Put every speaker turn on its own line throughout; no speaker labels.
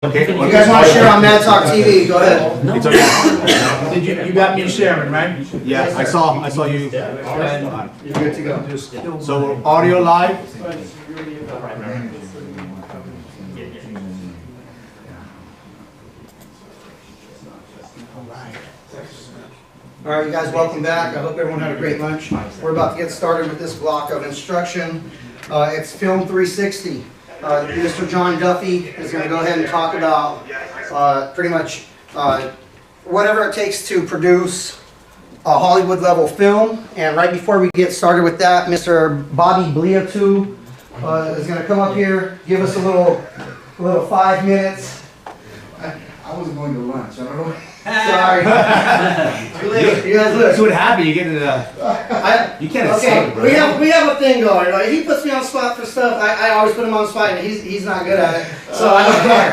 Okay.
You guys want to share on Mad Talk TV? Go ahead.
It's okay.
You got me sharing, right?
Yeah, I saw you.
You're good to go.
So audio live.
All right, you guys, welcome back. I hope everyone had a great lunch. We're about to get started with this block of instruction. It's Film 360. Mr. John Duffy is going to go ahead and talk about pretty much whatever it takes to produce a Hollywood level film. And right before we get started with that, Mr. Bobby Bliatu is going to come up here, give us a little 5 minutes.
I was going to lunch. I don't know.
Sorry. Too late. You guys look.
See what happened? You get into you can't
Okay,
insult, bro.
we have a thing going. Like, he puts me on the spot for stuff. I always put him on the spot, and he's not good at it. So I don't care.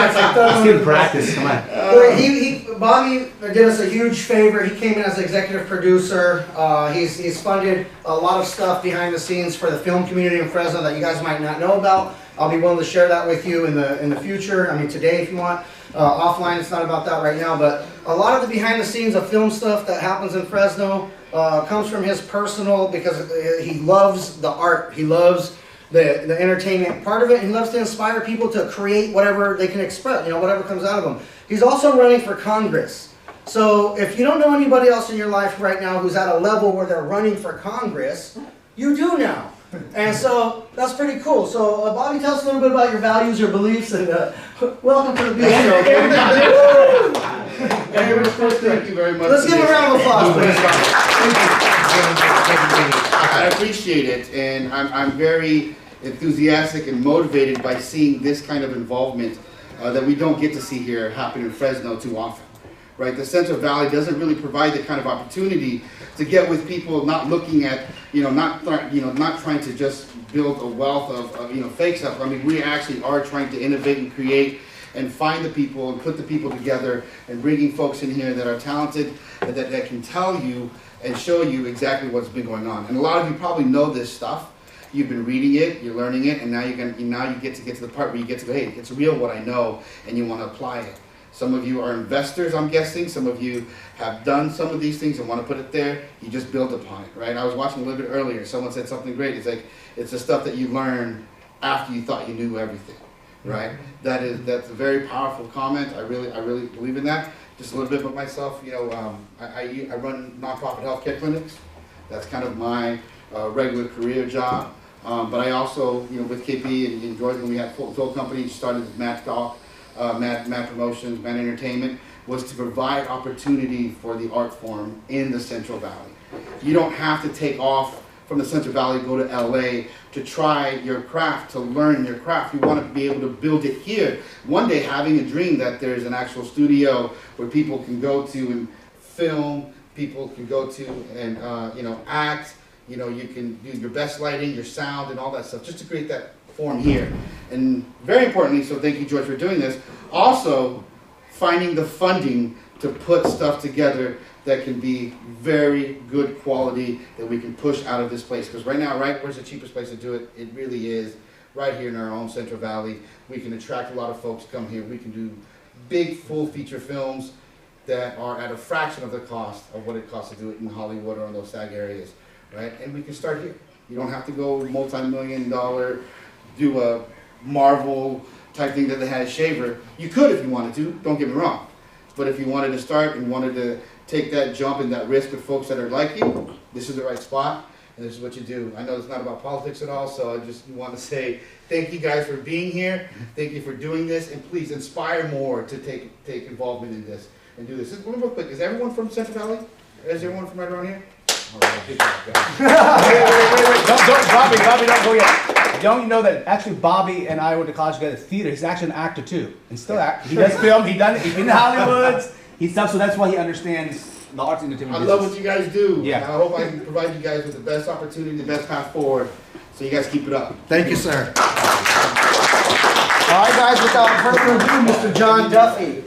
It's like
Let's get in practice. Come on.
Bobby did us a huge favor. He came in as executive producer. He's funded a lot of stuff behind the scenes for the film community in Fresno that you guys might not know about. I'll be willing to share that with you in the future. I mean, today if you want. Offline, it's not about that right now, but a lot of the behind the scenes of film stuff that happens in Fresno comes from his personal, because he loves the art, he loves the entertainment part of it, he loves to inspire people to create whatever they can express, whatever comes out of them. He's also running for Congress. So if you don't know anybody else in your life right now who's at a level where they're running for Congress, you do now. And so that's pretty cool. So Bobby, tell us a little bit about your values, your beliefs, and welcome to the big show.
Thank you very much.
Let's give him a round of applause, please.
I appreciate it, and I'm very enthusiastic and motivated by seeing this kind of involvement that we don't get to see here happen in Fresno too often. Right, the Central Valley doesn't really provide the kind of opportunity to get with people, not looking at, not trying to just build a wealth of fake stuff. I mean, we actually are trying to innovate and create and find the people and put the people together and bringing folks in here that are talented, that can tell you and show you exactly what's been going on. And a lot of you probably know this stuff. You've been reading it, you're learning it, and now you get to the part where you get to go, hey, it's real what I know, and you want to apply it. Some of you are investors, I'm guessing. Some of you have done some of these things and want to put it there. You just build upon it, right? I was watching a little bit earlier. Someone said something great. It's like, it's the stuff that you learn after you thought you knew everything, right? That's a very powerful comment. I really believe in that. Just a little bit about myself. I run nonprofit healthcare clinics. That's kind of my regular career job. But I also, with KP and George, when we had full company, started with Mad Talk. Mad Promotions, Mad Entertainment, was to provide opportunity for the art form in the Central Valley. You don't have to take off from the Central Valley, go to LA to try your craft, to learn your craft. You want to be able to build it here. One day having a dream that there's an actual studio where people can go to and film, people can go to and act, you can do your best lighting, your sound and all that stuff, just to create that form here. And very importantly, so thank you George for doing this, also finding the funding to put stuff together that can be very good quality that we can push out of this place. Because right now, where's the cheapest place to do it? It really is right here in our own Central Valley. We can attract a lot of folks to come here. We can do big full feature films that are at a fraction of the cost of what it costs to do it in Hollywood or in those SAG areas, right? And we can start here. You don't have to go multi-million-dollar do a Marvel type thing that they had a shaver. You could if you wanted to, don't get me wrong. But if you wanted to start and wanted to take that jump and that risk with folks that are like you, this is the right spot and this is what you do. I know it's not about politics at all, so I just want to say thank you guys for being here. Thank you for doing this, and please inspire more to take involvement in this and do this. Just real quick, is everyone from Central Valley? Is everyone from right around here? All right, good job, guys.
Wait. Bobby, don't go yet. Don't you know that actually Bobby and I went to college together, theater. He's actually an actor too, and still act. He does film. He's been in Hollywood. He's stuff. So that's why he understands the arts and entertainment.
I love what you guys do.
Yeah.
I hope I can provide you guys with the best opportunity, the best path forward. So you guys keep it up.
Thank you, sir. All right, guys, without further ado, Mr. John Duffy.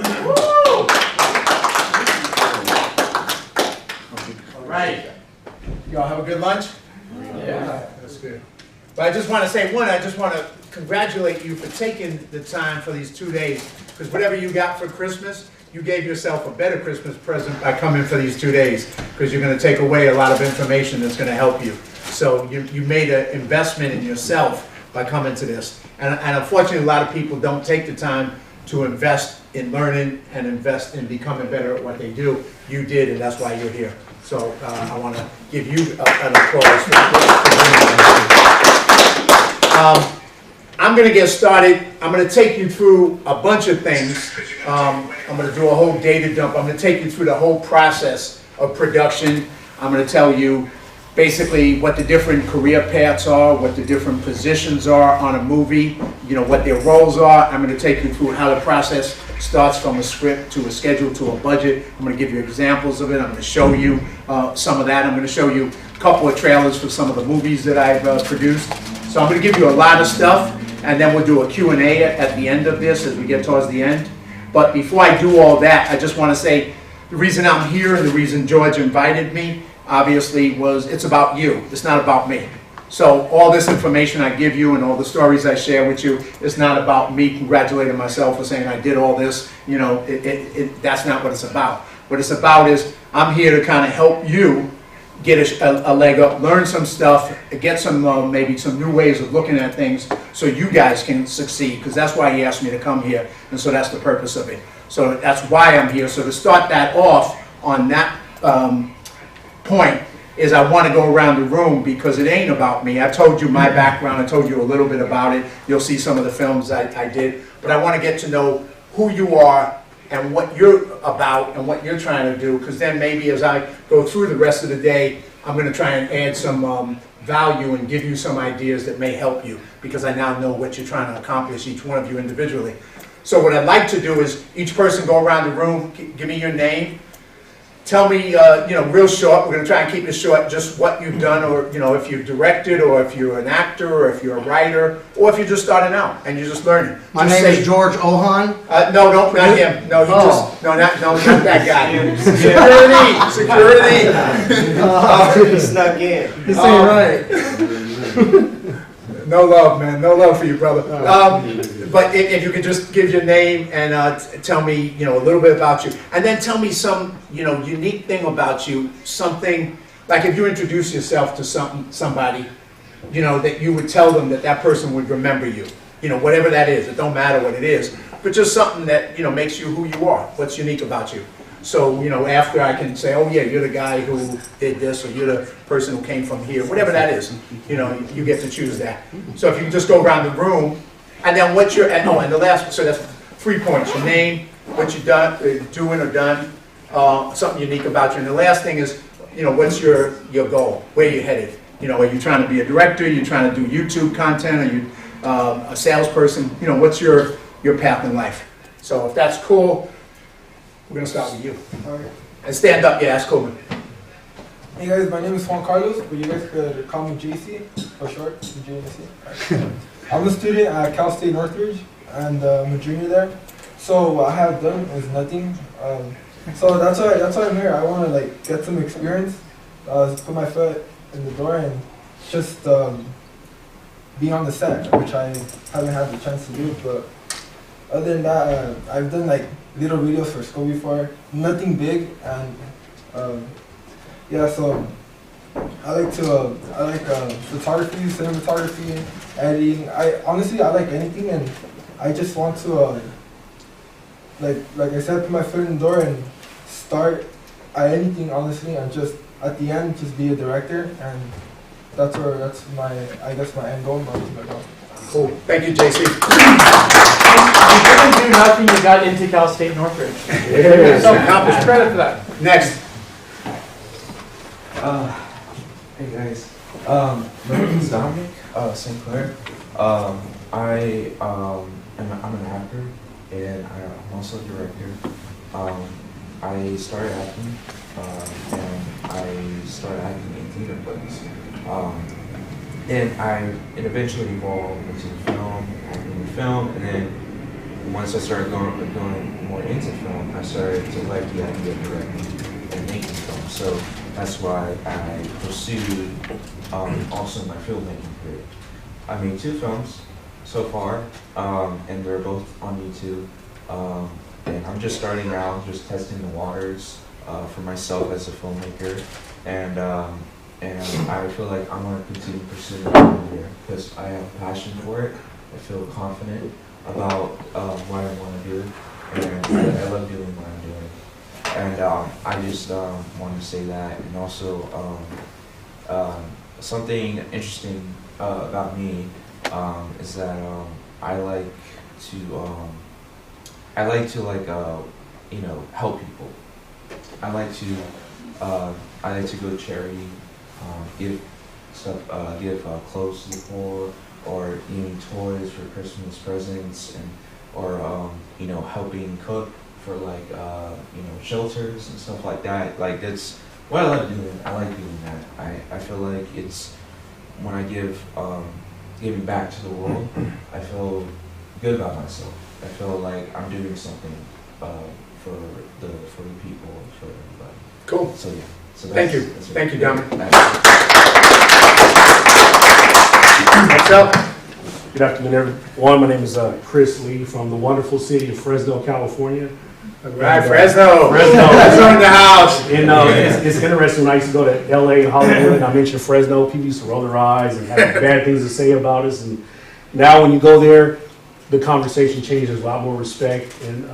All right. Y'all have a good lunch? Yeah. That's good. But I just want to say, one, I just want to congratulate you for taking the time for these 2 days. Because whatever you got for Christmas, you gave yourself a better Christmas present by coming for these 2 days. Because you're going to take away a lot of information that's going to help you. So you made an investment in yourself by coming to this. And unfortunately, a lot of people don't take the time to invest in learning and invest in becoming better at what they do. You did, and that's why you're here. So I want to give you an applause for doing that. I'm going to get started. I'm going to take you through a bunch of things. I'm going to do a whole data dump. I'm going to take you through the whole process of production. I'm going to tell you basically what the different career paths are, what the different positions are on a movie, you know, what their roles are. I'm going to take you through how the process starts from a script to a schedule to a budget. I'm going to give you examples of it. I'm going to show you some of that. I'm going to show you a couple of trailers for some of the movies that I've produced. So I'm going to give you a lot of stuff, and then we'll do a Q&A at the end of this as we get towards the end. But before I do all that, I just want to say the reason I'm here and the reason George invited me obviously was it's about you. It's not about me. So all this information I give you and all the stories I share with you, it's not about me congratulating myself for saying I did all this. You know, that's not what it's about. What it's about is I'm here to kind of help you get a leg up, learn some stuff, get some maybe some new ways of looking at things so you guys can succeed, because that's why he asked me to come here, and so that's the purpose of it. So that's why I'm here. So to start that off on that point is I want to go around the room because it ain't about me. I told you my background. I told you a little bit about it. You'll see some of the films I did. But I want to get to know who you are and what you're about and what you're trying to do, because then maybe as I go through the rest of the day, I'm going to try and add some value and give you some ideas that may help you, because I now know what you're trying to accomplish, each one of you individually. So what I'd like to do is each person go around the room, give me your name. Tell me, you know, real short. We're going to try and keep it short. Just what you've done, or you know, if you've directed, or if you're an actor, or if you're a writer, or if you're just starting out and you're just learning.
My
Just
name
say,
is George Ohan.
no, not him. No, he just no, not that guy. Security.
He snuck in.
He's saying right.
No love, man. No love for you, brother. But if you could just give your name and tell me, you know, a little bit about you, and then tell me some, you know, unique thing about you. Something like if you introduce yourself to somebody, you know, that you would tell them that person would remember you. You know, whatever that is. It don't matter what it is, but just something that, you know, makes you who you are. What's unique about you? So, you know, after I can say, oh yeah, you're the guy who did this, or you're the person who came from here, whatever that is, you know, you get to choose that. So if you can just go around the room, and then what's your, and the last, so that's 3 points, your name, what you've done, doing or done, something unique about you. And the last thing is, you know, what's your goal, where you're headed. You know, are you trying to be a director, are you trying to do YouTube content, are you a salesperson, you know, what's your path in life. So if that's cool, we're going to start with you.
All right.
And stand up, yeah, that's cool.
Hey guys, my name is Juan Carlos, but you guys could call me JC, for short, JC. Right. I'm a student at Cal State Northridge, and I'm a junior there. So what I have done is nothing. So that's why I'm here. I want to like get some experience, put my foot in the door, and just be on the set, which I haven't had the chance to do. But other than that, I've done like little videos for school before, nothing big, and yeah. So I like photography, cinematography, editing. I like anything, and I just want to like I said, put my foot in the door and start at anything, honestly, and just at the end just be a director, and that's my end goal.
Cool. Thank you, JC.
You didn't do nothing, you got into Cal State Northridge.
Self-accomplished. Credit for that. Next.
Hey guys, my name is Dominic St. Clair. I'm an actor, and I'm also a director. I started acting, and I started acting in theater plays. And it eventually evolved into film, acting in film, and then once I started going more into film, I started to like the idea of directing and making film. So that's why I pursued also my filmmaking career. I made 2 films so far, and they're both on YouTube. And I'm just starting out, just testing the waters for myself as a filmmaker, and I feel like I'm going to continue pursuing my career because I have passion for it. I feel confident about what I want to do, and I love doing what I'm doing. And I just wanted to say that, and also something interesting about me is that I like to you know, help people. I like to go to charity, give stuff, give clothes to the poor, or even toys for Christmas presents, and or you know, helping cook for like you know, shelters and stuff like that. Like, that's what I love doing. I like doing that. I feel like it's when I give giving back to the world, I feel good about myself. I feel like I'm doing something for the people, for everybody.
Cool.
So yeah. So
Thank you.
that's it.
Thank you, Dominic.
That's
What's up?
Good afternoon, everyone. My name is Chris Lee from the wonderful city of Fresno, California.
Right, Fresno.
Fresno.
Fresno in the house.
And it's interesting. When I used to go to LA and Hollywood, and I mentioned Fresno, people used to roll their eyes and have bad things to say about us. And now when you go there, the conversation changes, a lot more respect. And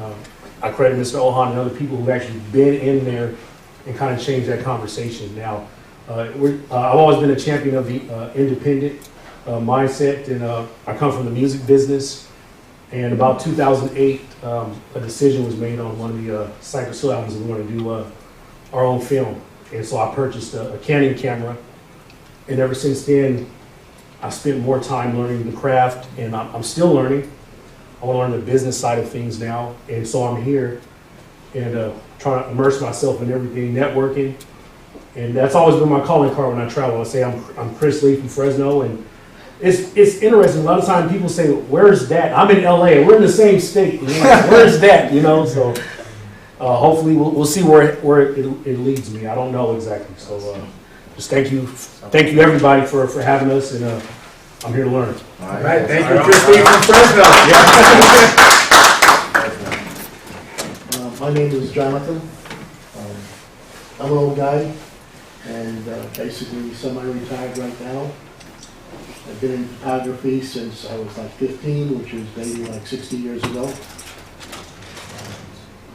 I credit Mr. Ohan and other people who've actually been in there and kind of changed that conversation. Now, I've always been a champion of the independent mindset, and I come from the music business. And about 2008, a decision was made on one of the Cypress Hill albums that we were going to do our own film. And so I purchased a Canon camera, and ever since then, I spent more time learning the craft, and I'm still learning. I want to learn the business side of things now, and so I'm here and trying to immerse myself in everything, networking, and that's always been my calling card when I travel. I say I'm Chris Lee from Fresno, and it's interesting. A lot of times people say, "Where's that?" I'm in LA. We're in the same state. You know? Where's that? You know. So hopefully we'll see where it leads me. I don't know exactly. So just thank you everybody for having us, and I'm here to learn.
All right, thank you, Chris Lee from Fresno.
My name is Jonathan. I'm an old guy and basically semi-retired right now. I've been in photography since I was like 15, which is maybe like 60 years ago.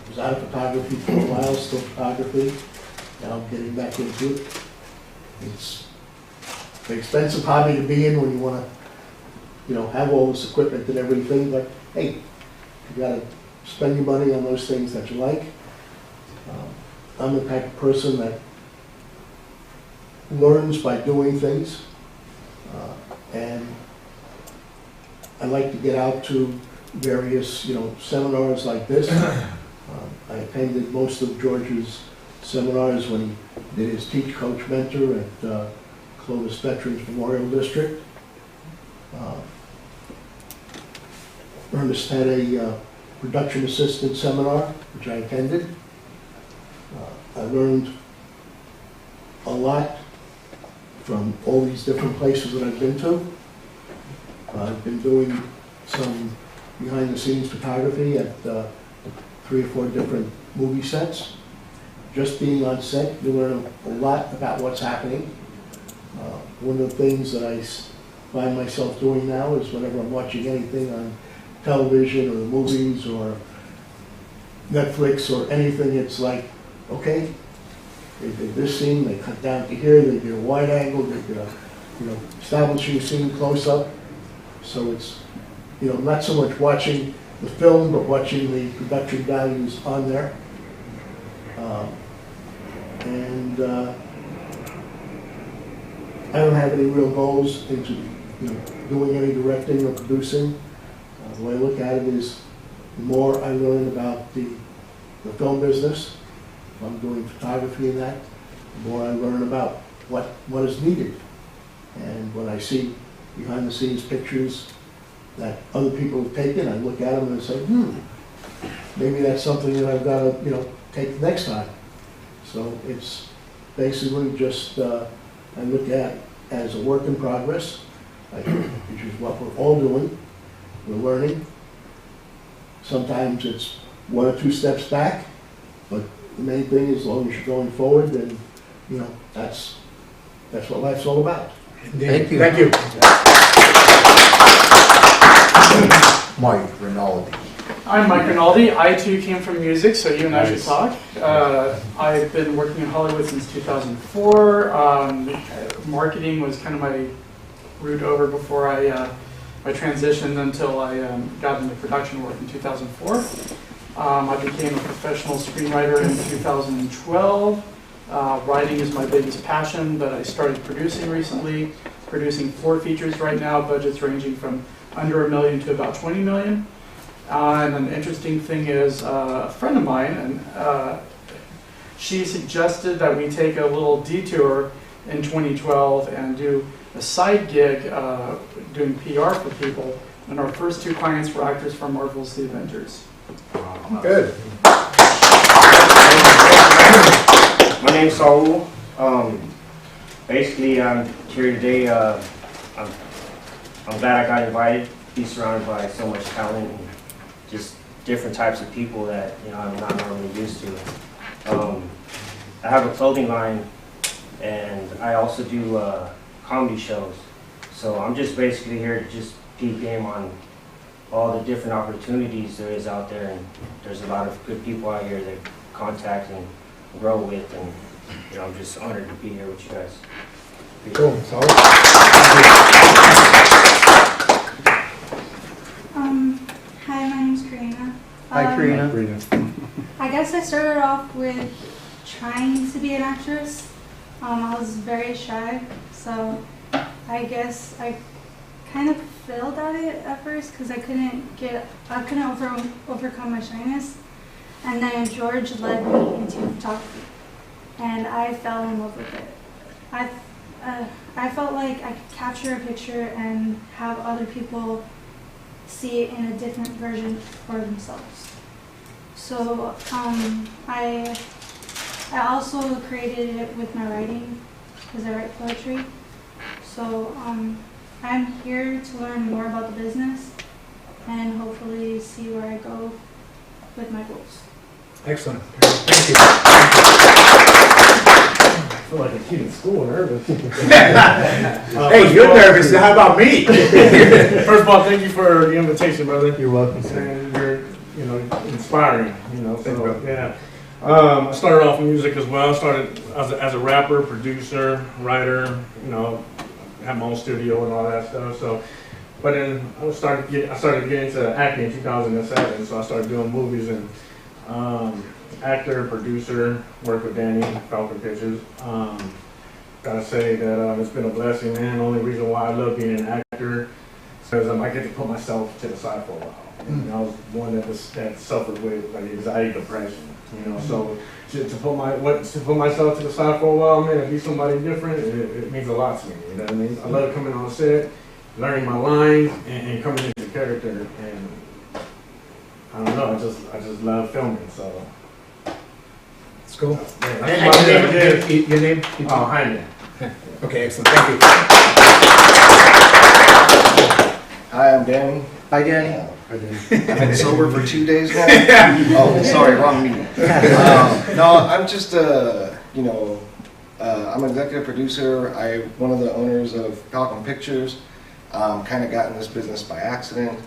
I was out of photography for a while, still photography. Now I'm getting back into it. It's an expensive hobby to be in when you want to, you know, have all this equipment and everything, but hey, you got to spend your money on those things that you like. I'm the type of person that learns by doing things, and I like to get out to various, you know, seminars like this. I attended most of George's seminars when he did his Teach, Coach, Mentor at Clovis Veterans Memorial District. Ernest had a production assistant seminar, which I attended. I learned a lot from all these different places that I've been to. I've been doing some behind-the-scenes photography at 3 or 4 different movie sets. Just being on set, you learn a lot about what's happening. One of the things that I find myself doing now is whenever I'm watching anything on television or the movies or Netflix or anything, it's like, okay, they did this scene, they cut down to here, they did a wide angle, they did a, you know, establishing scene close up. So it's, you know, not so much watching the film, but watching the production values on there. I don't have any real goals into, you know, doing any directing or producing. The way I look at it is, the more I learn about the film business, if I'm doing photography in that, the more I learn about what is needed. And when I see behind the scenes pictures that other people have taken, I look at them and say, maybe that's something that I've got to, you know, take next time. So it's basically just, I look at as a work in progress. I which is what we're all doing. We're learning. Sometimes it's 1 or 2 steps back, but the main thing is, as long as you're going forward, then, you know, that's what life's all about.
Thank you. Thank you.
Mike Rinaldi.
I'm Mike Rinaldi. I too came from music, so you and I should talk. I've been working in Hollywood since 2004. Marketing was kind of my route over before I transitioned until I got into production work in 2004. I became a professional screenwriter in 2012. Writing is my biggest passion, but I started producing recently, producing 4 features right now, budgets ranging from under $1 million to about $20 million. And an interesting thing is a friend of mine, and she suggested that we take a little detour in 2012 and do a side gig doing PR for people. And our first 2 clients were actors from Marvel's The Avengers.
Good.
My name's Saul. Basically, I'm here today. I'm glad I got invited. Be surrounded by so much talent and just different types of people that I'm not normally used to. I have a clothing line, and I also do comedy shows. So I'm just basically here to just peep game on all the different opportunities there is out there, and there's a lot of good people out here that contact and grow with, and I'm just honored to be here with you guys.
Cool.
Hi, my name's Karina.
Hi, Karina.
I guess I started off with trying to be an actress. I was very shy, so I guess I kind of failed at it at first because I couldn't overcome my shyness. And then George led me into photography, and I fell in love with it. I felt like I could capture a picture and have other people see it in a different version for themselves. So I also created it with my writing because I write poetry. So I'm here to learn more about the business and hopefully see where I go with my goals.
Excellent. Thank you.
I feel like a kid in school, nervous.
Hey, you're nervous. How about me?
First of all, thank you for the invitation, brother.
You're welcome, sir.
And you're, inspiring. So yeah. I started off in music as well. I started as a rapper, producer, writer. Had my own studio and all that stuff. So, but then I started getting into acting in 2007. So I started doing movies and. Actor, producer, work with Danny, Falcon Pictures. Gotta say that it's been a blessing, man. The only reason why I love being an actor is because I get to put myself to the side for a while. I was one that suffered with like anxiety, depression. So to put myself to the side for a while, man, and be somebody different, it means a lot to me. You know what I mean? I love coming on set, learning my lines, and coming into character. And I don't know, I just love filming, so.
It's cool.
Yeah,
Your name?
Oh, Jaime.
Okay, excellent. Thank you.
Hi, I'm Danny. Hi, Danny. I've been sober for 2 days now. Oh, sorry, wrong meeting. No, I'm just, I'm an executive producer. I'm one of the owners of Falcon Pictures. Kind of got in this business by accident.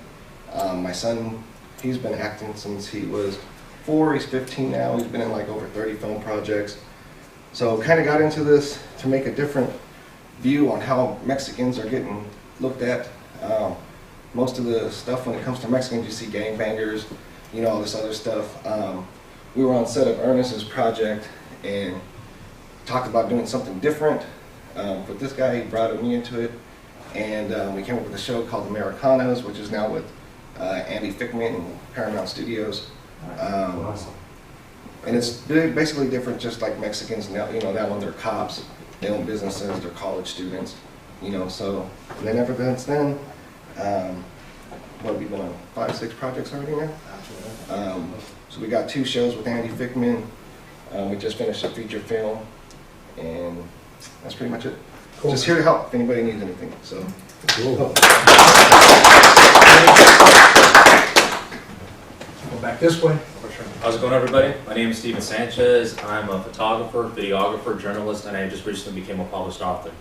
My son, he's been acting since he was 4, he's 15 now. He's been in like over 30 film projects. So kind of got into this to make a different view on how Mexicans are getting looked at. Most of the stuff when it comes to Mexicans, you see gangbangers, all this other stuff. We were on set of Ernest's project and talked about doing something different. But this guy, he brought me into it. And we came up with a show called Americanas, which is now with Andy Fickman and Paramount Studios. And it's basically different, just like Mexicans now. That one they're cops, they own businesses, they're college students. So and then ever since then, what we've been on 5, 6 projects already now. So we got 2 shows with Andy Fickman. We just finished a feature film, and that's pretty much it. just here to help if anybody needs anything. So.
Cool. Go back this way.
How's it going, everybody? My name is Steven Sanchez. I'm a photographer, videographer, journalist, and I just recently became a published author.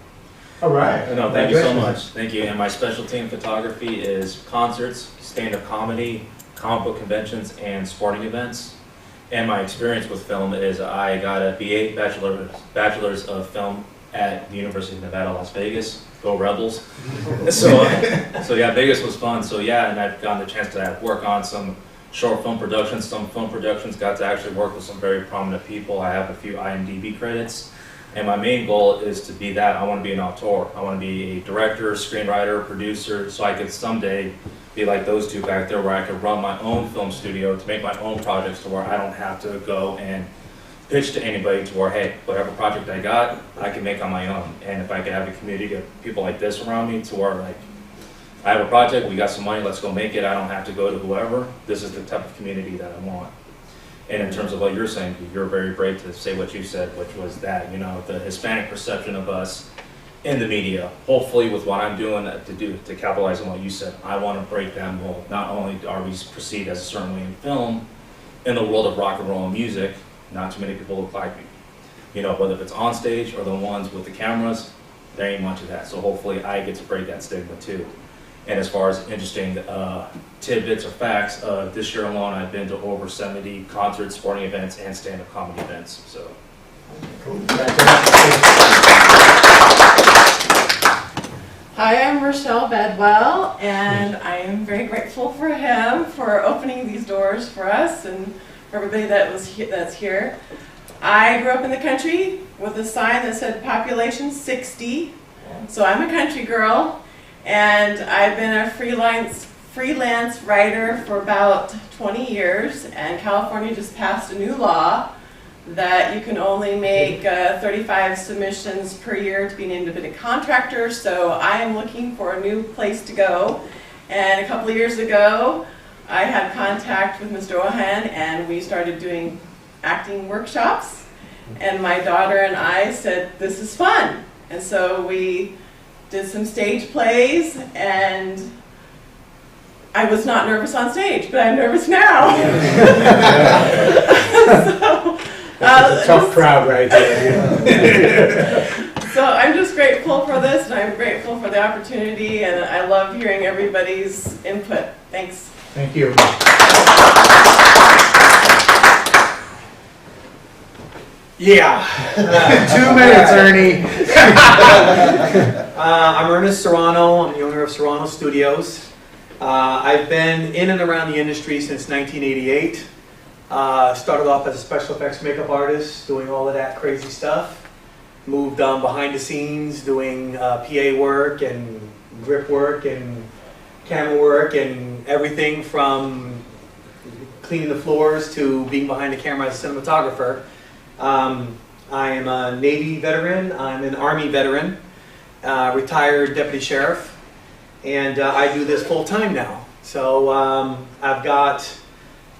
All right.
No, thank you so much. Thank you. And my specialty in photography is concerts, stand-up comedy, comic book conventions, and sporting events. And my experience with film is I got a BA, bachelor's of film at the University of Nevada, Las Vegas. Go Rebels. So yeah, Vegas was fun. So yeah, and I've gotten the chance to work on some short film productions, some film productions, got to actually work with some very prominent people. I have a few IMDb credits. And my main goal is to be that. I want to be an auteur. I want to be a director, screenwriter, producer, so I could someday be like those two back there where I could run my own film studio to make my own projects to where I don't have to go and pitch to anybody to where, hey, whatever project I got, I can make on my own. And if I could have a community of people like this around me to where, like, I have a project, we got some money, let's go make it, I don't have to go to whoever. This is the type of community that I want. And in terms of what you're saying, you're very brave to say what you said, which was that, you know, the Hispanic perception of us in the media. Hopefully with what I'm doing to capitalize on what you said, I want to break that mold. Not only are we perceived as a certain way in film, in the world of rock and roll and music, not too many people look like me. You know, whether if it's on stage or the ones with the cameras, there ain't much of that. So hopefully I get to break that stigma too. And as far as interesting tidbits or facts, this year alone I've been to over 70 concerts, sporting events, and stand-up comedy events. So.
Cool.
Hi, I'm Rochelle Bedwell, and I am very grateful for him for opening these doors for us and for everybody that's here. I grew up in the country with a sign that said population 60, so I'm a country girl. And I've been a freelance writer for about 20 years, and California just passed a new law that you can only make 35 submissions per year to be an independent contractor, so I am looking for a new place to go. And a couple of years ago, I had contact with Mr. Ohan, and we started doing acting workshops, and my daughter and I said, this is fun. And so we did some stage plays, and I was not nervous on stage, but I'm nervous now.
That's a tough crowd right there.
So I'm just grateful for this, and I'm grateful for the opportunity, and I love hearing everybody's input. Thanks.
Thank you.
Yeah.
2 minutes, Ernie.
I'm Ernest Serrano. I'm the owner of Serrano Studios. I've been in and around the industry since 1988. Started off as a special effects makeup artist, doing all of that crazy stuff. Moved behind the scenes, doing PA work and grip work and camera work and everything from cleaning the floors to being behind the camera as a cinematographer. I am a Navy veteran, I'm an Army veteran, retired deputy sheriff, and I do this full time now. So I've got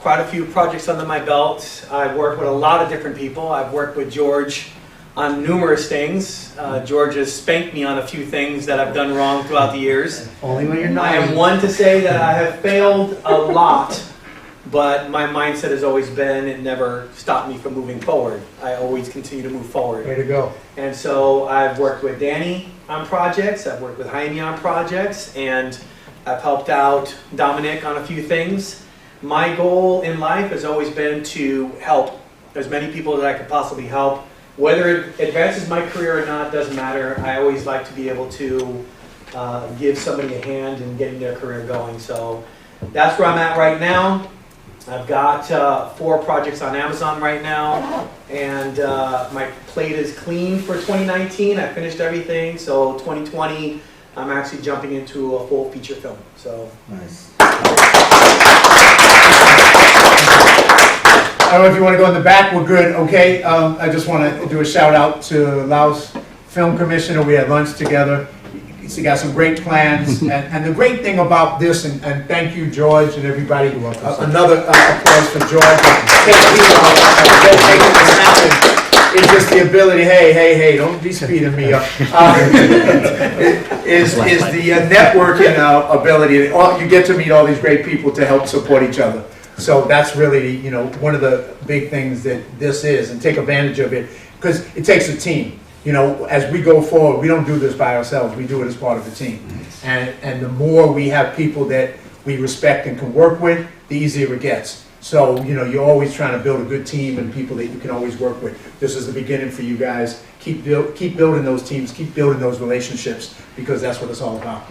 quite a few projects under my belt. I've worked with a lot of different people. I've worked with George on numerous things. George has spanked me on a few things that I've done wrong throughout the years.
Only when you're not.
I am one to say that I have failed a lot. But my mindset has always been, it never stopped me from moving forward. I always continue to move forward.
Way to go.
And so I've worked with Danny on projects, I've worked with Jaime on projects, and I've helped out Dominic on a few things. My goal in life has always been to help as many people as I could possibly help. Whether it advances my career or not doesn't matter. I always like to be able to give somebody a hand in getting their career going. So that's where I'm at right now. I've got 4 projects on Amazon right now, and my plate is clean for 2019. I finished everything, so 2020 I'm actually jumping into a full feature film. So
nice. I don't know if you want to go in the back. We're good. Okay. I just want to do a shout out to Laos Film Commissioner. We had lunch together. He's got some great plans, and the great thing about this, and thank you, George, and everybody. Another applause for George. it's just the ability, hey, don't be speeding me up. Is the networking ability. You get to meet all these great people to help support each other. So that's really, you know, one of the big things that this is, and take advantage of it, because it takes a team. You know, as we go forward, we don't do this by ourselves, we do it as part of a team. And the more we have people that we respect and can work with, the easier it gets. So, you know, you're always trying to build a good team and people that you can always work with. This is the beginning for you guys. Keep building those teams, keep building those relationships, because that's what it's all about.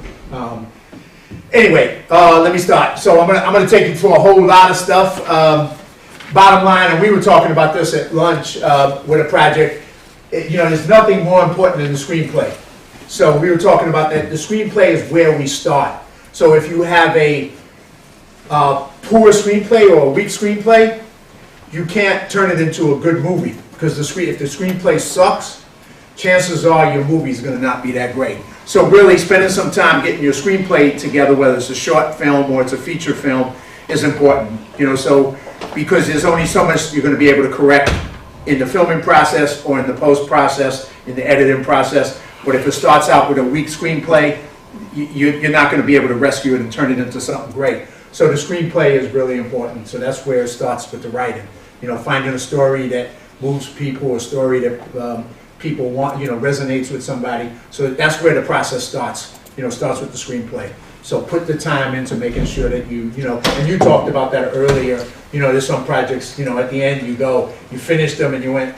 Anyway, let me start. So I'm gonna take you through a whole lot of stuff. Bottom line, and we were talking about this at lunch with a project, you know, there's nothing more important than the screenplay. So we were talking about that. The screenplay is where we start. So if you have a poor screenplay or a weak screenplay, you can't turn it into a good movie, because if the screenplay sucks, chances are your movie is going to not be that great. So really spending some time getting your screenplay together, whether it's a short film or it's a feature film, is important. You know, so because there's only so much you're going to be able to correct in the filming process or in the post process, in the editing process. But if it starts out with a weak screenplay, you're not going to be able to rescue it and turn it into something great. So the screenplay is really important. So that's where it starts with the writing. You know, finding a story that moves people, a story that people want, you know, resonates with somebody. So that's where the process starts. You know, starts with the screenplay. So put the time into making sure that you know, and you talked about that earlier. You know, there's some projects, you know, at the end you finished them and you went,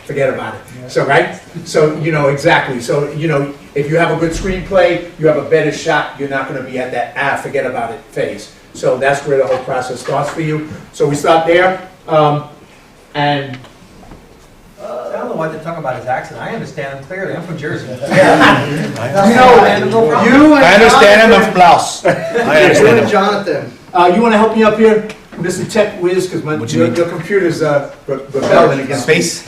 forget about it. Yeah. So, right? So, you know, exactly. So, you know, if you have a good screenplay, you have a better shot. You're not going to be at that, forget about it phase. So that's where the whole process starts for you. So we start there, and
I don't know why they're talking about his accent. I understand him clearly. I'm from Jersey.
I understand him, plus. I understand him.
Jonathan.
You want to help me up here, Mr. Tech Whiz, because your computer's rebelling against
space.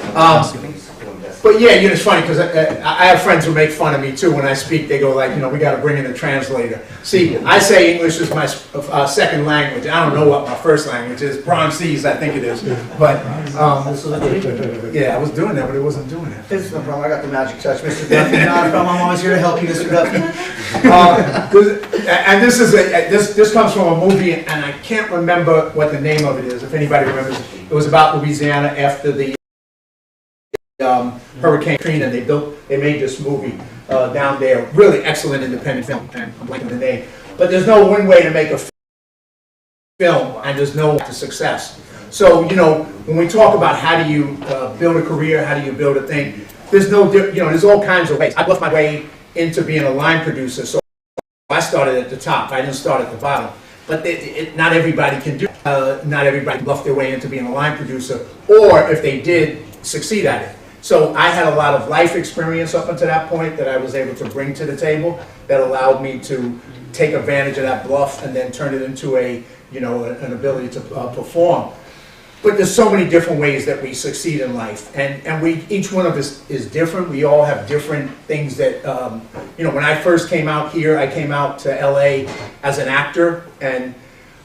But yeah, you know, it's funny because I have friends who make fun of me too when I speak. They go like, you know, we got to bring in a translator. See, I say English is my second language. I don't know what my first language is. Bronzese, I think it is. But yeah, I was doing that, but it wasn't doing it.
It's no problem. I got the magic touch, Mr. Duffy. Not a problem. I'm always here to help you, Mr. Duffy.
And this is this comes from a movie, and I can't remember what the name of it is. If anybody remembers, it was about Louisiana after the Hurricane Katrina. They made this movie down there. Really excellent independent film, and I'm blanking the name. But there's no one way to make a film, and there's no success. So, you know, when we talk about how do you build a career, how do you build a thing, there's no, you know, there's all kinds of ways. I bluffed my way into being a line producer, so I started at the top. I didn't start at the bottom. But not everybody can do. Not everybody bluffed their way into being a line producer, or if they did, succeed at it. So I had a lot of life experience up until that point that I was able to bring to the table that allowed me to take advantage of that bluff and then turn it into a, you know, an ability to perform. But there's so many different ways that we succeed in life, and each one of us is different. We all have different things that, you know, when I first came out here, I came out to LA as an actor, and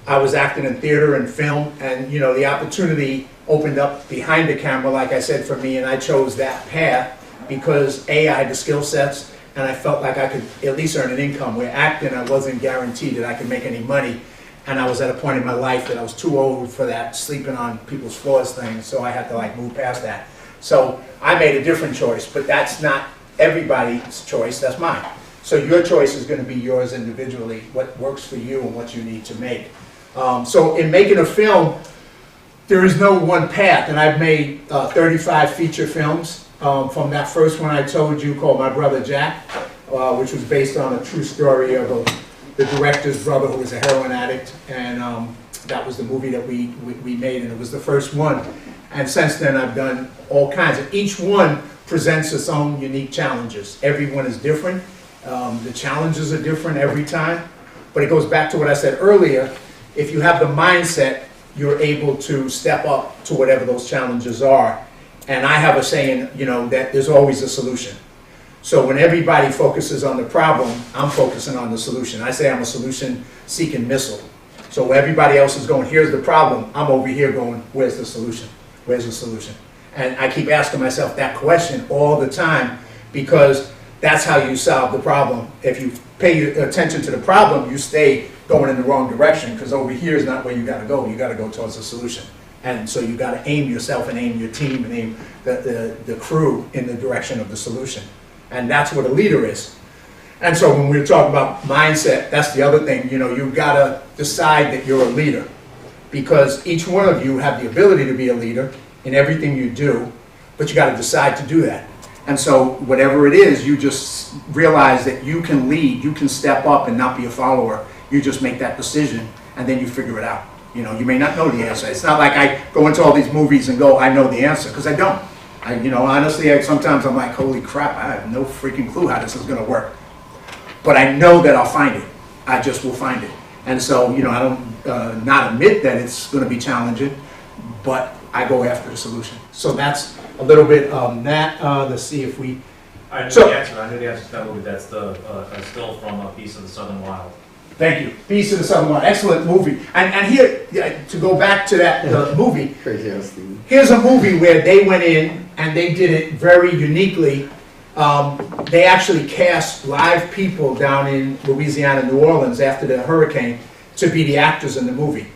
I was acting in theater and film, and, you know, the opportunity opened up behind the camera, like I said, for me, and I chose that path because I had the skill sets, and I felt like I could at least earn an income. Where acting, I wasn't guaranteed that I could make any money, and I was at a point in my life that I was too old for that sleeping on people's floors thing, so I had to like move past that. So I made a different choice, but that's not everybody's choice, that's mine. So your choice is going to be yours individually, what works for you and what you need to make. So in making a film, there is no one path, and I've made 35 feature films. From that first one I told you called My Brother Jack, which was based on a true story of the director's brother who was a heroin addict, and that was the movie that we made, and it was the first one. And since then I've done all kinds, and each one presents its own unique challenges. Everyone is different. The challenges are different every time, but it goes back to what I said earlier. If you have the mindset, you're able to step up to whatever those challenges are. And I have a saying, you know, that there's always a solution. So when everybody focuses on the problem, I'm focusing on the solution. I say I'm a solution-seeking missile. So where everybody else is going, here's the problem, I'm over here going, where's the solution? Where's the solution? And I keep asking myself that question all the time, because that's how you solve the problem. If you pay attention to the problem, you stay going in the wrong direction, because over here is not where you gotta go. You gotta go towards the solution. And so you gotta aim yourself and aim your team and aim the crew in the direction of the solution. And that's what a leader is. And so when we're talking about mindset, that's the other thing. You know, you've gotta decide that you're a leader, because each one of you have the ability to be a leader in everything you do, but you gotta decide to do that. And so whatever it is, you just realize that you can lead, you can step up and not be a follower. You just make that decision, and then you figure it out. You know, you may not know the answer. It's not like I go into all these movies and go, I know the answer, because I don't. You know, honestly, sometimes I'm like, holy crap, I have no freaking clue how this is gonna work. But I know that I'll find it. I just will find it. And so, you know, I don't not admit that it's gonna be challenging, but I go after the solution. So that's a little bit that. Let's see if we.
I knew the answer. I knew the answer to that movie. That's the a still from A Piece of the Southern Wild.
Thank you. Beast of the Southern Wild. Excellent movie. And here, to go back to that movie, here's a movie where they went in and they did it very uniquely. They actually cast live people down in Louisiana, New Orleans after the hurricane to be the actors in the movie.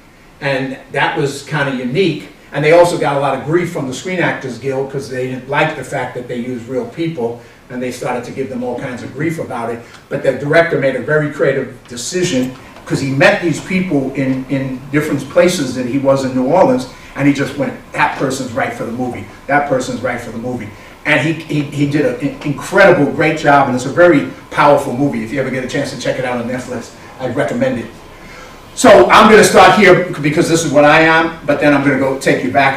And that was kind of unique. And they also got a lot of grief from the Screen Actors Guild, because they didn't like the fact that they used real people, and they started to give them all kinds of grief about it. But the director made a very creative decision, because he met these people in different places that he was in New Orleans, and he just went, that person's right for the movie. That person's right for the movie. And he did an incredible, great job, and it's a very powerful movie. If you ever get a chance to check it out on Netflix, I'd recommend it. So I'm going to start here because this is what I am, but then I'm going to go take you back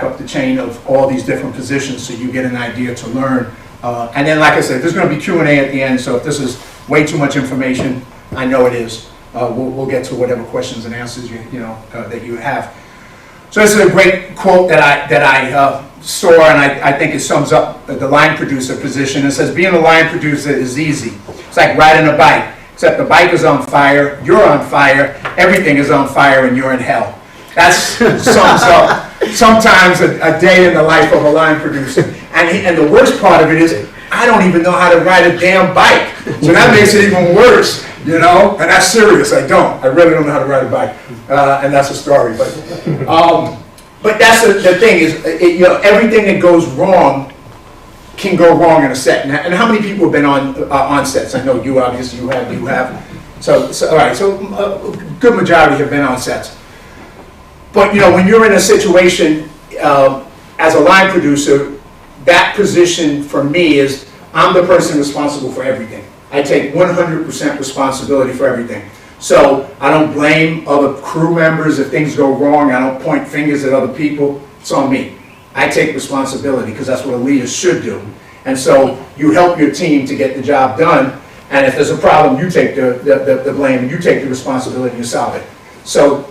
up the chain of all these different positions so you get an idea to learn. And then, like I said, there's going to be Q&A at the end, so if this is way too much information, I know it is. We'll get to whatever questions and answers that you have. So this is a great quote that I saw, and I think it sums up the line producer position. It says, being a line producer is easy. It's like riding a bike. Except the bike is on fire, you're on fire, everything is on fire, and you're in hell. That sums up sometimes a day in the life of a line producer. And the worst part of it is, I don't even know how to ride a damn bike. So that makes it even worse, you know? And that's serious, I don't. I really don't know how to ride a bike. And that's a story. But that's the thing is, everything that goes wrong can go wrong in a set. And how many people have been on sets? I know you, obviously, you have. So all right, so a good majority have been on sets. But when you're in a situation as a line producer, that position for me is I'm the person responsible for everything. I take 100% responsibility for everything. So I don't blame other crew members if things go wrong. I don't point fingers at other people. It's on me. I take responsibility because that's what a leader should do. And so you help your team to get the job done. And if there's a problem, you take the blame and you take the responsibility and you solve it. So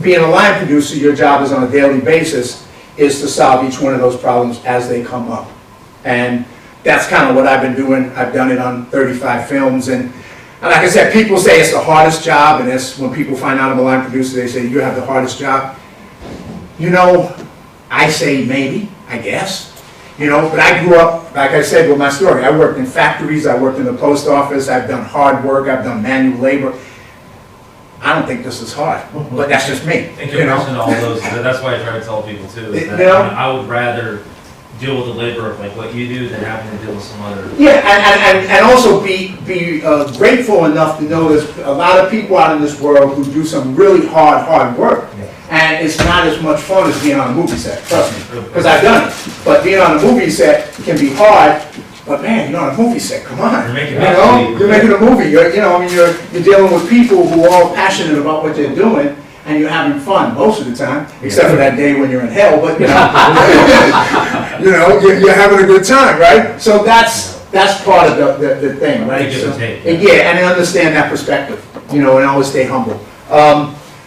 being a line producer, your job is on a daily basis is to solve each one of those problems as they come up. And that's kind of what I've been doing. I've done it on 35 films. And like I said, people say it's the hardest job. And that's when people find out I'm a line producer, they say, you have the hardest job. I say maybe, I guess. But I grew up, like I said with my story, I worked in factories, I worked in the post office, I've done hard work, I've done manual labor. I don't think this is hard, but that's just me.
In comparison to all those, that's why I try to tell people too, is that I would rather deal with the labor of like what you do than having to deal with some other.
Yeah, and also be grateful enough to know there's a lot of people out in this world who do some really hard work. Yeah. And it's not as much fun as being on a movie set, trust me, because I've done it. But being on a movie set can be hard, but man, you're on a movie set, come on. You're making a movie, you're dealing with people who are all passionate about what they're doing, and you're having fun most of the time, except for that day when you're in hell, but you're having a good time, right? So that's part of the thing, right? So, yeah, and understand that perspective, and always stay humble.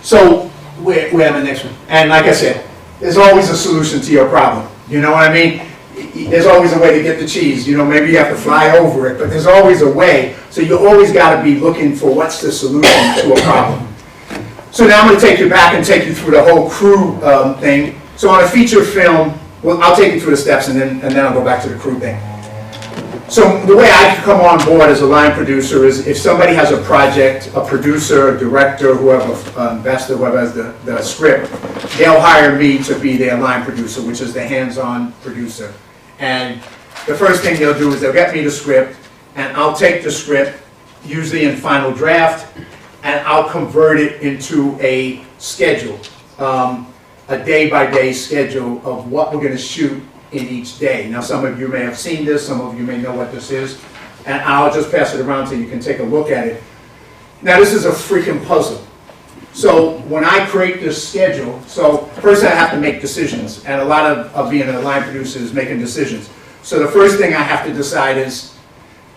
So we have the next one. And like I said, there's always a solution to your problem. You know what I mean? There's always a way to get the cheese. Maybe you have to fly over it, but there's always a way. So you always got to be looking for what's the solution to a problem. So now I'm going to take you back and take you through the whole crew thing. So on a feature film, well, I'll take you through the steps and then I'll go back to the crew thing. So the way I come on board as a line producer is if somebody has a project, a producer, a director, whoever, investor, whoever has the script, they'll hire me to be their line producer, which is the hands-on producer. And the first thing they'll do is they'll get me the script, and I'll take the script, usually in final draft, and I'll convert it into a schedule, a day-by-day schedule of what we're going to shoot in each day. Now, some of you may have seen this, some of you may know what this is, and I'll just pass it around so you can take a look at it. Now, this is a freaking puzzle. So when I create this schedule, so first I have to make decisions, and a lot of being a line producer is making decisions. So the first thing I have to decide is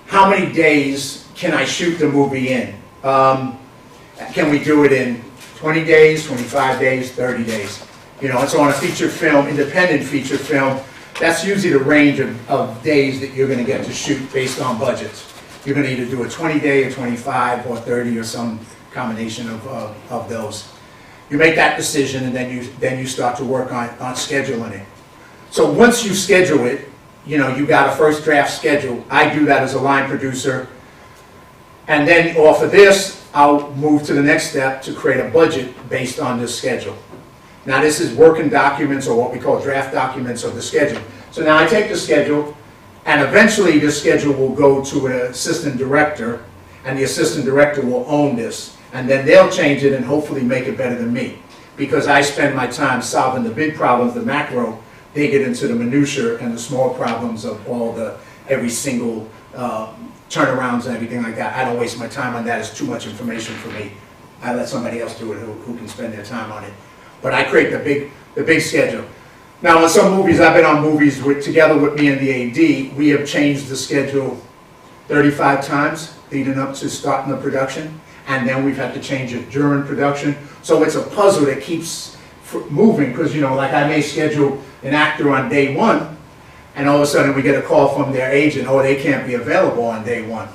how many days can I shoot the movie in? Can we do it in 20 days, 25 days, 30 days? You know, and so on a feature film, independent feature film, that's usually the range of days that you're going to get to shoot based on budgets. You're going to either do a 20-day, a 25, or 30, or some combination of those. You make that decision, and then you start to work on scheduling it. So once you schedule it, you know, you got a first draft schedule. I do that as a line producer. And then off of this, I'll move to the next step to create a budget based on this schedule. Now this is working documents, or what we call draft documents of the schedule. So now I take the schedule, and eventually this schedule will go to an assistant director, and the assistant director will own this. And then they'll change it and hopefully make it better than me. Because I spend my time solving the big problems, the macro, they get into the minutia and the small problems of every single turnarounds and everything like that. I don't waste my time on that. It's too much information for me. I let somebody else do it who can spend their time on it. But I create the big schedule. Now, on some movies, I've been on movies together with me and the AD, we have changed the schedule 35 times leading up to starting the production, and then we've had to change it during production. So it's a puzzle that keeps moving, because, you know, like I may schedule an actor on day one, and all of a sudden we get a call from their agent, oh, they can't be available on day one.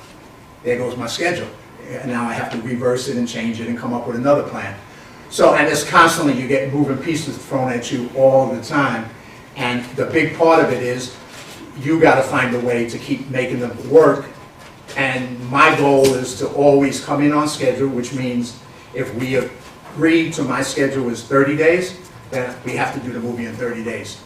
There goes my schedule. And now I have to reverse it and change it and come up with another plan. So, and it's constantly, you get moving pieces thrown at you all the time. And the big part of it is, you got to find a way to keep making them work. And my goal is to always come in on schedule, which means if we agree to my schedule is 30 days, then we have to do the movie in 30 days.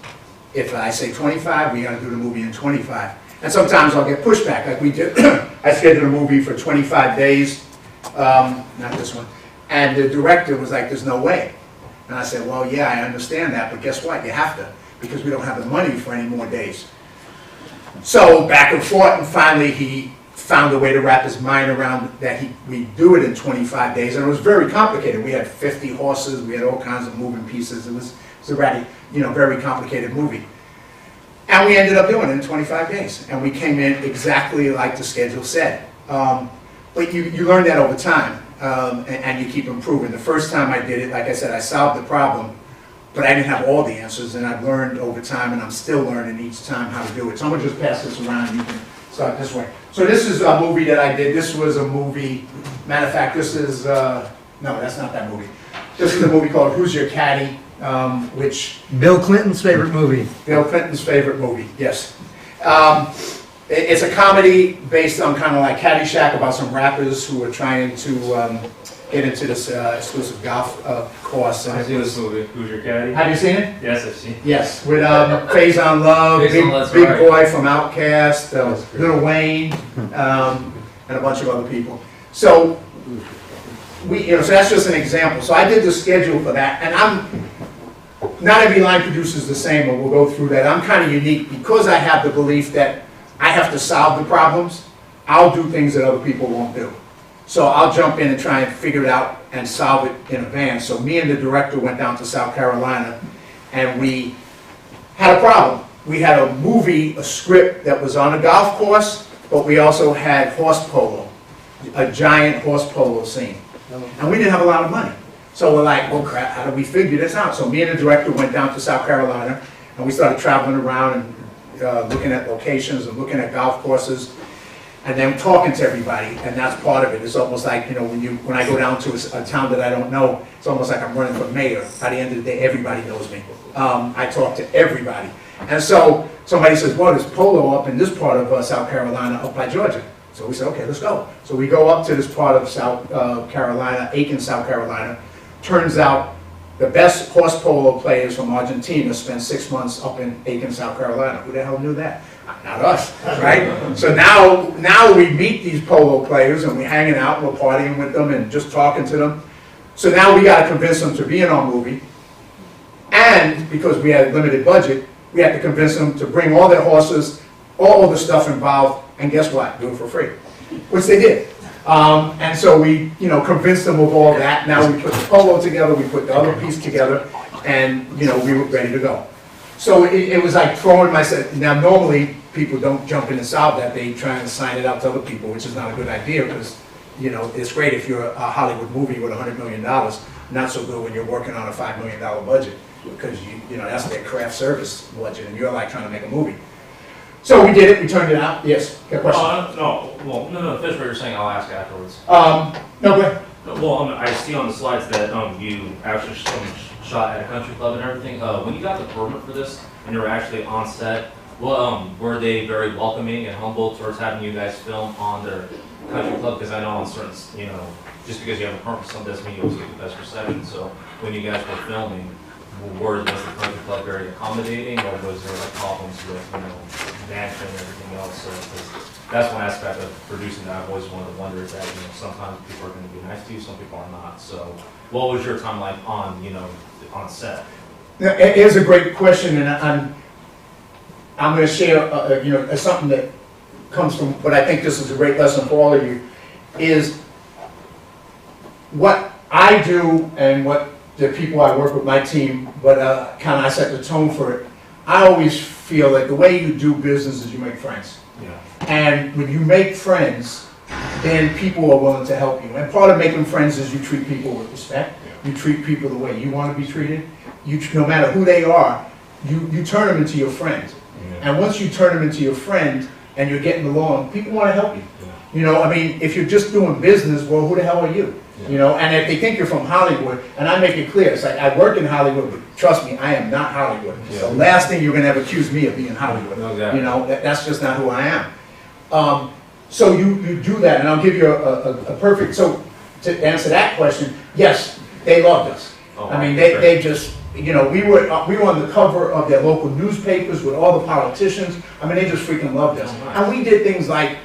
If I say 25, we got to do the movie in 25. And sometimes I'll get pushback, like we did. I scheduled a movie for 25 days, not this one. And the director was like, there's no way. And I said, well, yeah, I understand that, but guess what? You have to, because we don't have the money for any more days. So back and forth, and finally he found a way to wrap his mind around that we do it in 25 days. And it was very complicated. We had 50 horses, we had all kinds of moving pieces. It was a very complicated movie. And we ended up doing it in 25 days. And we came in exactly like the schedule said. But you learn that over time. And you keep improving. The first time I did it, like I said, I solved the problem, but I didn't have all the answers, and I've learned over time, and I'm still learning each time how to do it. So I'm going to just pass this around, and you can start this way. So this is a movie that I did. This was a movie, matter of fact, this is, no, that's not that movie. This is a movie called Who's Your Caddy, which...
Bill Clinton's favorite movie.
Bill Clinton's favorite movie, yes. It's a comedy based on kind of like Caddyshack, about some rappers who are trying to get into this exclusive golf course.
I've seen this movie, Who's Your Caddy?
Have you seen it?
Yes, I've seen it.
Yes, with Faison Love, Big Boy from Outkast, Lil Wayne, and a bunch of other people. So so that's just an example. So I did the schedule for that, and not every line producer is the same, but we'll go through that. I'm kind of unique because I have the belief that I have to solve the problems. I'll do things that other people won't do. So I'll jump in and try and figure it out and solve it in advance. So me and the director went down to South Carolina, and we had a problem. We had a script that was on a golf course, but we also had horse polo, a giant horse polo scene. And we didn't have a lot of money. So we're like, oh crap, how do we figure this out? So me and the director went down to South Carolina, and we started traveling around and looking at locations and looking at golf courses, and then talking to everybody, and that's part of it. It's almost like, when I go down to a town that I don't know, it's almost like I'm running for mayor. By the end of the day, everybody knows me. I talk to everybody. And so somebody says, well, there's polo up in this part of South Carolina, up by Georgia. So we said, okay, let's go. So we go up to this part of South Carolina, Aiken, South Carolina. Turns out the best horse polo players from Argentina spent 6 months up in Aiken, South Carolina. Who the hell knew that? Not us, right? So now we meet these polo players and we're hanging out, we're partying with them and just talking to them. So now we got to convince them to be in our movie. And because we had a limited budget, we had to convince them to bring all their horses, all the stuff involved, and guess what? Do it for free, which they did. And so we, convinced them of all that. Now we put the polo together, we put the other piece together, and, we were ready to go. So it was like throwing myself. Now normally people don't jump in and solve that. They try and sign it out to other people, which is not a good idea because, it's great if you're a Hollywood movie with $100 million. Not so good when you're working on a $5 million budget because, that's their craft service budget and you're like trying to make a movie. So we did it, we turned it out. Yes, got a question?
No, finish what you're saying, I'll ask afterwards.
No, go ahead.
Well, I see on the slides that you actually shot at a country club and everything. When you got the permit for this and you were actually on set, well, were they very welcoming and humble towards having you guys film on their country club? Because I know on certain, just because you have a permit for something doesn't mean you always get the best reception. So when you guys were filming, was the country club very accommodating, or was there like problems with management and everything else? So that's one aspect of producing that I've always wanted to wonder is that sometimes people are going to be nice to you, some people are not. So what was your time like on on set?
Now, here's a great question, and I'm going to share something that comes from, but I think this is a great lesson for all of you, is what I do and what the people I work with, my team, but kind of I set the tone for it. I always feel like the way you do business is you make friends.
Yeah.
And when you make friends, then people are willing to help you. And part of making friends is you treat people with respect. Yeah. You treat people the way you want to be treated. No matter who they are, you turn them into your friend. Yeah. And once you turn them into your friend and you're getting along, people want to help you. Yeah. If you're just doing business, well, who the hell are you? Yeah. And if they think you're from Hollywood, and I make it clear, it's like I work in Hollywood, but trust me, I am not Hollywood. Yeah. The last thing you're going to ever accuse me of being Hollywood. Exactly. That's just not who I am. So you do that, and I'll give you a perfect, so to answer that question, yes, they loved us. Oh, they just, we were on the cover of their local newspapers with all the politicians. They just freaking loved us. Oh, nice. And we did things like,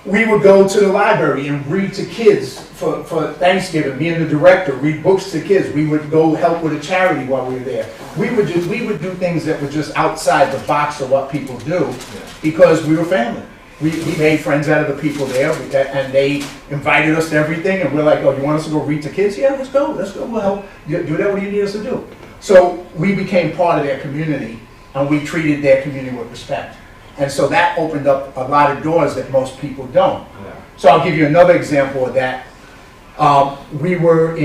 we would go to the library and read to kids for Thanksgiving. Me and the director read books to kids. We would go help with a charity while we were there. We would do things that were just outside the box of what people do because we were family. We made friends out of the people there, and they invited us to everything. And we're like, oh, you want us to go read to kids? Yeah, let's go. We'll help. Do that. What do you need us to do? So we became part of their community, and we treated their community with respect. And so that opened up a lot of doors that most people don't. Yeah. So I'll give you another example of that. We were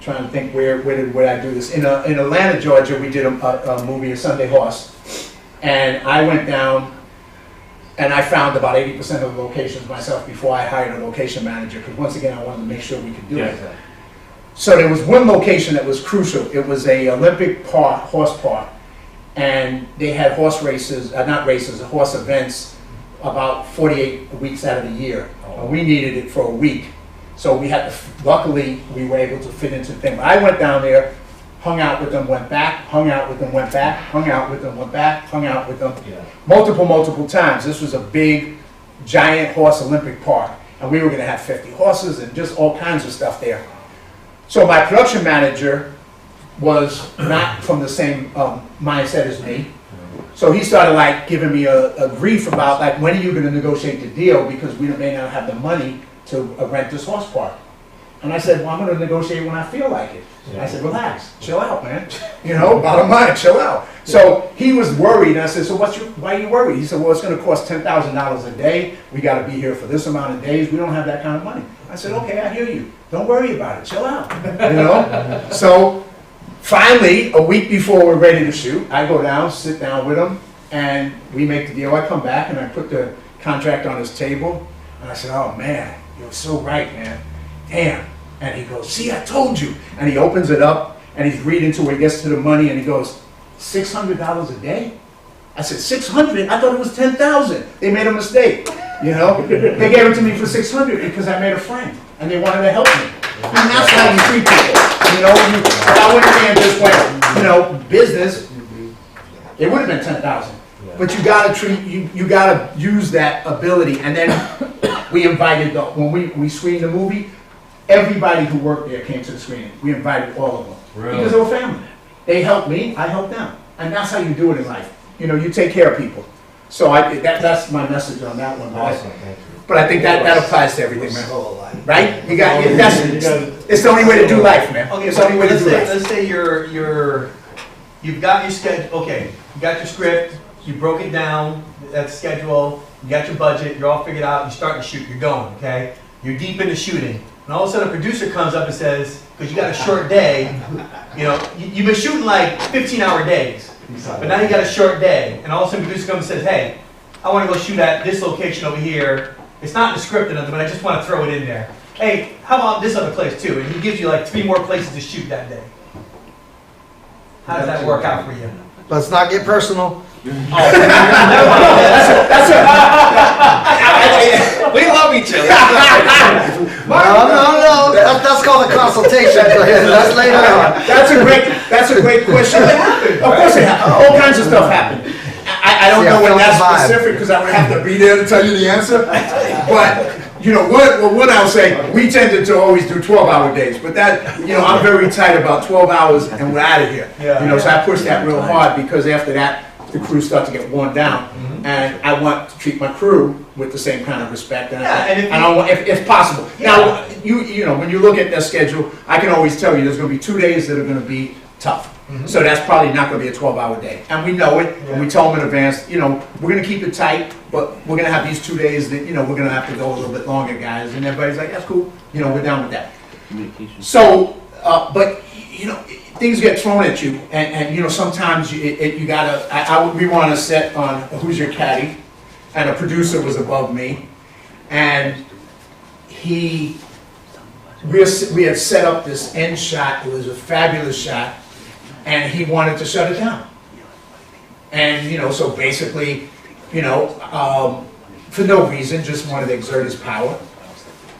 trying to think where I do this? In Atlanta, Georgia, we did a movie, A Sunday Horse. And I went down and I found about 80% of the locations myself before I hired a location manager, because once again, I wanted to make sure we could do it. Exactly. So there was one location that was crucial. It was a Olympic park, horse park. And they had horse races, horse events about 48 weeks out of the year. And we needed it for a week. So we had to, luckily, we were able to fit into the thing. But I went down there, hung out with them, went back, hung out with them, went back, hung out with them, went back, hung out with them. Yeah. Multiple times. This was a big, giant horse Olympic park. And we were going to have 50 horses and just all kinds of stuff there. So my production manager was not from the same mindset as me. So he started giving me a brief about when are you going to negotiate the deal, because we may not have the money to rent this horse park. And I said, well, I'm going to negotiate when I feel like it. Yeah. I said, relax, chill out, man. Bottom line, chill out. So he was worried, and I said, so why are you worried? He said, well, it's going to cost $10,000 a day. We got to be here for this amount of days. We don't have that kind of money. I said, okay, I hear you. Don't worry about it. Chill out. So finally, a week before we're ready to shoot, I go down, sit down with him, and we make the deal. I come back, and I put the contract on his table, and I said, oh, man, you're so right, man. Damn. And he goes, see, I told you. And he opens it up, and he's reading to where he gets to the money, and he goes, $600 a day? I said, 600? I thought it was 10,000. They made a mistake, you know? They gave it to me for 600 because I made a friend and they wanted to help me. And that's how you treat people, you know? If I went in there and just went, you know, business, it would have been 10,000. But you gotta you gotta use that ability. And then we invited, when we screened the movie, everybody who worked there came to the screening. We invited all of them.
Really?
Because they were family. They helped me, I helped them. And that's how you do it in life. You know, you take care of people. So that's my message on that one.
Awesome, thank you.
But I think that applies to everything, man. Right? You got, it's the only way to do life, man.
Okay,
it's the only way to do life.
let's say you've got your schedule, okay, you got your script, you broke it down, that schedule, you got your budget, you're all figured out, you're starting to shoot, you're going, okay? You're deep into shooting. And all of a sudden a producer comes up and says, because you got a short day, you know, you've been shooting like 15-hour days, but now you got a short day, and all of a sudden a producer comes and says, hey, I want to go shoot at this location over here. It's not in the script or nothing, but I just want to throw it in there. Hey, how about this other place too? And he gives you like 3 more places to shoot that day. How does that work out for you?
Let's not get personal.
We love each other.
No. That's called a consultation. That's later on.
That's a great question. Of course it happens. All kinds of stuff happen. I don't know when that's specific because I would have to be there to tell you the answer. But you know what I'll say, we tended to always do 12-hour days. But that, you know, I'm very tight about 12 hours and we're out of here. You know, so I push that real hard because after that, the crew start to get worn down, and I want to treat my crew with the same kind of respect, and I want, if possible. Now, you know, when you look at their schedule, I can always tell you there's going to be 2 days that are going to be tough. So that's probably not going to be a 12-hour day, and we know it, and we tell them in advance. You know, we're going to keep it tight, but we're going to have these 2 days that, you know, we're going to have to go a little bit longer, guys. And everybody's like, that's cool. You know, we're down with that. So, but you know, things get thrown at you, and you know, sometimes you gotta. We were on a set on Who's Your Caddy, and a producer was above me, and we had set up this end shot. It was a fabulous shot, and he wanted to shut it down. And you know, so basically, you know, for no reason, just wanted to exert his power.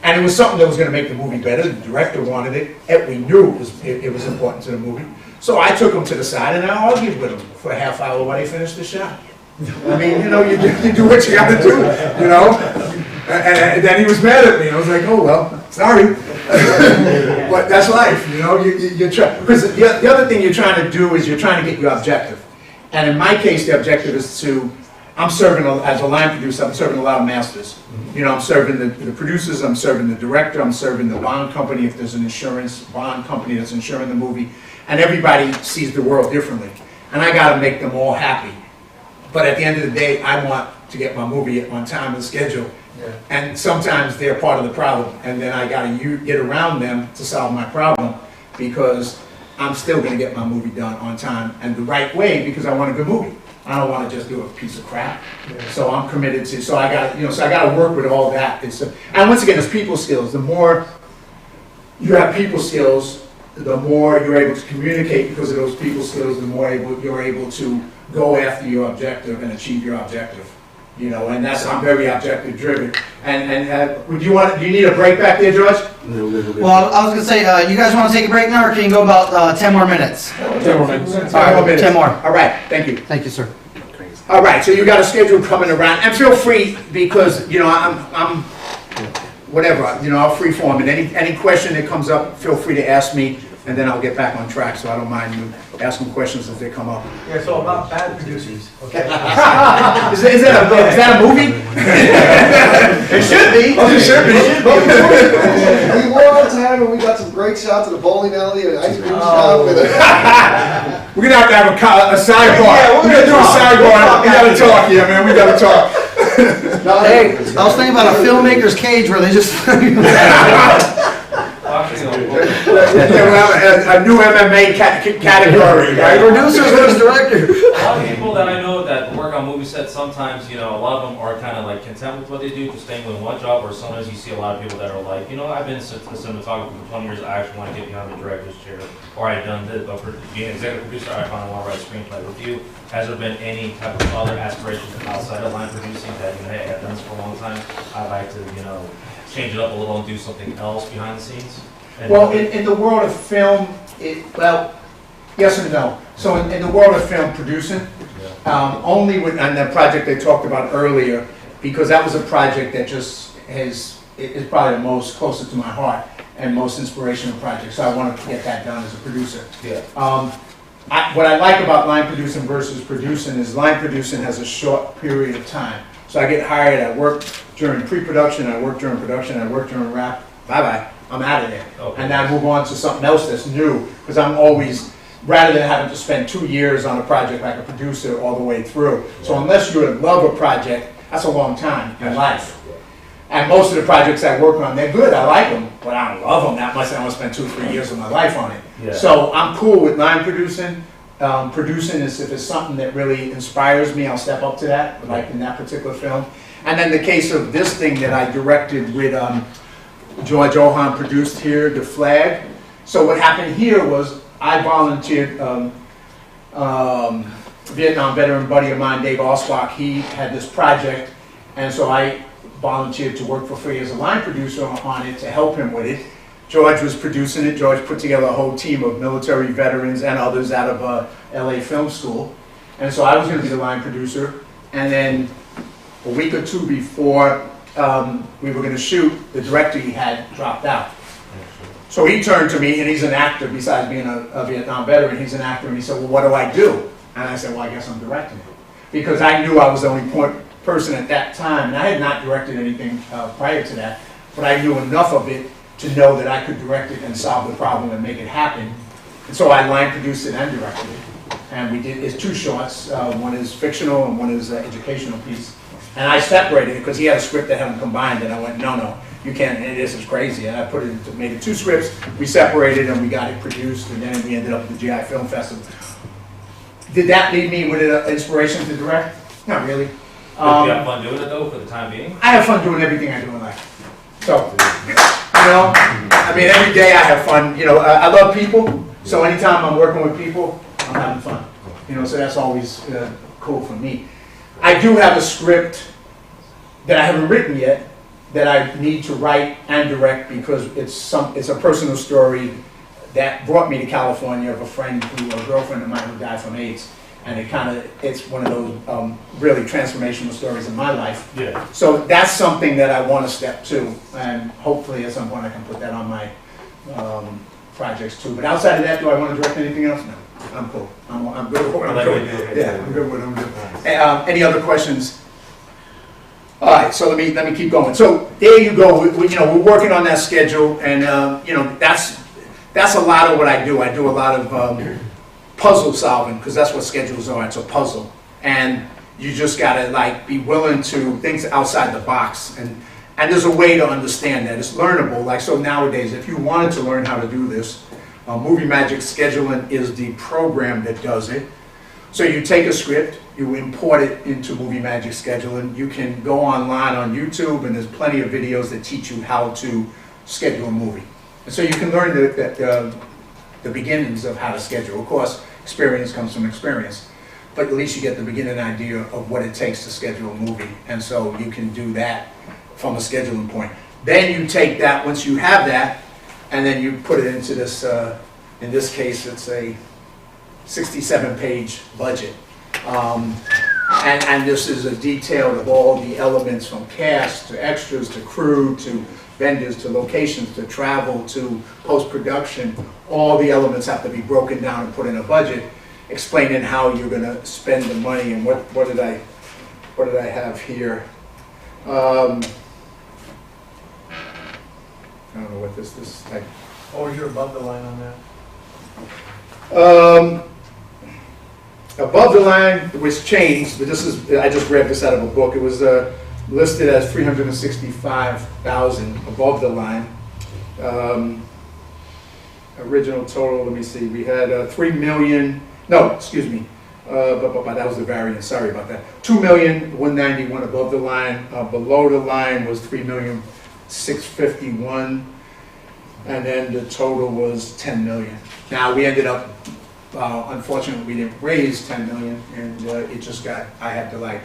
And it was something that was going to make the movie better. The director wanted it, and we knew it was important to the movie. So I took him to the side and I argued with him for a half hour while he finished the shot. I mean, you know, you do what you got to do, you know. And then he was mad at me. I was like, oh well, sorry, but that's life, you know. You try, because the other thing you're trying to do is you're trying to get your objective. And in my case, the objective is to. I'm serving, as a line producer, I'm serving a lot of masters. You know, I'm serving the producers, I'm serving the director, I'm serving the bond company if there's an insurance bond company that's insuring the movie. And everybody sees the world differently. And I gotta make them all happy. But at the end of the day, I want to get my movie on time and schedule. And sometimes they're part of the problem. And then I gotta get around them to solve my problem because I'm still gonna get my movie done on time and the right way because I want a good movie. I don't want to just do a piece of crap. So I'm committed to, so I got to work with all that. And once again, it's people skills. The more you have people skills, the more you're able to communicate because of those people skills, the more you're able to go after your objective and achieve your objective. You know, and I'm very objective driven. And do you need a break back there, George?
Well, I was gonna say, you guys want to take a break now, or can you go about 10 more minutes?
10 more minutes.
All right, 10 more.
All right, thank you.
Thank you, sir.
All right, so you got a schedule coming around, and feel free because you know I'm whatever, you know, I'll free form. And any question that comes up, feel free to ask me, and then I'll get back on track. So I don't mind you asking questions as they come up.
Yeah, so about bad producers, okay?
Is that a movie?
It should be.
Oh, it should be.
We wore our time and we got some great shots at a bowling alley and an ice cream shop with it.
We're gonna have to have a sidebar.
Yeah,
we're gonna do a sidebar. We gotta talk, yeah, man. We gotta talk.
Hey, I was thinking about a filmmaker's cage where they just.
Yeah, well, a new MMA category, right?
Producers versus director.
A lot of people that I know that work on movie sets, sometimes, you know, a lot of them are kind of like content with what they do, just staying with one job, or sometimes you see a lot of people that are like, you know, I've been a cinematographer for 20 years, I actually want to get behind the director's chair, or I've done this, but for being an executive producer, I finally want to write a screenplay with you. Has there been any type of other aspirations outside of line producing that, you know, hey, I've done this for a long time, I'd like to, you know, change it up a little and do something else behind the scenes? And
Well, in the world of film, yes and no. So in the world of film producing, only on that project they talked about earlier, because that was a project that just is probably the most closer to my heart and most inspirational project. So I wanted to get that done as a producer.
Yeah.
What I like about line producing versus producing is line producing has a short period of time. So I get hired, I work during pre-production, I work during production, I work during wrap, bye-bye, I'm out of there.
Okay.
And then I move on to something else that's new, because I'm always, rather than having to spend 2 years on a project like a producer all the way through. So unless you love a project, that's a long time in life. And most of the projects I work on, they're good, I like them, but I don't love them that much, I don't spend 2 or 3 years of my life on it.
Yeah.
So I'm cool with line producing. Producing is if it's something that really inspires me, I'll step up to that, like in that particular film. And then the case of this thing that I directed with George Ohan produced here, The Flag. So what happened here was I volunteered, Vietnam veteran buddy of mine, Dave Oswak, he had this project, and so I volunteered to work for free as a line producer on it to help him with it. George was producing it. George put together a whole team of military veterans and others out of LA Film School. And so I was going to be the line producer. And then a week or two before we were going to shoot, the director he had dropped out. So he turned to me, and he's an actor, besides being a Vietnam veteran, he's an actor, and he said, well, what do I do? And I said, well, I guess I'm directing it. Because I knew I was the only person at that time, and I had not directed anything prior to that, but I knew enough of it to know that I could direct it and solve the problem and make it happen. And so I line produced it and directed it. And we did, it's 2 shorts, one is fictional and one is educational piece. And I separated it because he had a script that had them combined, and I went, no, you can't, this is crazy. And I made it 2 scripts, we separated and we got it produced, and then we ended up at the GI Film Festival. Did that leave me with an inspiration to direct? Not really.
Did you have fun doing it though, for the time being?
I have fun doing everything I do in life. So, you know, I mean, every day I have fun. You know, I love people, so anytime I'm working with people, I'm having fun. You know, so that's always cool for me. I do have a script that I haven't written yet that I need to write and direct because it's a personal story that brought me to California of a girlfriend of mine who died from AIDS. And it's one of those really transformational stories in my life.
Yeah.
So that's something that I want to step to, and hopefully at some point I can put that on my projects too. But outside of that, do I want to direct anything else? No, I'm cool. I'm good with what I'm doing. Yeah, I'm good with what I'm doing. Any other questions? All right, so let me keep going. So there you go. We're working on that schedule, and that's a lot of what I do. I do a lot of puzzle solving, because that's what schedules are. It's a puzzle, and you just gotta be willing to think outside the box, and there's a way to understand that. It's learnable. So nowadays, if you wanted to learn how to do this, Movie Magic Scheduling is the program that does it. So you take a script, you import it into Movie Magic Scheduling. You can go online on YouTube, and there's plenty of videos that teach you how to schedule a movie. And so you can learn the beginnings of how to schedule. Of course, experience comes from experience, but at least you get the beginning idea of what it takes to schedule a movie. And so you can do that from a scheduling point. Then you take that, once you have that, and then you put it into this, in this case, it's a 67-page budget. And this is a detail of all the elements from cast to extras to crew to vendors to locations to travel to post-production. All the elements have to be broken down and put in a budget, explaining how you're going to spend the money. And what did I have here? I don't know what this is.
Oh, you're above the line on that.
Above the line, it was changed, but I just read this out of a book. It was listed as $365,000 above the line. Original total, let me see, we had 3 million, no, excuse me, but that was the variance, sorry about that. 2,191 above the line, below the line was 3,651,000, and then the total was 10 million. Now, we ended up, unfortunately, we didn't raise 10 million, and it just got, I had to like,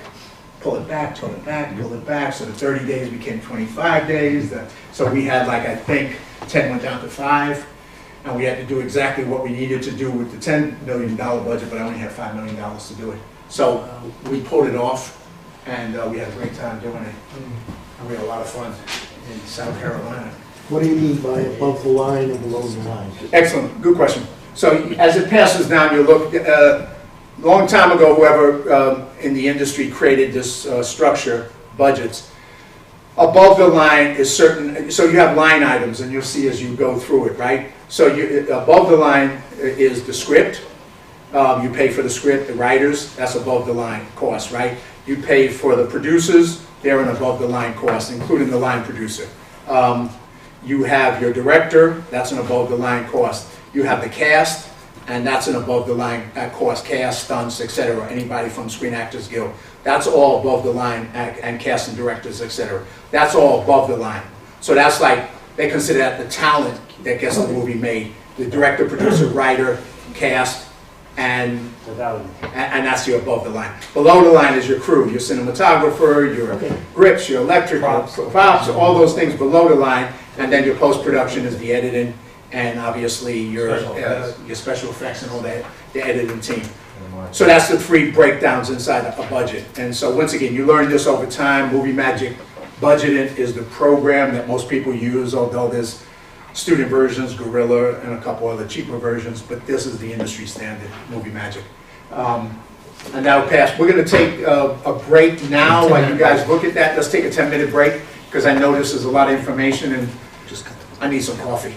pull it back, pull it back, pull it back, so the 30 days became 25 days, so we had like, I think, 10 went down to 5, and we had to do exactly what we needed to do with the $10 million budget, but I only had $5 million to do it. So we pulled it off, and we had a great time doing it, and we had a lot of fun in South Carolina.
What do you mean by above the line and below the line?
Excellent, good question. So as it passes down, you look, long time ago, whoever in the industry created this structure, budgets, above the line is certain, so you have line items, and you'll see as you go through it, right? So above the line is the script. You pay for the script, the writers, that's above the line cost, right? You pay for the producers, they're an above the line cost, including the line producer. You have your director, that's an above the line cost. You have the cast, and that's an above the line cost, cast, stunts, etc. Anybody from Screen Actors Guild. That's all above the line, and cast and directors, etc. That's all above the line. So that's like, they consider that the talent that gets the movie made. The director, producer, writer, cast, and that's your above the line. Below the line is your crew, your cinematographer, your grips, your electric, props, all those things below the line, and then your post-production is the editing, and obviously your special effects and all that, the editing team. So that's the three breakdowns inside a budget. And so once again, you learn this over time. Movie Magic Budgeting is the program that most people use, although there's student versions, Gorilla, and a couple other cheaper versions, but this is the industry standard, Movie Magic. And now pass. We're going to take a break now while you guys look at that. Let's take a 10-minute break, because I know this is a lot of information, and I need some coffee.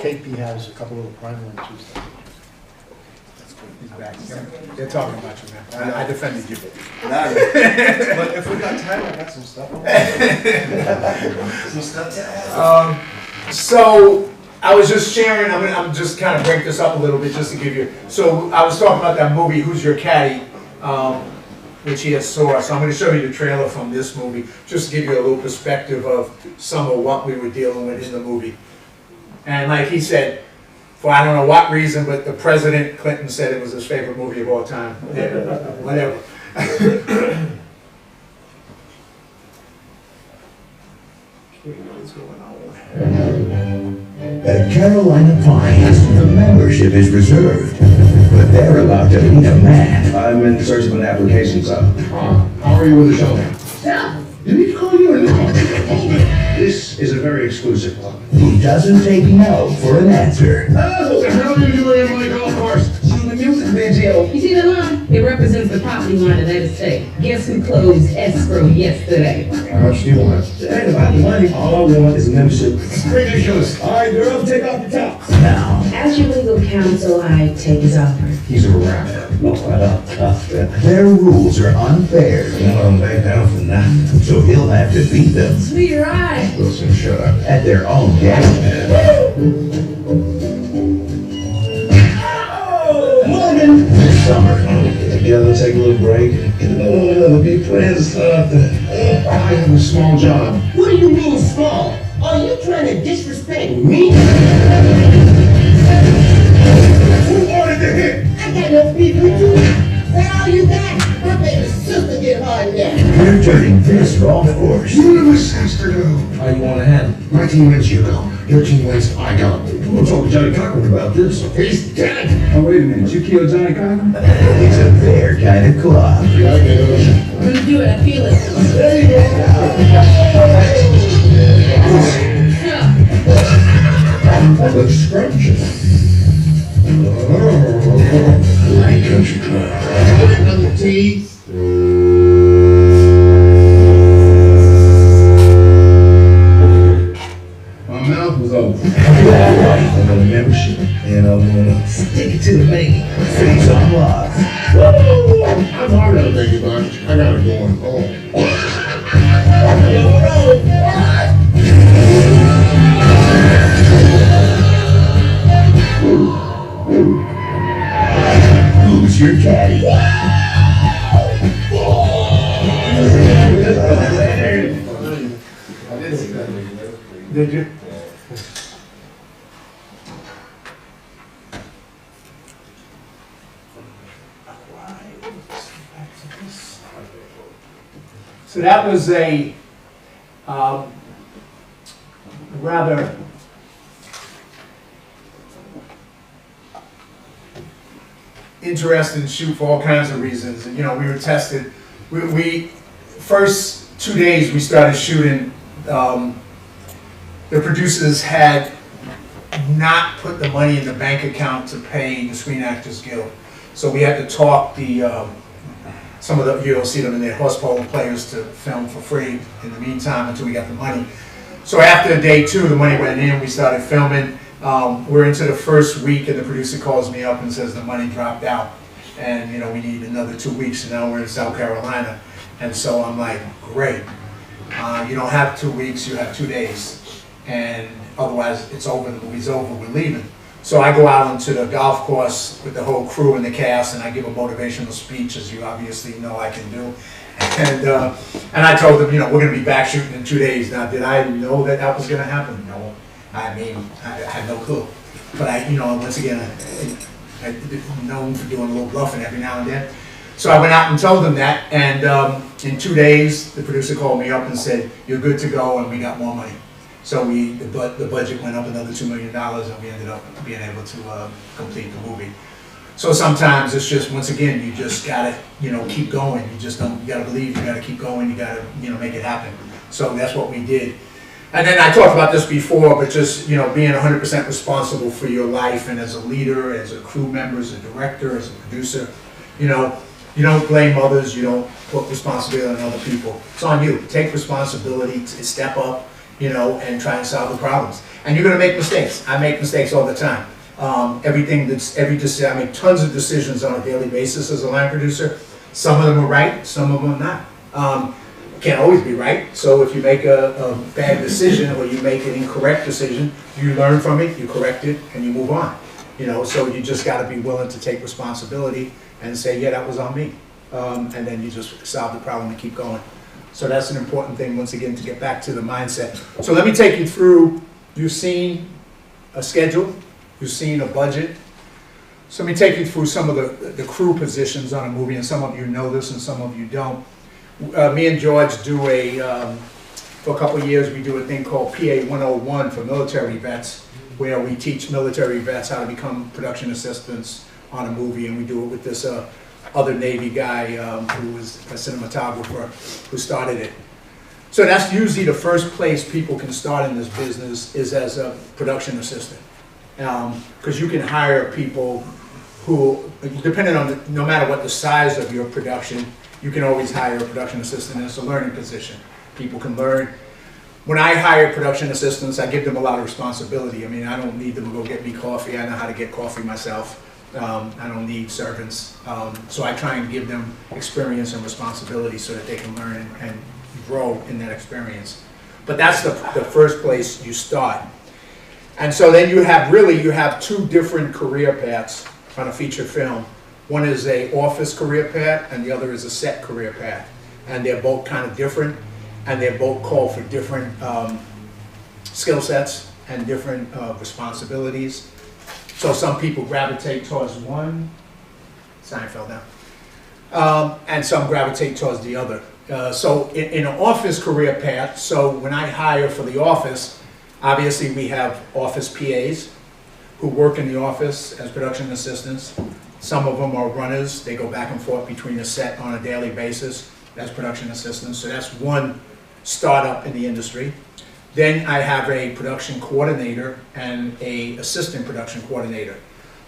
Khetphet has a couple little primer and two stuff.
He's back. They're talking about you, man. I defended you.
But if we got time, I got some stuff. Some stuff to add.
So I was just sharing, I'm just kind of break this up a little bit just to give you, so I was talking about that movie, Who's Your Caddy, which he has saw. So I'm going to show you the trailer from this movie, just to give you a little perspective of some of what we were dealing with in the movie. And like he said, for I don't know what reason, but the President Clinton said it was his favorite movie of all time. Yeah, whatever. What's going on?
At Carolina Pines, the membership is reserved, but they're about to meet a man.
I'm in search of an application, sir.
How are you with the show? Did he call you a no?
This is a very exclusive one.
He doesn't take no for an answer.
Oh, what the hell are you doing on my golf course?
Shooting the music video.
You see that line? It represents the property line of that estate. Guess who closed escrow yesterday?
How much do you want?
It ain't about the money.
All I want is a membership. Ridiculous. All right, girls, take off the tops.
Now,
As your legal counsel, I take his offer.
He's a rapper.
their rules are unfair,
I'm back down for nothing.
so he'll have to beat them
Sweet ride.
Wilson, shut up.
at their own game.
Morgan!
This summer,
Get together, take a little break, and get to know one another, be friends, stuff. I have a small job.
What do you mean small? Are you trying to disrespect me?
Who ordered the hit?
I got no beef with you. That's all you got. My baby sister get hard now.
we're turning this golf course
Universe has to go.
How you want to handle?
My team wins, you go. Your team wins, I go. We'll talk to Johnny Cochran about this. He's dead.
Oh, wait a minute, you killed Johnny Cochran? It's a their kind of club.
Yeah, I get it.
When you do it, I feel it.
There you go. The scrumptious.
Light Country Club.
Another tea.
My mouth was open. I want a membership, and I want to stick it to the man. Face unlocked.
I'm hard on baby bunch. I gotta go on home.
Who's your caddy?
Did you? So that was a rather interesting shoot for all kinds of reasons. And, you know, we were tested. We first 2 days we started shooting. The producers had not put the money in the bank account to pay the Screen Actors Guild, so we had to talk the some of the, you don't see them in there, horsepower players to film for free in the meantime until we got the money. So after day 2, the money went in, we started filming. We're into the first week and the producer calls me up and says the money dropped out and, you know, we need another 2 weeks, and now we're in South Carolina. And so I'm like, great. You don't have 2 weeks, you have 2 days. And otherwise it's over, the movie's over, we're leaving. So I go out onto the golf course with the whole crew and the cast, and I give a motivational speech, as you obviously know I can do. And I told them, you know, we're going to be back shooting in 2 days. Now, did I know that that was going to happen? No. I mean, I had no clue. But I, you know, once again, I'm known for doing a little bluffing every now and then. So I went out and told them that, and in 2 days, the producer called me up and said, you're good to go, and we got more money. So the budget went up another $2 million, and we ended up being able to complete the movie. So sometimes it's just, once again, you just gotta, you know, keep going. You just don't, you gotta believe, you gotta keep going, you gotta, you know, make it happen. So that's what we did. And then I talked about this before, but just, you know, being 100% responsible for your life, and as a leader, as a crew member, as a director, as a producer, you know, you don't blame others, you don't put responsibility on other people. It's on you. Take responsibility, step up, you know, and try and solve the problems. And you're gonna make mistakes. I make mistakes all the time. I make tons of decisions on a daily basis as a line producer. Some of them are right, some of them are not. Can't always be right. So if you make a bad decision or you make an incorrect decision, you learn from it, you correct it, and you move on. You know, so you just got to be willing to take responsibility and say, yeah, that was on me. And then you just solve the problem and keep going. So that's an important thing, once again, to get back to the mindset. So let me take you through, you've seen a schedule, you've seen a budget. So let me take you through some of the crew positions on a movie, and some of you know this and some of you don't. Me and George do for a couple of years, we do a thing called PA 101 for military vets, where we teach military vets how to become production assistants on a movie, and we do it with this other Navy guy who was a cinematographer who started it. So that's usually the first place people can start in this business, is as a production assistant. Because you can hire people who, depending on, no matter what the size of your production, you can always hire a production assistant. It's a learning position. People can learn. When I hire production assistants, I give them a lot of responsibility. I mean, I don't need them to go get me coffee. I know how to get coffee myself. I don't need servants. So I try and give them experience and responsibility so that they can learn and grow in that experience. But that's the first place you start. And so then you have two different career paths on a feature film. One is a office career path, and the other is a set career path. And they're both kind of different, and they're both called for different skill sets and different responsibilities. So some people gravitate towards one, Seinfeld now, and some gravitate towards the other. So in an office career path, so when I hire for the office, obviously we have office PAs who work in the office as production assistants. Some of them are runners. They go back and forth between the set on a daily basis as production assistants. So that's one startup in the industry. Then I have a production coordinator and an assistant production coordinator.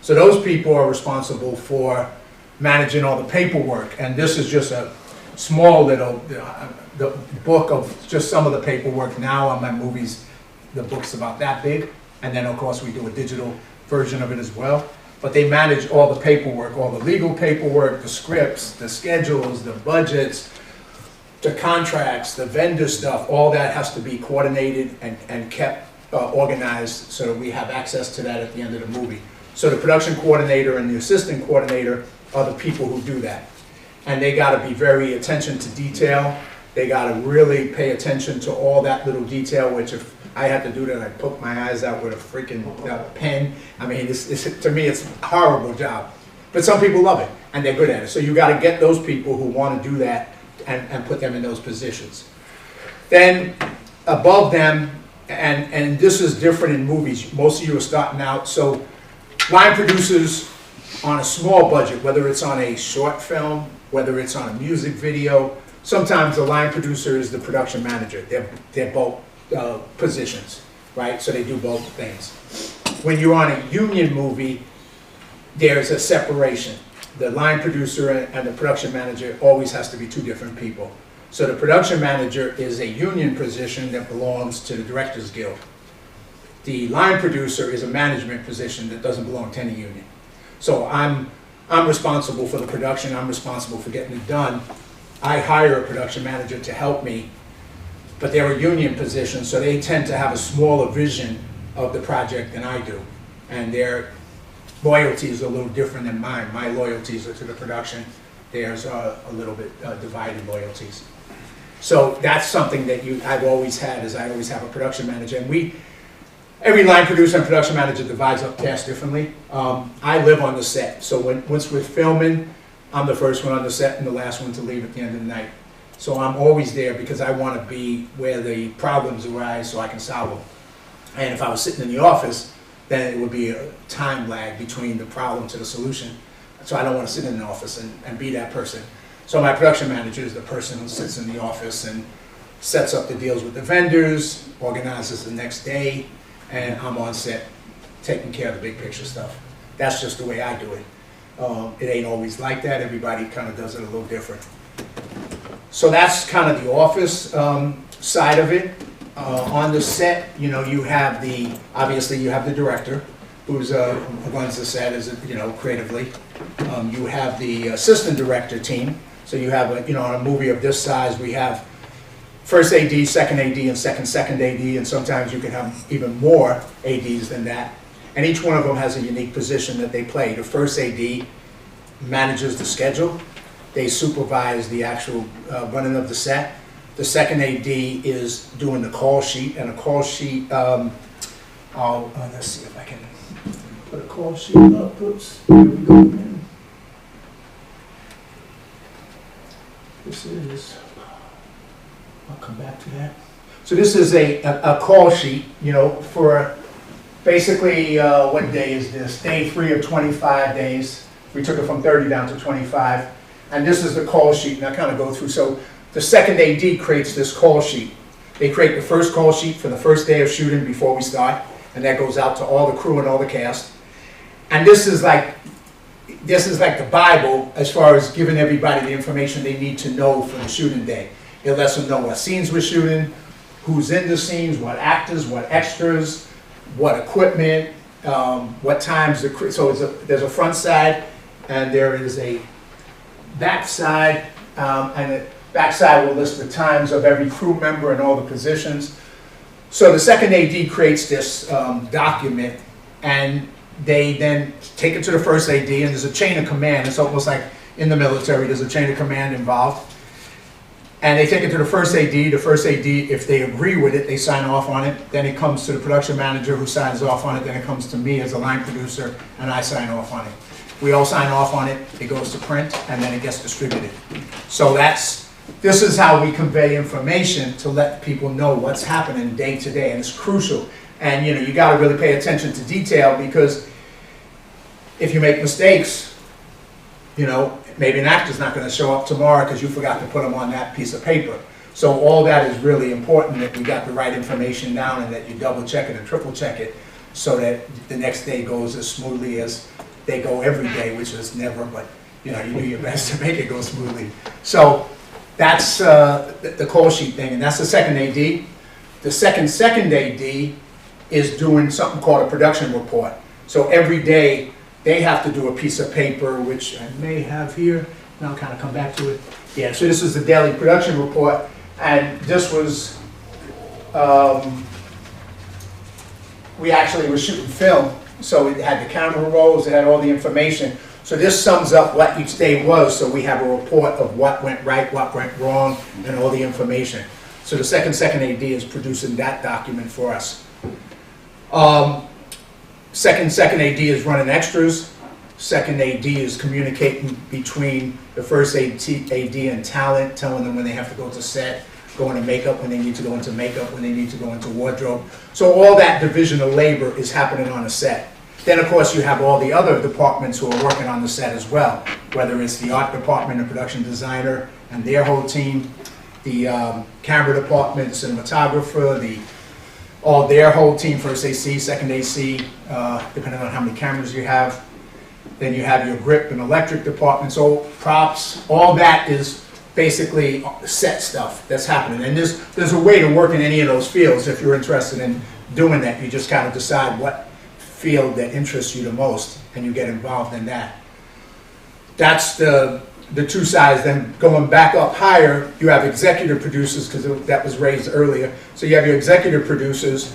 So those people are responsible for managing all the paperwork. And this is just a small little the book of just some of the paperwork. Now on my movies, the book's about that big. And then of course we do a digital version of it as well. But they manage all the paperwork, all the legal paperwork, the scripts, the schedules, the budgets, the contracts, the vendor stuff. All that has to be coordinated and kept organized so that we have access to that at the end of the movie. So the production coordinator and the assistant coordinator are the people who do that. And they got to be very attention to detail. They got to really pay attention to all that little detail, which if I had to do that, I'd poke my eyes out with a freaking pen. I mean, to me, it's a horrible job. But some people love it, and they're good at it. So you got to get those people who want to do that and put them in those positions. Then above them, and this is different in movies, most of you are starting out, so line producers on a small budget, whether it's on a short film, whether it's on a music video, sometimes the line producer is the production manager. They're both positions, right? So they do both things. When you're on a union movie, there's a separation. The line producer and the production manager always has to be two different people. So the production manager is a union position that belongs to the Directors Guild. The line producer is a management position that doesn't belong to any union. So I'm responsible for the production, I'm responsible for getting it done. I hire a production manager to help me, but they're a union position, so they tend to have a smaller vision of the project than I do. And their loyalties are a little different than mine. My loyalties are to the production. Theirs are a little bit divided loyalties. So that's something that I've always had, is I always have a production manager. And every line producer and production manager divides up tasks differently. I live on the set, so once we're filming, I'm the first one on the set and the last one to leave at the end of the night. So I'm always there because I want to be where the problems arise so I can solve them. And if I was sitting in the office, then it would be a time lag between the problem to the solution. So I don't want to sit in an office and be that person. So my production manager is the person who sits in the office and sets up the deals with the vendors, organizes the next day, and I'm on set taking care of the big picture stuff. That's just the way I do it. It ain't always like that. Everybody kind of does it a little different. So that's kind of the office side of it. On the set, you know, you have obviously you have the director, who runs the set, creatively. You have the assistant director team. So you have, on a movie of this size, we have first AD, second AD, and second AD, and sometimes you can have even more ADs than that. And each one of them has a unique position that they play. The first AD manages the schedule. They supervise the actual running of the set. The second AD is doing the call sheet, and a call sheet, let's see if I can put a call sheet up. Oops, here we go again. This is, I'll come back to that. So this is a call sheet, for basically, what day is this? Day 3 of 25 days. We took it from 30 down to 25. And this is the call sheet, and I kind of go through. So the second AD creates this call sheet. They create the first call sheet for the first day of shooting before we start, and that goes out to all the crew and all the cast. And this is like the Bible as far as giving everybody the information they need to know for the shooting day. It lets them know what scenes we're shooting, who's in the scenes, what actors, what extras, what equipment, what times so there's a front side and there is a back side, and the back side will list the times of every crew member and all the positions. So the second AD creates this document, and they then take it to the first AD, and there's a chain of command. It's almost like in the military, there's a chain of command involved. And they take it to the first AD. The first AD, if they agree with it, they sign off on it. Then it comes to the production manager who signs off on it. Then it comes to me as a line producer, and I sign off on it. We all sign off on it. It goes to print, and then it gets distributed. So this is how we convey information to let people know what's happening day to day, and it's crucial. And you got to really pay attention to detail, because if you make mistakes, maybe an actor's not going to show up tomorrow because you forgot to put them on that piece of paper. So all that is really important, that we got the right information down and that you double check it and triple check it so that the next day goes as smoothly as they go every day, which is never, but you do your best to make it go smoothly. So that's the call sheet thing, and that's the second AD. The second AD is doing something called a production report. So every day they have to do a piece of paper, which I may have here, and I'll kind of come back to it. Yeah, so this is the daily production report, and this was, we actually were shooting film, so it had the camera rolls, it had all the information. So this sums up what each day was, so we have a report of what went right, what went wrong, and all the information. So the second AD is producing that document for us. Second AD is running extras. Second AD is communicating between the first AD and talent, telling them when they have to go to set, go into makeup when they need to go into makeup, when they need to go into wardrobe. So all that division of labor is happening on a set. Then, of course, you have all the other departments who are working on the set as well, whether it's the art department, the production designer, and their whole team, the camera department, cinematographer, their whole team, first AC, second AC, depending on how many cameras you have. Then you have your grip and electric department, so props, all that is basically set stuff that's happening. And there's a way to work in any of those fields if you're interested in doing that. You just kind of decide what field that interests you the most, and you get involved in that. That's the two sides. Then going back up higher, you have executive producers, because that was raised earlier. So you have your executive producers,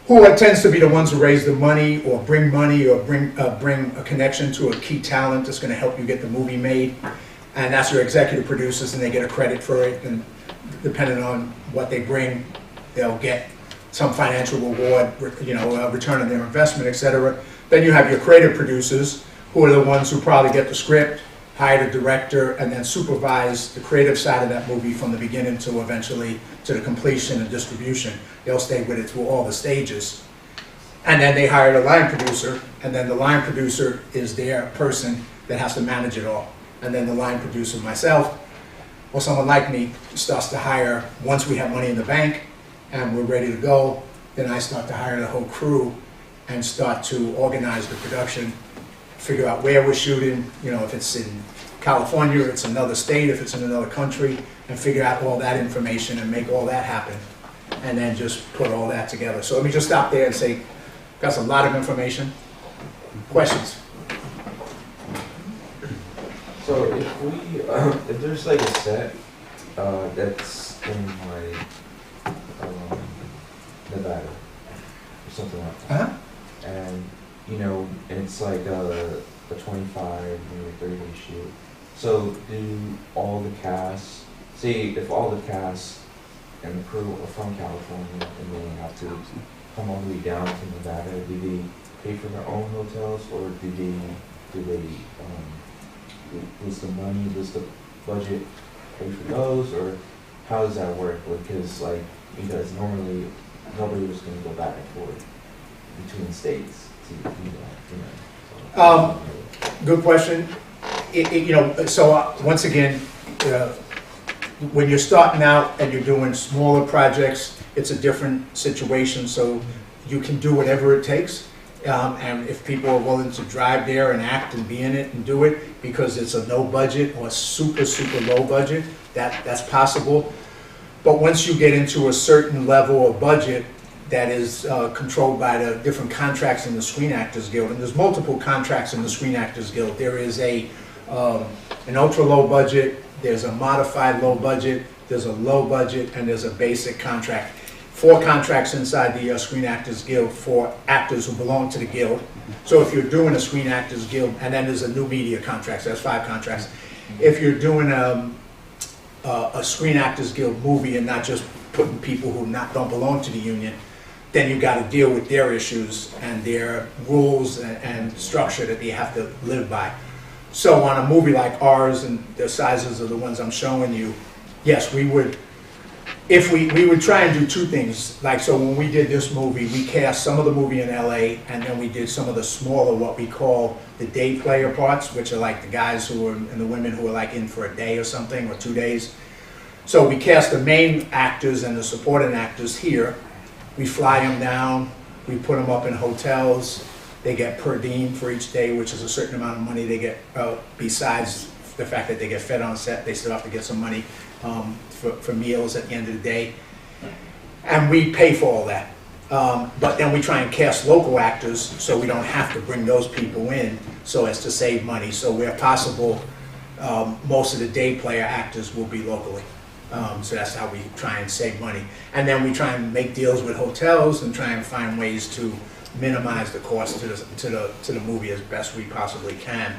who tends to be the ones who raise the money or bring a connection to a key talent that's going to help you get the movie made. And that's your executive producers, and they get a credit for it. And depending on what they bring, they'll get some financial reward, return on their investment, etc. Then you have your creative producers, who are the ones who probably get the script, hire the director, and then supervise the creative side of that movie from the beginning to eventually to the completion and distribution. They'll stay with it through all the stages. And then they hire the line producer, and then the line producer is their person that has to manage it all. And then the line producer, myself, or someone like me, starts to hire, once we have money in the bank and we're ready to go, then I start to hire the whole crew and start to organize the production, figure out where we're shooting, if it's in California, it's another state, if it's in another country, and figure out all that information and make all that happen. and then just put all that together. So let me just stop there and say, got a lot of information. Questions?
So if we, if there's like a set that's in like Nevada or something like that, and you know it's like a 25, maybe 30-day shoot. So do all the cast, say if all the cast and the crew are from California and they have to come all the way down to Nevada, do they pay for their own hotels, or do they was the money, was the budget pay for those, or how does that work? Because like, because normally nobody was going to go back and forth between states to do that, you know.
Good question. You know, so once again, when you're starting out and you're doing smaller projects, it's a different situation. So you can do whatever it takes. And if people are willing to drive there and act and be in it and do it because it's a no budget or super, super low budget, that's possible. But once you get into a certain level of budget that is controlled by the different contracts in the Screen Actors Guild, and there's multiple contracts in the Screen Actors Guild. There is an ultra low budget, there's a modified low budget, there's a low budget, and there's a basic contract. 4 contracts inside the Screen Actors Guild for actors who belong to the Guild. So if you're doing a Screen Actors Guild, and then there's a new media contract, so that's 5 contracts. If you're doing a Screen Actors Guild movie and not just putting people who don't belong to the union, then you got to deal with their issues and their rules and structure that they have to live by. So on a movie like ours and the sizes of the ones I'm showing you, yes, we would. If we would try and do 2 things, like so when we did this movie, we cast some of the movie in LA, and then we did some of the smaller, what we call the day player parts, which are like the guys who are, and the women who are like in for a day or something, or 2 days. So we cast the main actors and the supporting actors here. We fly them down, we put them up in hotels, they get per diem for each day, which is a certain amount of money they get, besides the fact that they get fed on set, they still have to get some money for meals at the end of the day. And we pay for all that. But then we try and cast local actors so we don't have to bring those people in so as to save money. So where possible, most of the day player actors will be locally. So that's how we try and save money. And then we try and make deals with hotels and try and find ways to minimize the cost to the movie as best we possibly can.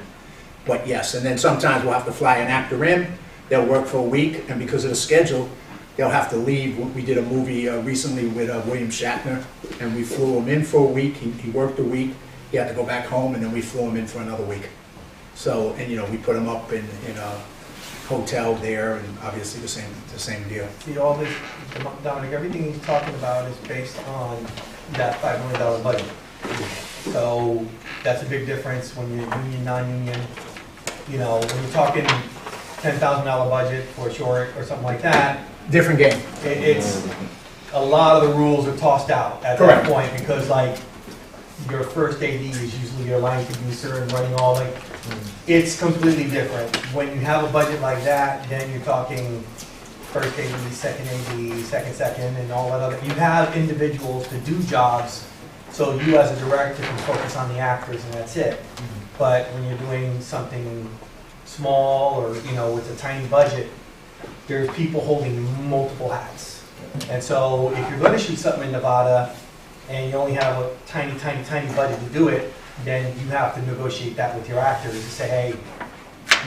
But yes, and then sometimes we'll have to fly an actor in. They'll work for a week, and because of the schedule, they'll have to leave. We did a movie recently with William Shatner, and we flew him in for a week. He worked a week. He had to go back home, and then we flew him in for another week. So, and you know, we put him up in a hotel there, and obviously the same deal.
See, all this, Dominic, everything he's talking about is based on that $5 million budget. So that's a big difference when you're union, non-union. You know, when you're talking $10,000 budget for a short or something like that.
Different game.
It's a lot of the rules are tossed out at that point because like your first AD is usually your line producer and running all like, it's completely different. When you have a budget like that, then you're talking first AD, second, and all that other. You have individuals to do jobs, so you as a director can focus on the actors and that's it. But when you're doing something small or, you know, with a tiny budget, there's people holding multiple hats. And so if you're going to shoot something in Nevada and you only have a tiny budget to do it, then you have to negotiate that with your actors to say, hey,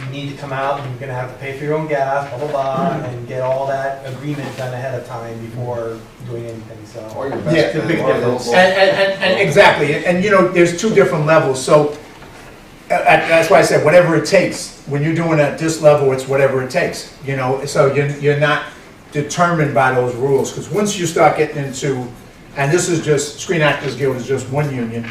you need to come out and you're going to have to pay for your own gas, blah, blah, blah, and get all that agreement done ahead of time before doing anything. So
yeah, the big difference. And exactly. And you know, there's 2 different levels. So that's why I said whatever it takes. When you're doing at this level, it's whatever it takes. You know, so you're not determined by those rules, because once you start getting into, and this is just Screen Actors Guild is just one union.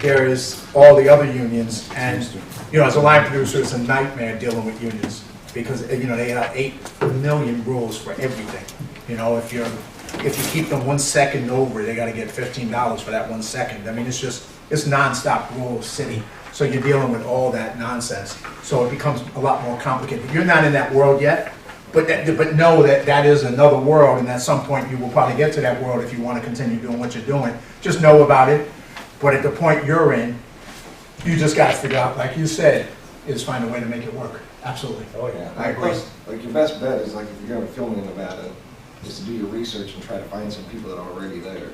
There is all the other unions, and you know, as a line producer, it's a nightmare dealing with unions because you know they have 8 million rules for everything. You know, if you keep them 1 second over, they got to get $15 for that 1 second. I mean, it's nonstop rule city. So you're dealing with all that nonsense. So it becomes a lot more complicated. You're not in that world yet, but know that that is another world, and at some point you will probably get to that world if you want to continue doing what you're doing. Just know about it. But at the point you're in, you just got to figure out, like you said, is find a way to make it work. Absolutely.
Oh yeah.
I agree.
Like your best bet is like if you're going to film in Nevada, is to do your research and try to find some people that are already there,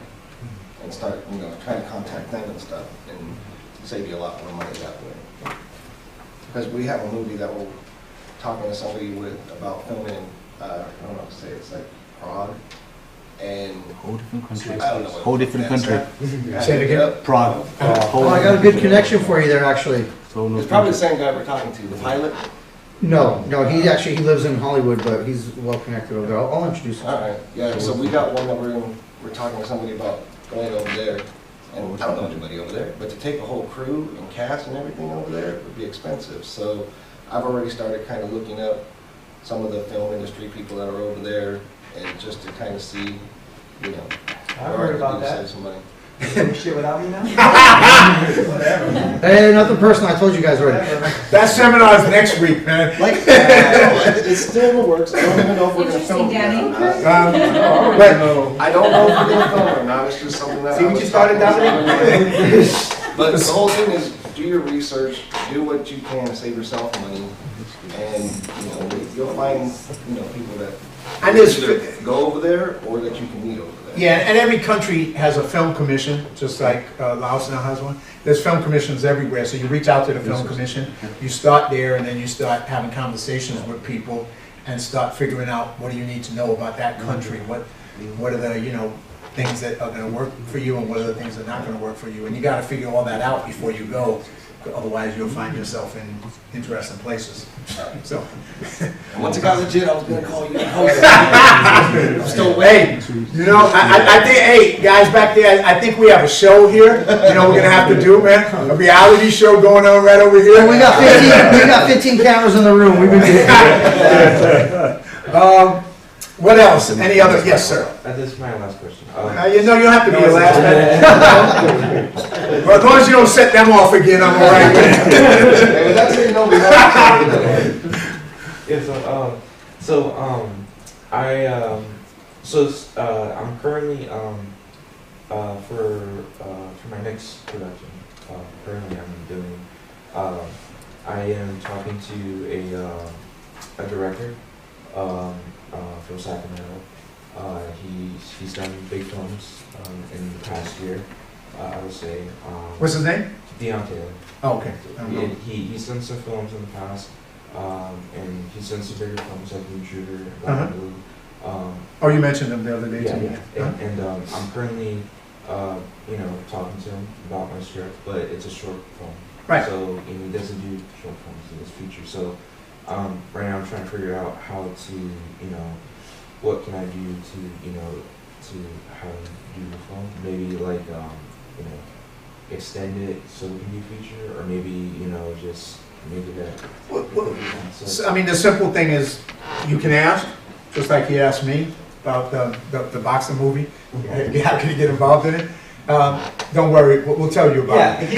and start trying to contact them and stuff, and save you a lot more money that way. Because we have a movie that we're talking to somebody about filming. I don't know how to say it. It's like Prague. And
whole different country.
I don't know.
Whole different country.
Say it again.
Prague.
Oh, I got a good connection for you there, actually.
It's probably the same guy we're talking to, the pilot.
No, he lives in Hollywood, but he's well connected over there. I'll introduce him.
All right. Yeah. So we got one that we're talking to somebody about going over there. And I don't know anybody over there, but to take a whole crew and cast and everything over there would be expensive. So I've already started kind of looking up some of the film industry people that are over there, and just to kind of see,
I heard about that.
Save some money.
You shit without me now?
Whatever. Hey, nothing personal. I told you guys already.
That seminar's next week, man.
It's still in the works. I don't even know if we're going to film it. I don't know if we're going to film it or not. It's just something that
See what you started down there?
But the whole thing is do your research, do what you can to save yourself money, and you'll find people that either go over there or that you can meet over there.
Yeah, and every country has a film commission, just like Laos now has one. There's film commissions everywhere, so you reach out to the film commission, you start there, and then you start having conversations with people and start figuring out what do you need to know about that country, what are the things that are going to work for you and what are the things that are not going to work for you, and you got to figure all that out before you go. Otherwise, you'll find yourself in interesting places. So,
once it got legit, I was going to call you. I'm still waiting.
Hey, I think, hey, guys back there, I think we have a show here. We're going to have to do, man. A reality show going on right over here.
We got 15 cameras in the room. We've been doing
what else? Any other? Yes, sir.
This is my last question.
You don't have to be your last, man. Well, as long as you don't set them off again, I'm all right with it.
That's how you know we have
I'm currently for my next production. Currently, I'm doing. I am talking to a director from Sacramento. He's done big films in the past year. I would say.
What's his name?
Dion Taylor.
Oh, okay.
He's done some films in the past, and he's done some bigger films like Intruder, Blue.
Oh, you mentioned him the other day too.
Yeah. And I'm currently, talking to him about my script, but it's a short film.
Right.
So he doesn't do short films in his future. So right now I'm trying to figure out how to, what can I do to how to do the film? Maybe like, extend it so we can do feature, or maybe, just make it that.
So, I mean, the simple thing is, you can ask, just like he asked me about the boxing movie. How can you get involved in it? Don't worry, we'll tell you about it.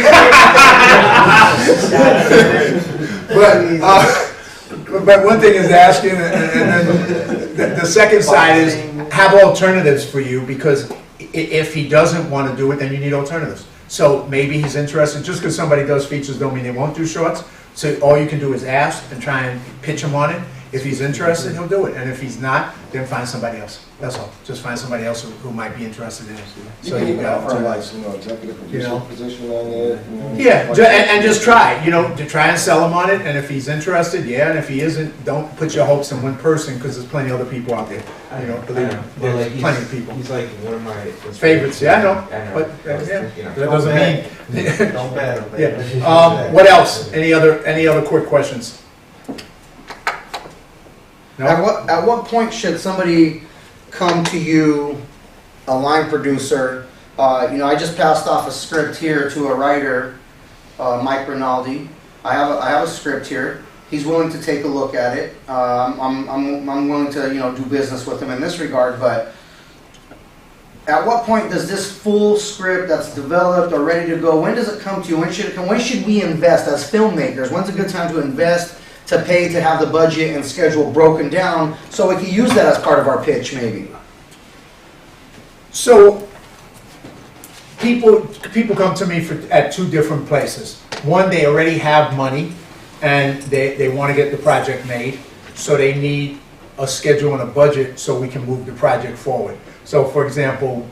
But one thing is asking, and then the second side is have alternatives for you, because if he doesn't want to do it, then you need alternatives. So maybe he's interested. Just because somebody does features don't mean they won't do shorts. So all you can do is ask and try and pitch him on it. If he's interested, he'll do it. And if he's not, then find somebody else. That's all. Just find somebody else who might be interested in it.
So you can offer executive producer position on it.
Yeah, and just try. To try and sell him on it. And if he's interested, yeah. And if he isn't, don't put your hopes in one person, because there's plenty of other people out there. Believe me, there's plenty of people.
He's like one of my
favorites. Yeah, I know. But that doesn't mean.
Don't bet.
Yeah. What else? Any other quick questions? No?
At what point should somebody come to you, a line producer? I just passed off a script here to a writer, Mike Rinaldi. I have a script here. He's willing to take a look at it. I'm willing to do business with him in this regard. But at what point does this full script that's developed or ready to go? When does it come to you? When should it come? When should we invest as filmmakers? When's a good time to invest? to pay to have the budget and schedule broken down so we can use that as part of our pitch maybe?
So people come to me at two different places. One, they already have money and they want to get the project made, so they need a schedule and a budget so we can move the project forward. So for example,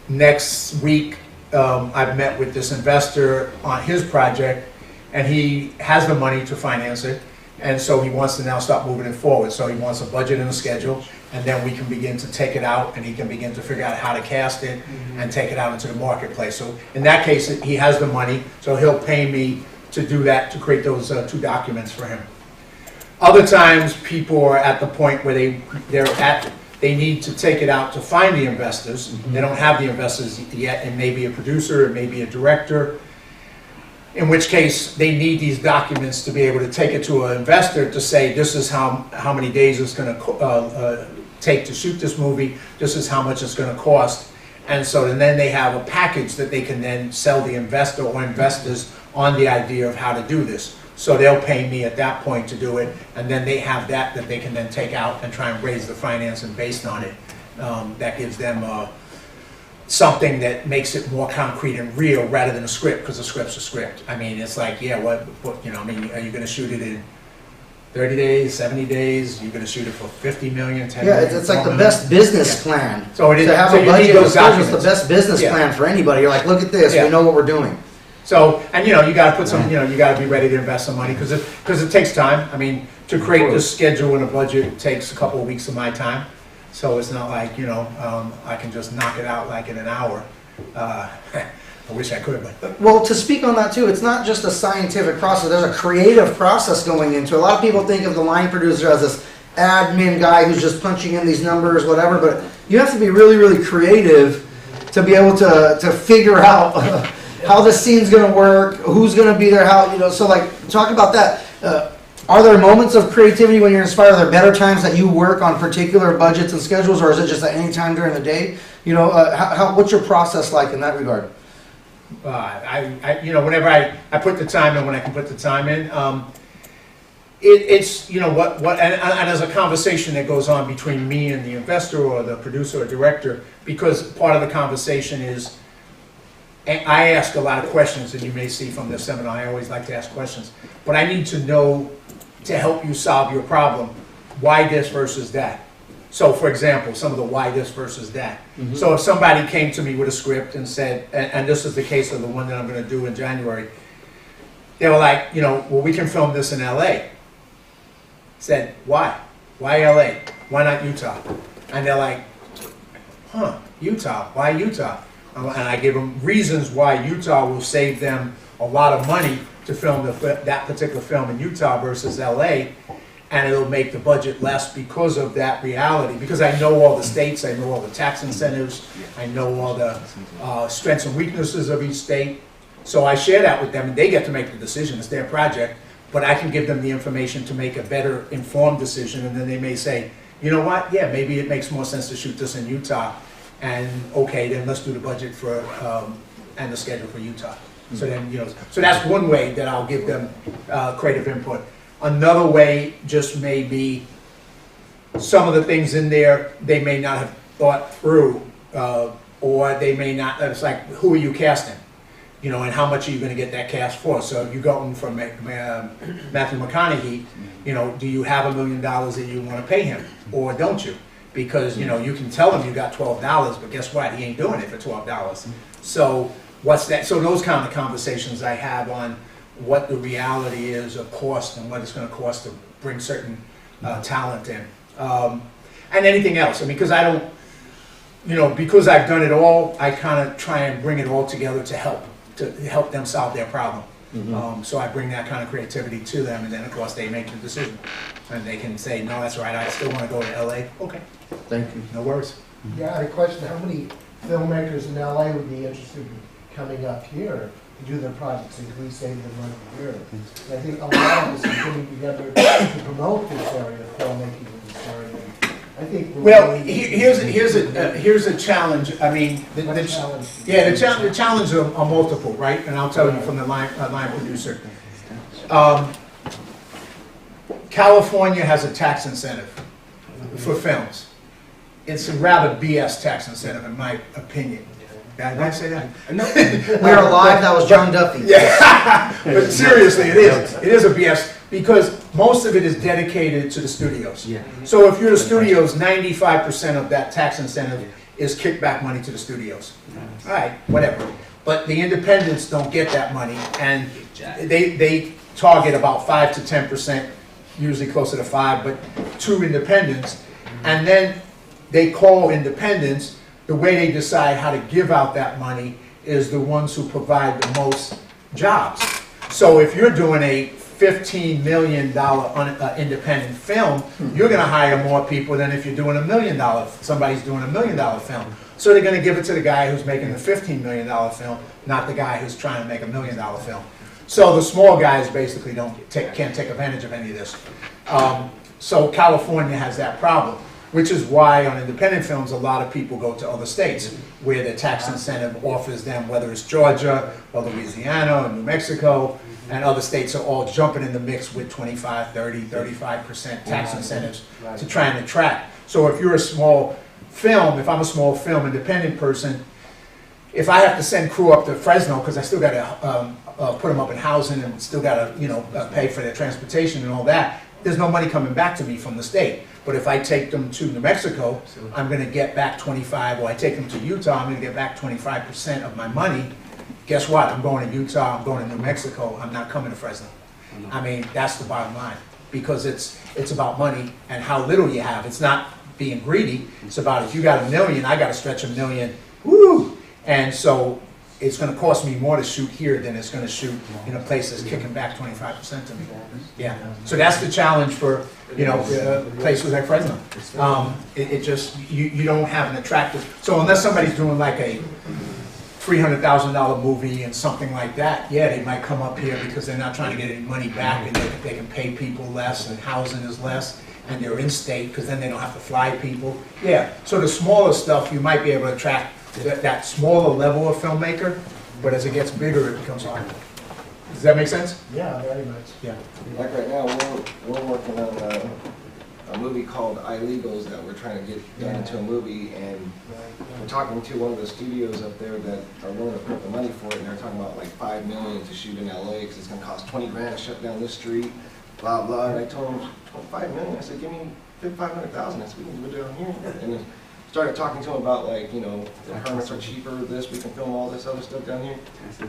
next week I've met with this investor on his project, and he has the money to finance it, and so he wants to now start moving it forward. So he wants a budget and a schedule, and then we can begin to take it out, and he can begin to figure out how to cast it and take it out into the marketplace. So in that case, he has the money, so he'll pay me to do that, to create those two documents for him. Other times, people are at the point where they need to take it out to find the investors. They don't have the investors yet. It may be a producer, it may be a director, in which case they need these documents to be able to take it to an investor to say, this is how many days it's going to take to shoot this movie, this is how much it's going to cost. And so then they have a package that they can then sell the investor or investors on the idea of how to do this. So they'll pay me at that point to do it, and then they have that they can then take out and try and raise the financing based on it. That gives them something that makes it more concrete and real rather than a script, because the script's a script. I mean, it's like, yeah, what you know, I mean, are you going to shoot it in 30 days, 70 days? You're going to shoot it for 50 million, 10 million?
Yeah, it's like the best business plan.
So it is,
to have
so
a budget
those
is the best business plan for anybody. You're like, look at this, we know what we're doing.
So, and you know, you got to put some, you know, you got to be ready to invest some money because it takes time. I mean, to create this schedule and a budget takes a couple of weeks of my time. So it's not like, you know, I can just knock it out like in an hour. I wish I could, but.
Well, to speak on that too, it's not just a scientific process. There's a creative process going into it. A lot of people think of the line producer as this admin guy who's just punching in these numbers, whatever. But you have to be really, really creative to be able to figure out how the scene's going to work, who's going to be there, how, you know. So like, talk about that. Are there moments of creativity when you're inspired? Are there better times that you work on particular budgets and schedules, or is it just at any time during the day? You know, what's your process like in that regard?
You know, whenever I put the time in, when I can put the time in, it's, you know, and there's a conversation that goes on between me and the investor or the producer or director, because part of the conversation is, I ask a lot of questions, and you may see from this seminar, I always like to ask questions, but I need to know, to help you solve your problem, why this versus that. So for example, some of the why this versus that. So if somebody came to me with a script and said, and this is the case of the one that I'm going to do in January, they were like, you know, well, we can film this in LA. Said, why? Why LA? Why not Utah? And they're like, huh, Utah, why Utah? And I give them reasons why Utah will save them a lot of money to film that particular film in Utah versus LA, and it'll make the budget less because of that reality. Because I know all the states, I know all the tax incentives, I know all the strengths and weaknesses of each state. So I share that with them, and they get to make the decision. It's their project, but I can give them the information to make a better informed decision, and then they may say, you know what, yeah, maybe it makes more sense to shoot this in Utah. And okay, then let's do the budget for and the schedule for Utah. So then, you know, so that's one way that I'll give them creative input. Another way just may be some of the things in there they may not have thought through, or they may not. It's like, who are you casting? You know, and how much are you going to get that cast for? So if you're going from Matthew McConaughey, you know, do you have $1 million that you want to pay him, or don't you? Because, you know, you can tell him you got $12, but guess what? He ain't doing it for $12. So what's that? So those kind of conversations I have on what the reality is of cost and what it's going to cost to bring certain talent in. And anything else. I mean, because I don't, you know, because I've done it all, I kind of try and bring it all together to help them solve their problem. So I bring that kind of creativity to them, and then of course they make the decision. And they can say, no, that's right, I still want to go to LA. Okay.
Thank you.
No worries.
Yeah, I had a question. How many filmmakers in LA would be interested in coming up here to do their projects, and we save them money here? And I think a lot of us are coming together to promote this area of filmmaking in this area. I think
well, here's a challenge. I mean, the challenges are multiple, right? And I'll tell you from the line producer. California has a tax incentive for films. It's a rather BS tax incentive, in my opinion. Did I say that?
We're alive, that was John Duffy.
Yeah, but seriously, it is. It is a BS because most of it is dedicated to the studios.
Yeah.
So if you're the studios, 95% of that tax incentive is kickback money to the studios. All right, whatever. But the independents don't get that money, and they target about 5 to 10%, usually closer to 5, but to independents, and then they call independents. The way they decide how to give out that money is the ones who provide the most jobs. So if you're doing a $15 million independent film, you're going to hire more people than if you're doing $1 million. Somebody's doing $1 million film. So they're going to give it to the guy who's making the $15 million film, not the guy who's trying to make $1 million film. So the small guys basically can't take advantage of any of this. So California has that problem, which is why on independent films, a lot of people go to other states where the tax incentive offers them, whether it's Georgia or Louisiana or New Mexico, and other states are all jumping in the mix with 25, 30, 35% tax incentives to try and attract. So if you're a small film, if I'm a small film independent person, if I have to send crew up to Fresno, because I still got to put them up in housing and still got to pay for their transportation and all that, there's no money coming back to me from the state. But if I take them to New Mexico, I'm going to get back 25, or I take them to Utah, I'm going to get back 25% of my money. Guess what? I'm going to Utah, I'm going to New Mexico, I'm not coming to Fresno. I mean, that's the bottom line, because it's about money and how little you have. It's not being greedy, it's about if you got $1 million, I got to stretch $1 million, woo! And so it's going to cost me more to shoot here than it's going to shoot in a place that's kicking back 25% to me. Yeah. So that's the challenge for, places like Fresno. It just, you don't have an attractive, so unless somebody's doing like a $300,000 movie and something like that, yeah, they might come up here because they're not trying to get any money back, and they can pay people less, and housing is less, and they're in state because then they don't have to fly people. Yeah, so the smaller stuff, you might be able to attract that smaller level of filmmaker, but as it gets bigger, it becomes harder. Does that make sense?
Yeah, very much.
Yeah.
Like right now, we're working on a movie called Illegals that we're trying to get done into a movie, and we're talking to one of the studios up there that are willing to put up the money for it, and they're talking about like $5 million to shoot in LA because it's going to cost $20 grand to shut down this street, blah blah. And I told him $5 million. I said, give me $500,000. I said, we can do it down here. And then started talking to him about like, the permits are cheaper, this, we can film all this other stuff down here.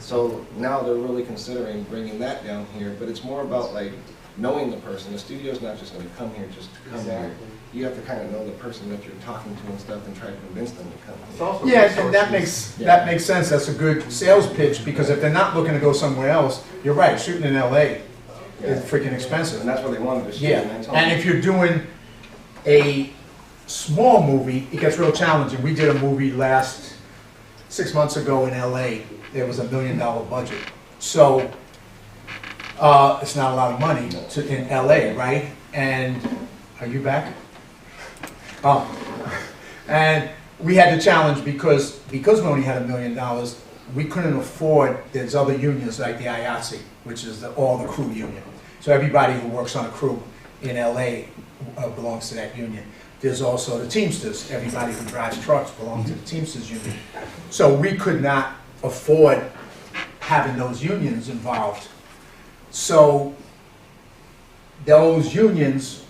So now they're really considering bringing that down here, but it's more about like knowing the person. The studio's not just going to come here just to come here. You have to kind of know the person that you're talking to and stuff and try to convince them to come here.
Yeah, and that makes sense. That's a good sales pitch, because if they're not looking to go somewhere else, you're right, shooting in LA is freaking expensive.
And that's where they wanted to shoot.
Yeah, and if you're doing a small movie, it gets real challenging. We did a movie 6 months ago in LA. There was $1 million budget. So it's not a lot of money in LA, right? And are you back? And we had the challenge because we only had $1 million, we couldn't afford, there's other unions like the IATSE, which is all the crew union. So everybody who works on a crew in LA belongs to that union. There's also the Teamsters. Everybody who drives trucks belongs to the Teamsters union. So we could not afford having those unions involved. So those unions,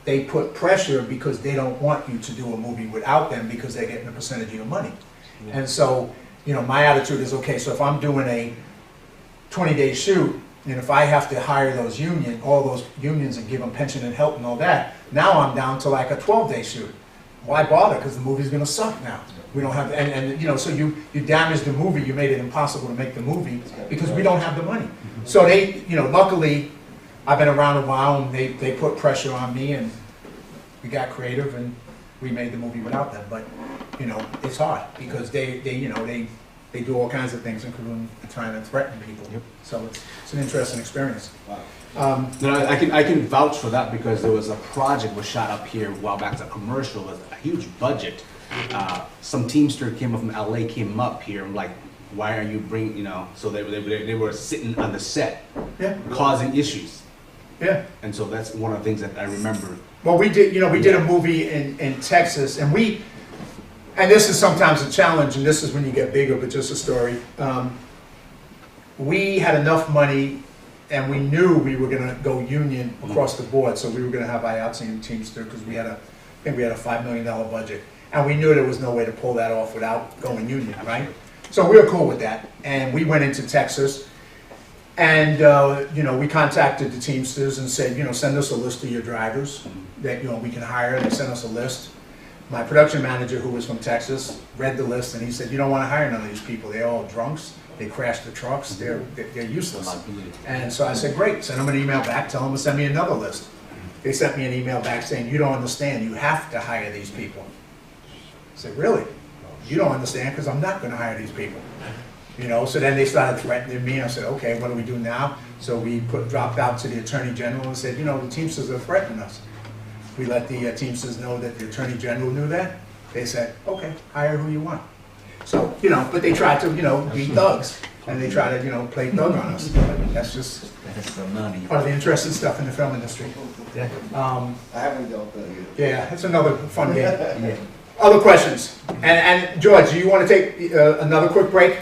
they put pressure because they don't want you to do a movie without them because they're getting a percentage of your money. Yeah. And so, my attitude is, okay, so if I'm doing a 20-day shoot, and if I have to hire all those unions and give them pension and help and all that, now I'm down to like a 12-day shoot. Why bother? Because the movie's going to suck now. We don't have, so you damaged the movie. You made it impossible to make the movie because we don't have the money. So they, luckily, I've been around a while, and they put pressure on me, and we got creative, and we made the movie without them. But it's hard because they do all kinds of things, including trying to threaten people. Yep. So it's an interesting experience.
Wow. I can vouch for that because there was a project was shot up here a while back. It's a commercial with a huge budget. Some Teamster came up from LA, came up here, and like, why are you bringing, so they were sitting on the set, causing issues.
Yeah.
And so that's one of the things that I remember.
Well, we did, we did a movie in Texas, and this is sometimes a challenge, and this is when you get bigger, but just a story. We had enough money, and we knew we were gonna go union across the board, so we were gonna have IATSE and Teamster, because I think we had a $5 million budget. And we knew there was no way to pull that off without going union, right? So we were cool with that, and we went into Texas, and we contacted the Teamsters and said, send us a list of your drivers that we can hire. They sent us a list. My production manager, who was from Texas, read the list, and he said, you don't want to hire none of these people. They're all drunks. They crash the trucks. They're useless. And so I said, great. Send them an email back. Tell them to send me another list. They sent me an email back saying, you don't understand. You have to hire these people. I said, really? You don't understand, because I'm not going to hire these people. So then they started threatening me. I said, okay, what do we do now? So we dropped out to the Attorney General and said, the Teamsters are threatening us. We let the Teamsters know that the Attorney General knew that. They said, okay, hire who you want. So, but they tried to, be thugs. And they try to, play thug on us. But that's just part of the interesting stuff in the film industry.
I haven't dealt with that yet.
Yeah, it's another fun game. Yeah. Other questions? And George, do you want to take another quick break?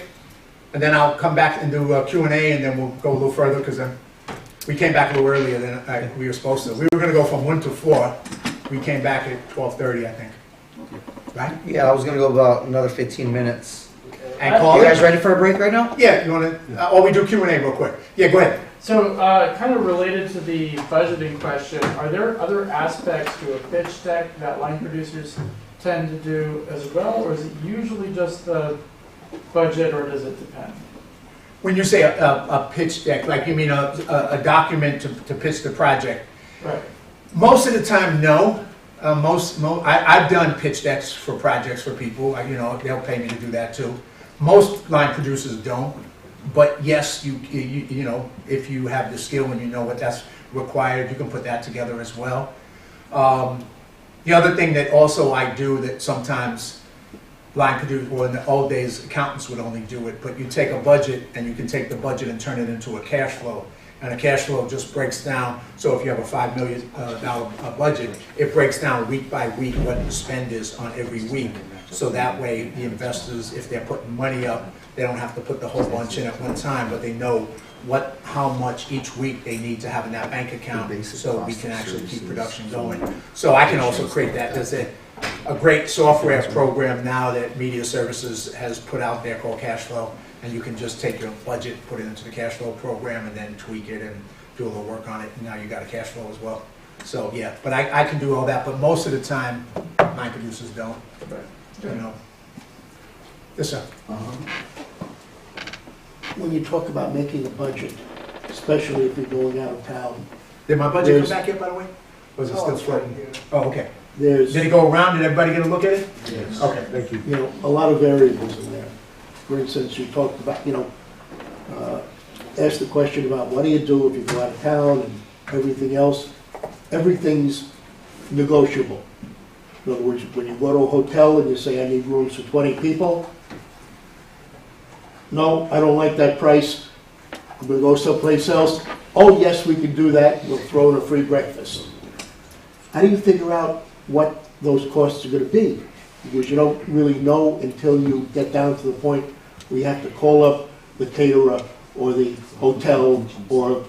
And then I'll come back and do a Q&A, and then we'll go a little further, because we came back a little earlier than we were supposed to. We were going to go from 1 to 4. We came back at 12:30, I think. Right?
Yeah, I was gonna go about another 15 minutes.
And call
You
it?
guys ready for a break right now?
Yeah, you want to? Or we do Q&A real quick. Yeah, go ahead.
So, kind of related to the budgeting question, are there other aspects to a pitch deck that line producers tend to do as well, or is it usually just the budget, or does it depend?
When you say a pitch deck, like you mean a document to pitch the project?
Right.
Most of the time, no. I've done pitch decks for projects for people. They'll pay me to do that too. Most line producers don't. But yes, you if you have the skill and you know what that's required, you can put that together as well. The other thing that also I do that sometimes line producers, well, in the old days, accountants would only do it, but you take a budget and you can take the budget and turn it into a cash flow. And a cash flow just breaks down, so if you have a $5 million budget, it breaks down week by week what the spend is on every week. So that way, the investors, if they're putting money up, they don't have to put the whole bunch in at one time, but they know how much each week they need to have in that bank account, so we can actually keep production going. So I can also create that. There's a great software program now that Media Services has put out there called Cash Flow, and you can just take your budget, put it into the cash flow program, and then tweak it and do a little work on it, and now you got a cash flow as well. So yeah, but I can do all that, but most of the time, my producers don't. Yes, sir.
When you talk about making a budget, especially if you're going out of town.
Did my budget come back yet, by the way? Or is it still floating? Oh, okay. Did it go around? Did everybody get a look at it?
Yes.
Okay, thank you.
A lot of variables in there. For instance, you talked about, asked the question about what do you do if you go out of town and everything else. Everything's negotiable. In other words, when you go to a hotel and you say, I need rooms for 20 people, no, I don't like that price, I'm going to go someplace else. Oh, yes, we can do that, we'll throw in a free breakfast. How do you figure out what those costs are going to be? Because you don't really know until you get down to the point where you have to call up the caterer or the hotel or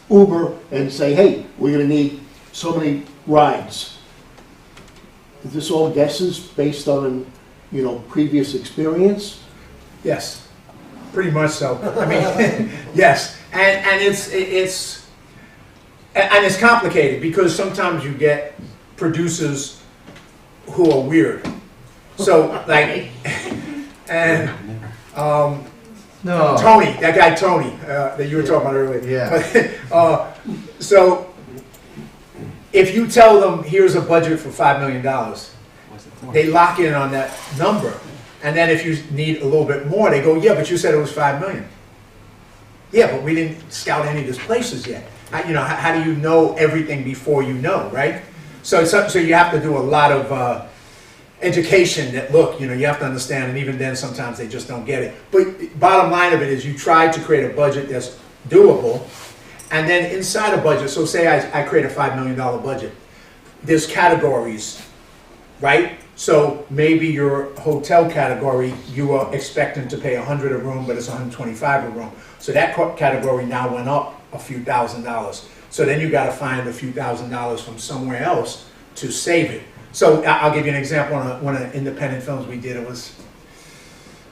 Uber and say, hey, we're going to need so many rides. Is this all guesses based on, previous experience?
Yes, pretty much so. I mean, yes, and it's complicated because sometimes you get producers who are weird. So like, and
No.
Tony, that guy Tony that you were talking about earlier.
Yeah.
So if you tell them here's a budget for $5 million, they lock in on that number. And then if you need a little bit more, they go, yeah, but you said it was $5 million. Yeah, but we didn't scout any of those places yet. How do you know everything before you know, right? So you have to do a lot of education that, look, you have to understand, and even then sometimes they just don't get it. But bottom line of it is you try to create a budget that's doable, And then inside a budget, so say I create a $5 million budget, there's categories, right? So maybe your hotel category, you are expecting to pay 100 a room, but it's 125 a room. So that category now went up a few $1,000s. So then you gotta find a few $1,000s from somewhere else to save it. So I'll give you an example. On one of the independent films we did, it was,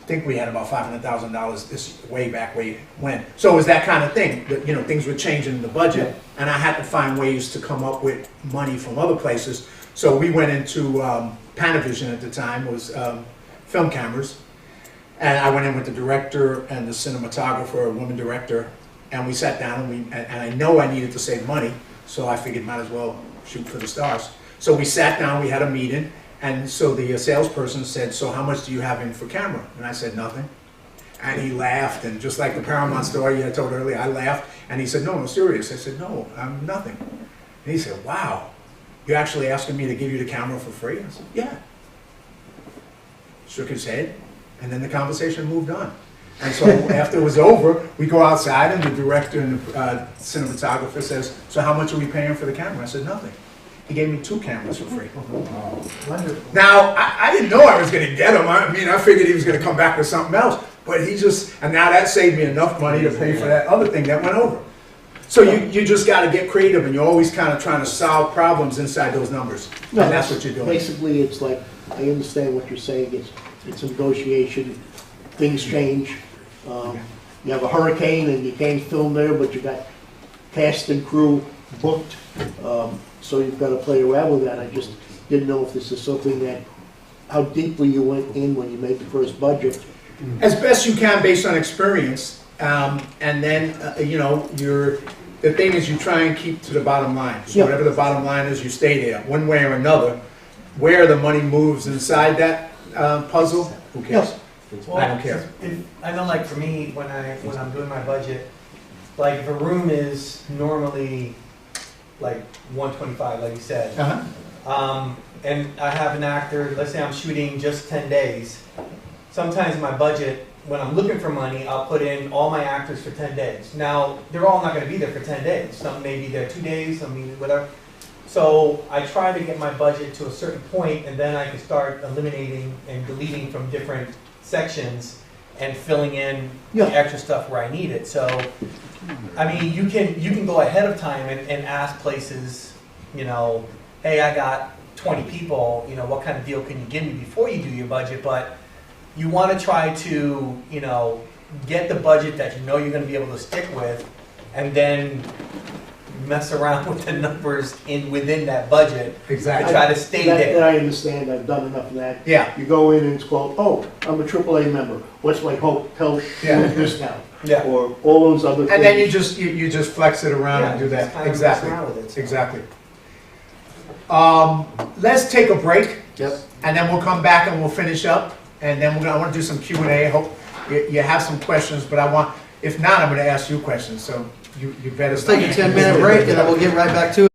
I think we had about $500,000 this way back when. So it was that kind of thing, that, you know, things were changing in the budget, and I had to find ways to come up with money from other places. So we went into Panavision at the time, was film cameras, and I went in with the director and the cinematographer, a woman director, and we sat down and I know I needed to save money, so I figured might as well shoot for the stars. So we sat down, we had a meeting, and so the salesperson said, so how much do you have in for camera? And I said, nothing. And he laughed, and just like the Paramount story I told earlier, I laughed, and he said, no, I'm serious. I said, no, I'm nothing. And he said, wow, you're actually asking me to give you the camera for free? I said, yeah. Shook his head, and then the conversation moved on. And so after it was over, we go outside, and the director and the cinematographer says, so how much are we paying for the camera? I said, nothing. He gave me 2 cameras for free.
Wonderful.
Now, I didn't know I was going to get him. I mean, I figured he was going to come back with something else. But he just, and now that saved me enough money to pay for that other thing that went over. So you just got to get creative, and you're always kind of trying to solve problems inside those numbers.
No,
And that's what you're doing.
Basically, it's like, I understand what you're saying, it's a negotiation, things change. You have a hurricane and you can't film there, but you got cast and crew booked, so you've got to play around with that. I just didn't know if this is something that, how deeply you went in when you made the first budget.
As best you can based on experience, and then, you know, the thing is you try and keep to the bottom line. So whatever the bottom line is, you stay there, one way or another. Where the money moves inside that puzzle, who cares?
Well,
I don't care.
I know, like for me, when I'm doing my budget, like if a room is normally like 125, like you said, and I have an actor, let's say I'm shooting just 10 days, sometimes my budget, when I'm looking for money, I'll put in all my actors for 10 days. Now, they're all not going to be there for 10 days. Some may be there 2 days, some maybe whatever. So I try to get my budget to a certain point, and then I can start eliminating and deleting from different sections and filling in the extra stuff where I need it. So, I mean, you can go ahead of time and ask places, you know, hey, I got 20 people, you know, what kind of deal can you give me before you do your budget? But you want to try to, you know, get the budget that you know you're going to be able to stick with, and then mess around with the numbers within that budget.
Exactly.
To try to stay there.
That I understand. I've done enough of that.
Yeah.
You go in and it's called, oh, I'm a AAA member. What's my hotel discount?
Yeah.
Or all those other things.
And then you just flex it around and do that.
kind of
Exactly.
mess around with it, so.
Exactly. Let's take a break.
Yep.
And then we'll come back and we'll finish up. And then I want to do some Q&A. I hope you have some questions, but if not, I'm going to ask you questions. So you better
Let's take a 10-minute break, and then we'll get right back to it.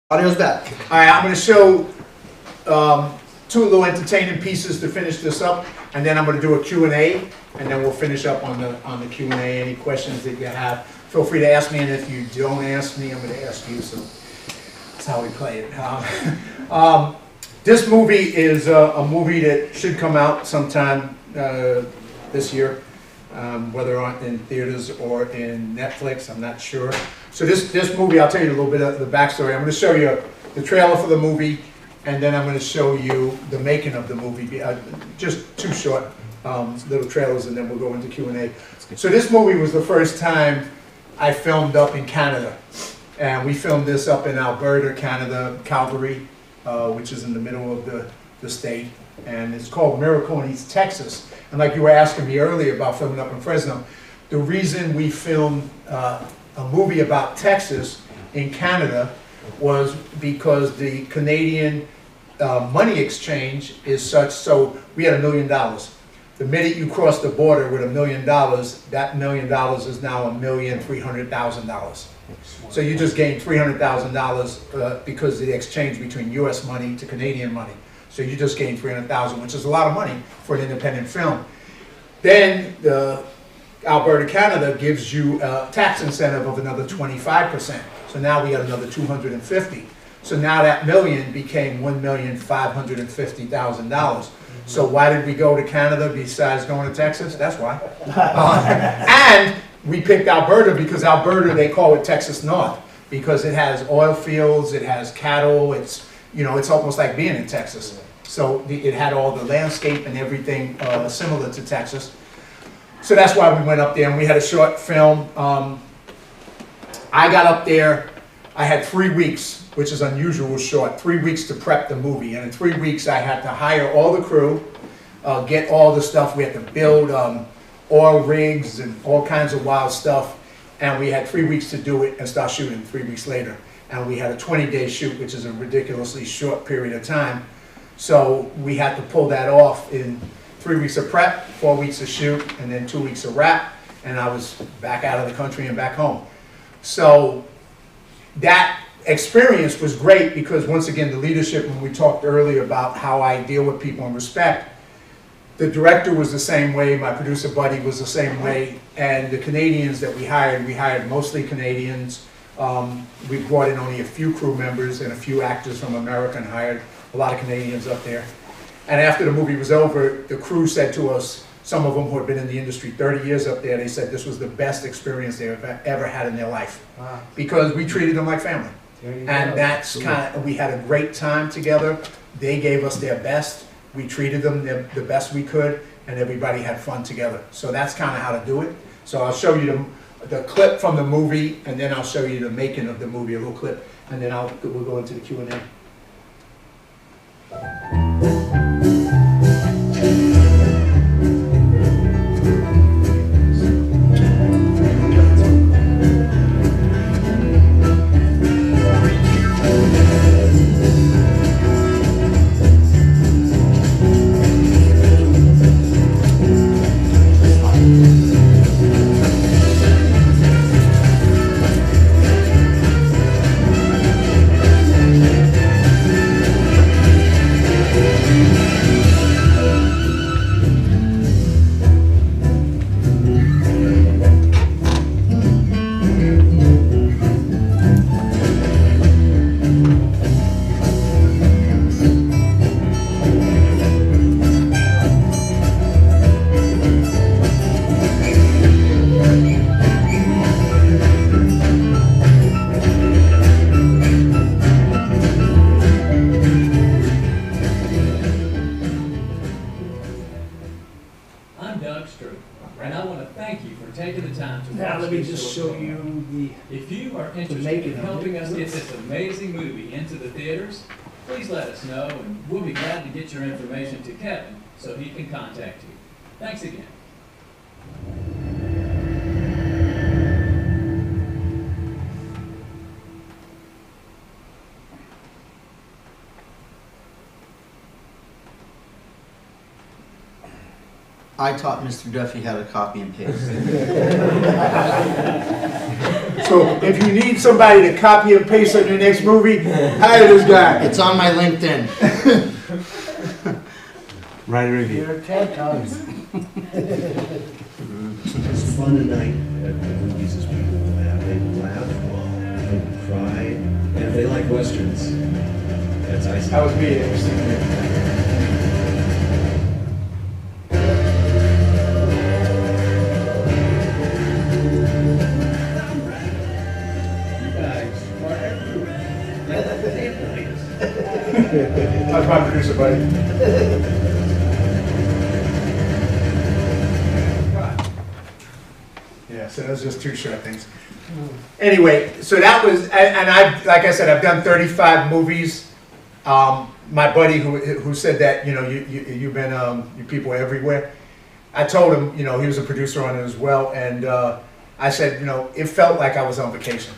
Audio's back.
All right, I'm going to show two little entertaining pieces to finish this up, and then I'm going to do a Q&A, and then we'll finish up on the Q&A. Any questions that you have, feel free to ask me, and if you don't ask me, I'm going to ask you. So that's how we play it. This movie is a movie that should come out sometime this year, whether in theaters or in Netflix, I'm not sure. So this movie, I'll tell you a little bit of the backstory. I'm going to show you the trailer for the movie, and then I'm going to show you the making of the movie. Just two short little trailers, and then we'll go into Q&A. So this movie was the first time I filmed up in Canada. And we filmed this up in Alberta, Canada, Calgary, which is in the middle of the state. And it's called Miracle in East Texas. And like you were asking me earlier about filming up in Fresno, the reason we filmed a movie about Texas in Canada was because the Canadian money exchange is such, so we had $1 million. The minute you cross the border with $1 million, that $1 million is now $1,300,000. So you just gained $300,000 because of the exchange between U.S. money to Canadian money. So you just gained $300,000, which is a lot of money for an independent film. Then the Alberta, Canada gives you a tax incentive of another 25%. So now we got another 250. So now that million became $1,550,000. So why did we go to Canada besides going to Texas? That's why. And we picked Alberta because Alberta, they call it Texas North, because it has oil fields, it has cattle, it's almost like being in Texas. So it had all the landscape and everything similar to Texas. So that's why we went up there, and we had a short film. I got up there, I had 3 weeks, which is unusual short, 3 weeks to prep the movie. And in 3 weeks, I had to hire all the crew, get all the stuff. We had to build oil rigs and all kinds of wild stuff. And we had 3 weeks to do it and start shooting 3 weeks later. And we had a 20-day shoot, which is a ridiculously short period of time. So we had to pull that off in 3 weeks of prep, 4 weeks of shoot, and then 2 weeks of wrap. And I was back out of the country and back home. So that experience was great because, once again, the leadership, when we talked earlier about how I deal with people and respect, the director was the same way, my producer buddy was the same way, and the Canadians that we hired mostly Canadians. We brought in only a few crew members and a few actors from America and hired a lot of Canadians up there. And after the movie was over, the crew said to us, some of them who had been in the industry 30 years up there, they said this was the best experience they ever had in their life. Wow. Because we treated them like family. And that's we had a great time together. They gave us their best. We treated them the best we could, and everybody had fun together. So that's kind of how to do it. So I'll show you the clip from the movie, and then I'll show you the making of the movie, a little clip, and then we'll go into the Q&A.
If you are interested in helping us get this amazing movie into the theaters, please let us know, and we'll be glad to get your information to Kevin so he can contact you. Thanks again.
I taught Mr. Duffy how to copy and paste.
So if you need somebody to copy and paste on your next movie, hire this guy.
It's on my LinkedIn.
Write a review.
You're 10 times.
It's fun tonight at the movies as people laugh. They laugh, they cry, and if they like westerns, that's ice.
That was me, interesting.
How's my producer, buddy? Yeah, so those are just two short things. Anyway, so that was, and I've, like I said, I've done 35 movies. My buddy who said that, you know, you've been, you people are everywhere. I told him, you know, he was a producer on it as well, and I said, you know, it felt like I was on vacation.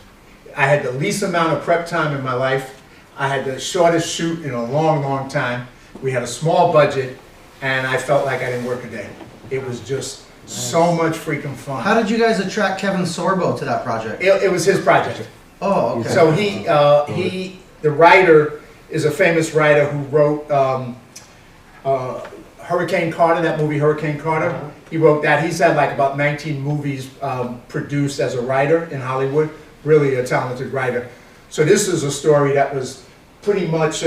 I had the least amount of prep time in my life. I had the shortest shoot in a long, long time. We had a small budget, and I felt like I didn't work a day. It was just so much freaking fun.
How did you guys attract Kevin Sorbo to that project?
It was his project.
Oh, okay.
So the writer is a famous writer who wrote Hurricane Carter, that movie Hurricane Carter. He wrote that. He's had like about 19 movies produced as a writer in Hollywood. Really a talented writer. So this is a story that was pretty much...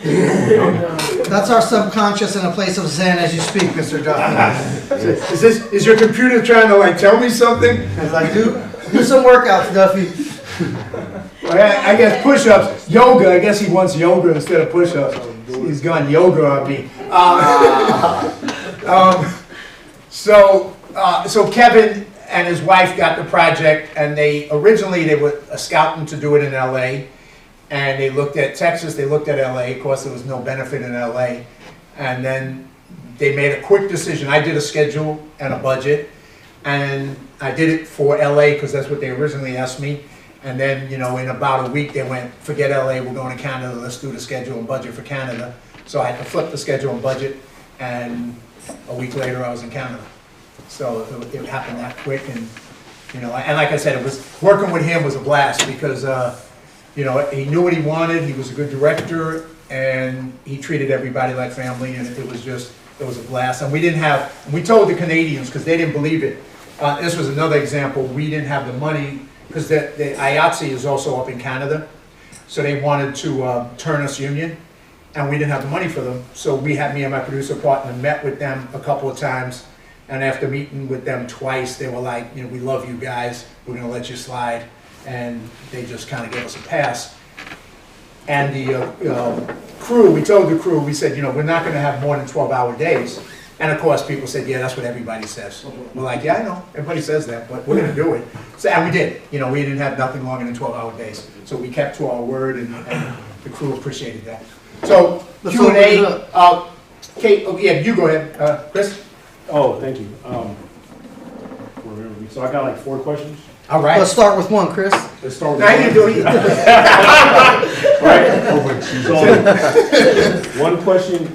That's our subconscious in a place of Zen as you speak, Mr. Duffy.
Is your computer trying to like tell me something?
It's like, do some workouts, Duffy.
Well, I guess push-ups, yoga. I guess he wants yoga instead of push-ups. He's gone yoga on me. So Kevin and his wife got the project, and they were scouting to do it in LA, and they looked at Texas, they looked at LA. Of course, there was no benefit in LA, and then they made a quick decision. I did a schedule and a budget, and I did it for LA because that's what they originally asked me. And then, you know, in about a week, they went, forget LA, we're going to Canada, let's do the schedule and budget for Canada. So I had to flip the schedule and budget, and a week later, I was in Canada. So it happened that quick, and, you know, and like I said, working with him was a blast because, you know, he knew what he wanted, he was a good director, and he treated everybody like family, and it was a blast. And we told the Canadians, because they didn't believe it, this was another example, we didn't have the money, because the IATSE is also up in Canada, so they wanted to turn us union, and we didn't have the money for them. So me and my producer partner met with them a couple of times, and after meeting with them twice, they were like, you know, we love you guys, we're gonna let you slide, and they just kind of gave us a pass. And the crew, we told the crew, we said, you know, we're not gonna have more than 12-hour days. And of course, people said, yeah, that's what everybody says. We're like, yeah, I know, everybody says that, but we're gonna do it. So, and we did. You know, we didn't have nothing longer than 12-hour days. So we kept to our word, and the crew appreciated that. So, Q&A, Kate, oh, yeah, you go ahead. Chris?
Oh, thank you. So I got like 4 questions.
All right. Let's start with one, Chris.
Let's start with
now
one.
you do it.
Right. So, one question,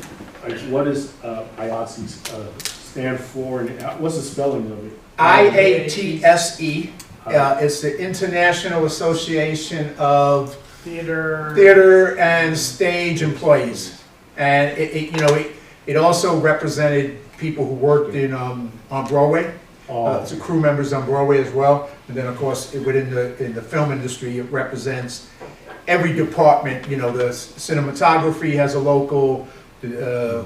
what does IATSE stand for, and what's the spelling of it?
IATSE. It's the International Association of
Theater
and Stage Employees. And it also represented people who worked in on Broadway. So crew members on Broadway as well. And then of course within the film industry, it represents every department. You know, the cinematography has a local, the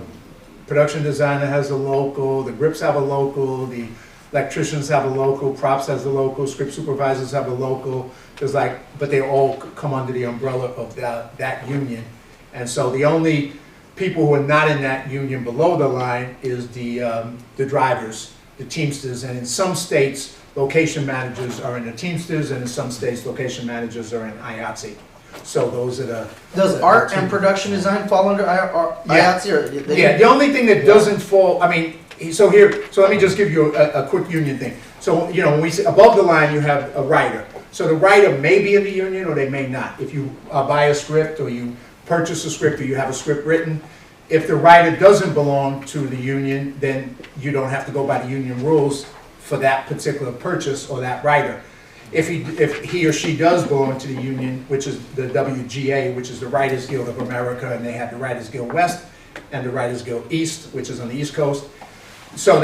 production designer has a local, the grips have a local, the electricians have a local, props has a local, script supervisors have a local. But they all come under the umbrella of that union. And so the only people who are not in that union below the line is the drivers, the Teamsters, and in some states, location managers are in the Teamsters, and in some states, location managers are in IATSE. So those are the...
Does art and production design fall under IATSE?
Yeah, the only thing that doesn't fall, I mean, so let me just give you a quick union thing. So, you know, when we say above the line, you have a writer. So the writer may be in the union or they may not. If you buy a script or you purchase a script or you have a script written, if the writer doesn't belong to the union, then you don't have to go by the union rules for that particular purchase or that writer. If he or she does belong to the union, which is the WGA, which is the Writers Guild of America, and they have the Writers Guild West and the Writers Guild East, which is on the East Coast. So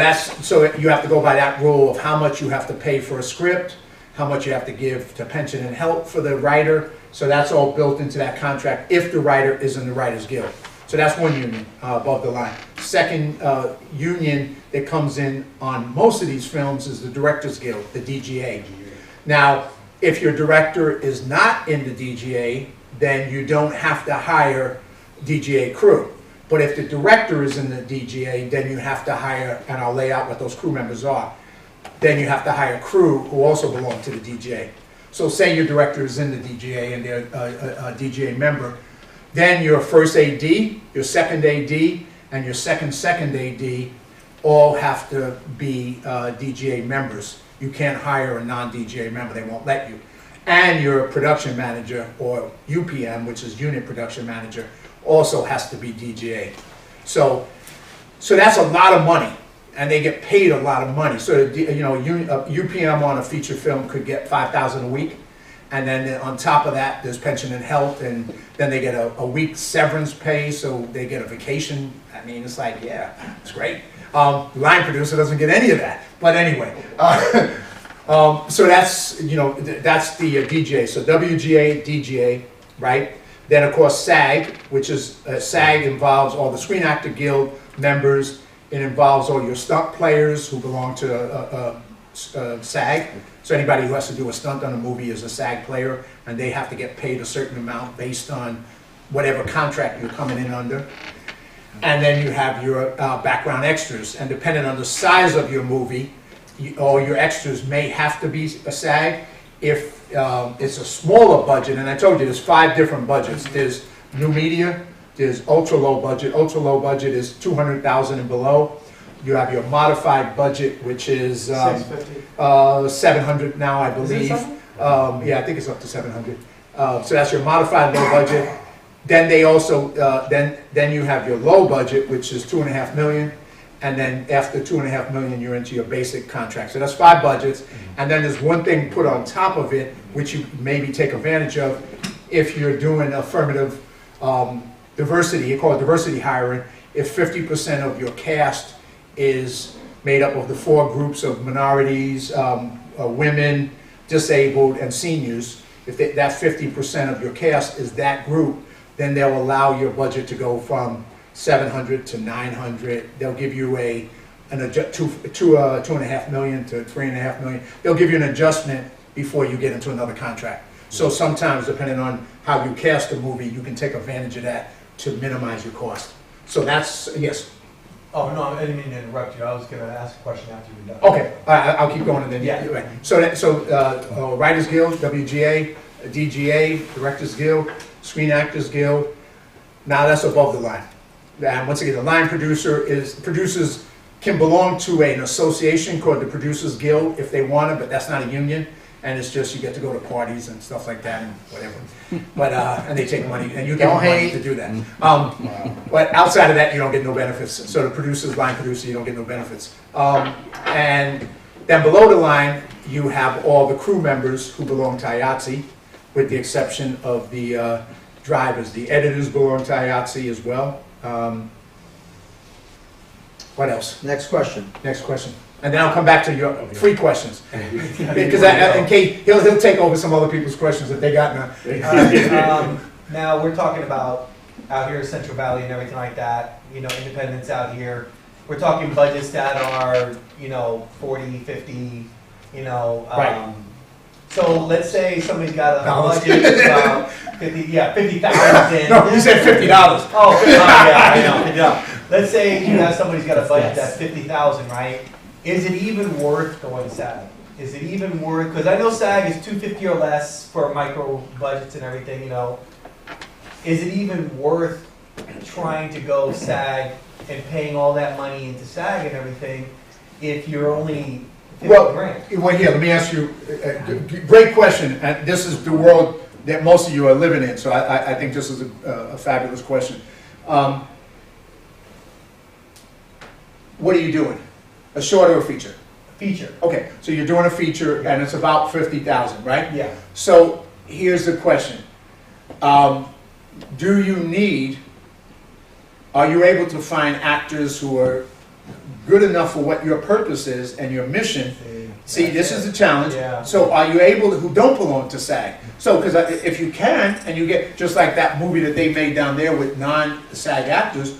you have to go by that rule of how much you have to pay for a script, how much you have to give to pension and health for the writer. So that's all built into that contract if the writer is in the Writers Guild. So that's one union above the line. Second union that comes in on most of these films is the Directors Guild, the DGA. Now, if your director is not in the DGA, then you don't have to hire DGA crew. But if the director is in the DGA, then you have to hire, and I'll lay out what those crew members are, then you have to hire crew who also belong to the DGA. So say your director is in the DGA and they're a DGA member, then your first AD, your second AD, and your second AD all have to be DGA members. You can't hire a non-DGA member, they won't let you. And your production manager, or UPM, which is unit production manager, also has to be DGA. So that's a lot of money, and they get paid a lot of money. So UPM on a feature film could get $5,000 a week, and then on top of that, there's pension and health, and then they get a week's severance pay, so they get a vacation. I mean, it's like, yeah, it's great. The line producer doesn't get any of that, but anyway. So that's that's the DGA. So WGA, DGA, right? Then of course SAG, which is SAG involves all the Screen Actor Guild members. It involves all your stunt players who belong to SAG. So anybody who has to do a stunt on a movie is a SAG player, and they have to get paid a certain amount based on whatever contract you're coming in under. And then you have your background extras, and depending on the size of your movie, all your extras may have to be a SAG. If it's a smaller budget, and I told you there's 5 different budgets. There's new media, there's ultra low budget. Ultra low budget is $200,000 and below. You have your modified budget, which is 700 now, I believe. Yeah, I think it's up to 700. So that's your modified low budget. Then they also then you have your low budget, which is $2.5 million. And then after $2.5 million, you're into your basic contract. So that's 5 budgets. And then there's one thing put on top of it, which you maybe take advantage of if you're doing affirmative diversity. You call it diversity hiring. If 50% of your cast is made up of the 4 groups of minorities, women, disabled, and seniors, if that 50% of your cast is that group, then they'll allow your budget to go from 700 to 900. They'll give you $2.5 million to $3.5 million. They'll give you an adjustment before you get into another contract. So sometimes, depending on how you cast a movie, you can take advantage of that to minimize your cost. So that's, yes.
Oh, no, I didn't mean to interrupt you. I was going to ask a question after you're done.
Okay, I'll keep going and then.
Yeah.
Right. So Writers Guild, WGA, DGA, Directors Guild, Screen Actors Guild. Now that's above the line. And once again, the line producers can belong to an association called the Producers Guild if they want it, but that's not a union. And it's just you get to go to parties and stuff like that and whatever. But and they take money and you get money to do that. But outside of that, you don't get no benefits. So the producers, line producer, you don't get no benefits. And then below the line, you have all the crew members who belong to IATSE, with the exception of the drivers. The editors belong to IATSE as well. What else?
Next question.
Next question. And then I'll come back to your free questions. Because in case he'll take over some other people's questions that they got now.
Now we're talking about out here in Central Valley and everything like that, independents out here. We're talking budgets that are, 40, 50,
Right.
So let's say somebody's got a budget of about 50,000.
No, you said $50.
Oh, yeah, I know. Let's say somebody's got a budget that's 50,000, right? Is it even worth going SAG? Is it even worth? Because I know SAG is $250 or less for micro budgets and everything. Is it even worth trying to go SAG and paying all that money into SAG and everything if you're only
Well, here, let me ask you, great question, and this is the world that most of you are living in, so I think this is a fabulous question. What are you doing? A short or a feature?
Feature.
Okay, so you're doing a feature and it's about 50,000, right?
Yeah.
So here's the question. Are you able to find actors who are good enough for what your purpose is and your mission? See, this is the challenge.
Yeah.
So are you able to, who don't belong to SAG? So, because if you can, and you get, just like that movie that they made down there with non-SAG actors,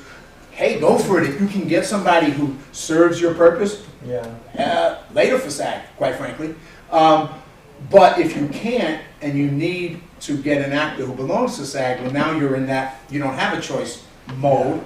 hey, go for it. If you can get somebody who serves your purpose, later for SAG, quite frankly. But if you can't, and you need to get an actor who belongs to SAG, well, now you're in that, you don't have a choice mode,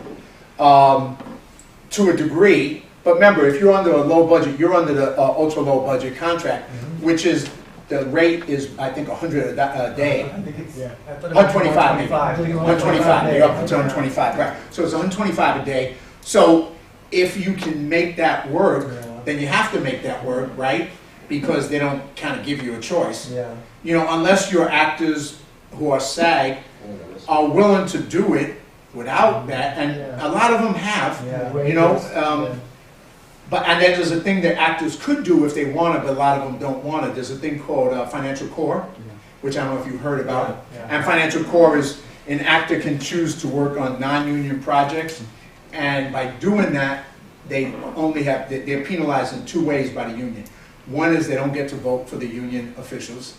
to a degree. But remember, if you're under a low budget, you're under the ultra low budget contract, which is, the rate is, I think, 100 a day.
I think it's, yeah.
125 maybe. 125, you're up to 125, right. So it's 125 a day. So if you can make that work, then you have to make that work, right? Because they don't kind of give you a choice.
Yeah.
You know, unless your actors who are SAG are willing to do it without that, and a lot of them have, you know. But, and then there's a thing that actors could do if they want it, but a lot of them don't want it. There's a thing called financial core, which I don't know if you've heard about it. And financial core is an actor can choose to work on non-union projects, and by doing that, they only have, they're penalized in two ways by the union. One is they don't get to vote for the union officials.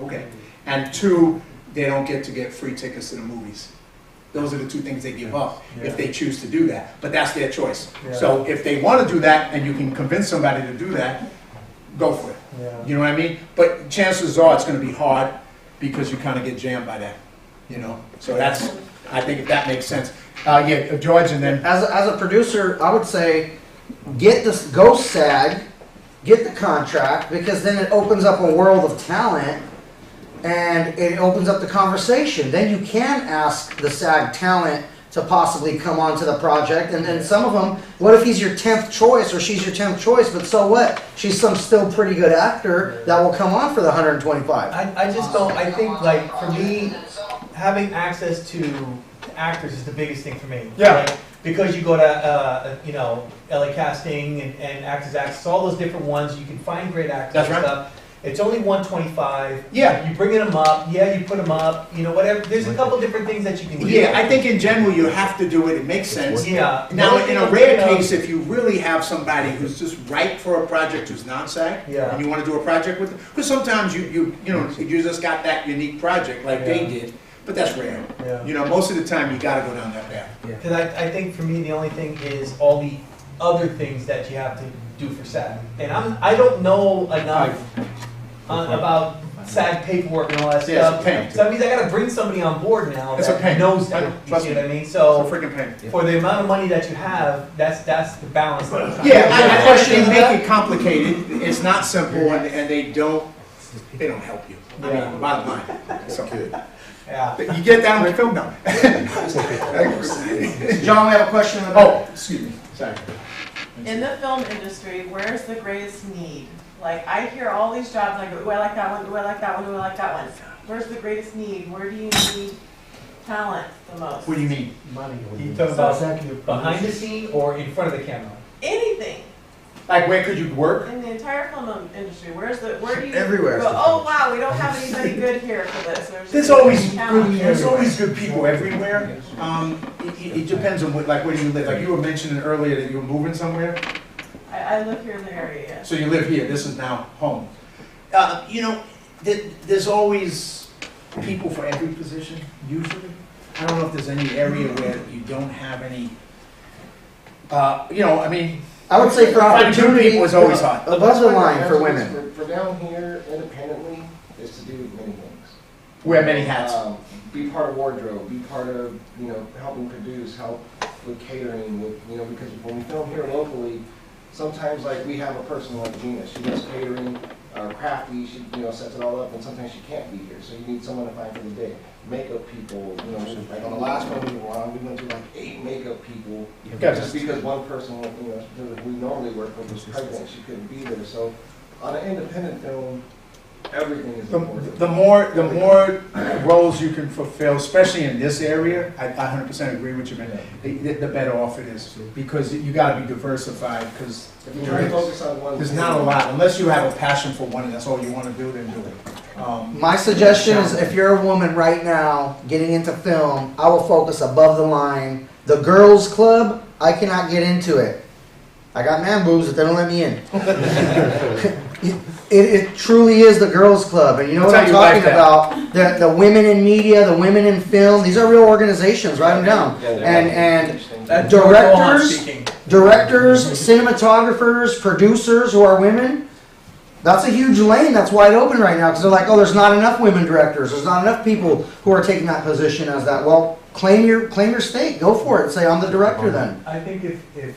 Okay. And two, they don't get to get free tickets to the movies. Those are the two things they give up if they choose to do that. But that's their choice. So if they want to do that and you can convince somebody to do that, go for it. You know what I mean? But chances are it's going to be hard because you kind of get jammed by that. You know? So that's, I think if that makes sense. Yeah, George, and then...
As a producer, I would say, go SAG, get the contract, because then it opens up a world of talent and it opens up the conversation. Then you can ask the SAG talent to possibly come onto the project, and then some of them, what if he's your 10th choice or she's your 10th choice, but so what? She's some still pretty good actor that will come on for the 125.
I just don't, I think, like, for me, having access to actors is the biggest thing for me.
Yeah.
Right? Because you go to, you know, LA Casting and Actors Access, all those different ones, you can find great actors
That's
and
right.
stuff. It's only 125.
Yeah.
You bringing them up. Yeah, you put them up. You know, whatever. There's a couple different things that you can do.
Yeah, I think in general you have to do it. It makes sense.
Yeah.
Now, in a rare case, if you really have somebody who's just right for a project who's non-SAG, and you want to do a project with them, because sometimes you just got that unique project like they did, but that's rare. You know, most of the time you got to go down that path.
Because I think for me the only thing is all the other things that you have to do for SAG, and I don't know enough about SAG paperwork and all that
Yeah,
stuff.
it's a pain.
So that means I got to bring somebody on board now
It's a
that
pain.
knows that. You
Trust
see
me.
what I mean? So
It's a freaking pain.
for the amount of money that you have, that's the balance. That I'm trying
Yeah,
to
they make it complicated. It's not simple, and they don't help you. I mean, bottom line. So,
yeah.
You get that on the film now.
John, we have a question.
Oh, excuse me. Sorry.
In the film industry, where's the greatest need? Like, I hear all these jobs, like, do I like that one, do I like that one, do I like that one? Where's the greatest need? Where do you need talent the most?
What do you mean?
Money. You talking about behind the scene or in front of the camera?
Anything.
Like, where could you work?
In the entire film industry, where do you
Everywhere.
go, oh wow, we don't have anybody good here for this.
There's always
talent.
there's always good people everywhere. It depends on where do you live. Like you were mentioning earlier that you were moving somewhere.
I live here in the area, yes.
So you live here. This is now home. You know, there's always people for every position. Usually, I don't know if there's any area where you don't have any. You know, I mean.
I would say for opportunity,
was always hot.
Above the line for women.
For down here, independently, is to do many things.
Wear many hats.
Be part of wardrobe, be part of, helping produce, help with catering, because when we film here locally, sometimes like we have a person like Gina, she does catering, crafty, she sets it all up, and sometimes she can't be here, so you need someone to find for the day. Makeup people, like on the last one we were on, we went through like 8 makeup people, just because one person, we normally work with was pregnant, she couldn't be there. So on an independent film, Everything is
The
important.
the more roles you can fulfill, especially in this area, I 100% agree with you, man. The better off it is, because you gotta be diversified, because
If you try to focus on one
there's
thing-
not a lot, unless you have a passion for one and that's all you wanna do, then do it.
My suggestion is if you're a woman right now getting into film, I will focus above the line. The girls club, I cannot get into it. I got man boobs, but they don't let me in. It truly is the girls club, and you know what
Tell
I'm
your wife
talking
that.
about. The women in media, the women in film. These are real organizations. Write them down. And directors, cinematographers, producers who are women. That's a huge lane that's wide open right now because they're like, oh, there's not enough women directors. There's not enough people who are taking that position as that. Well, claim your stake. Go for it. Say I'm the director then.
I think if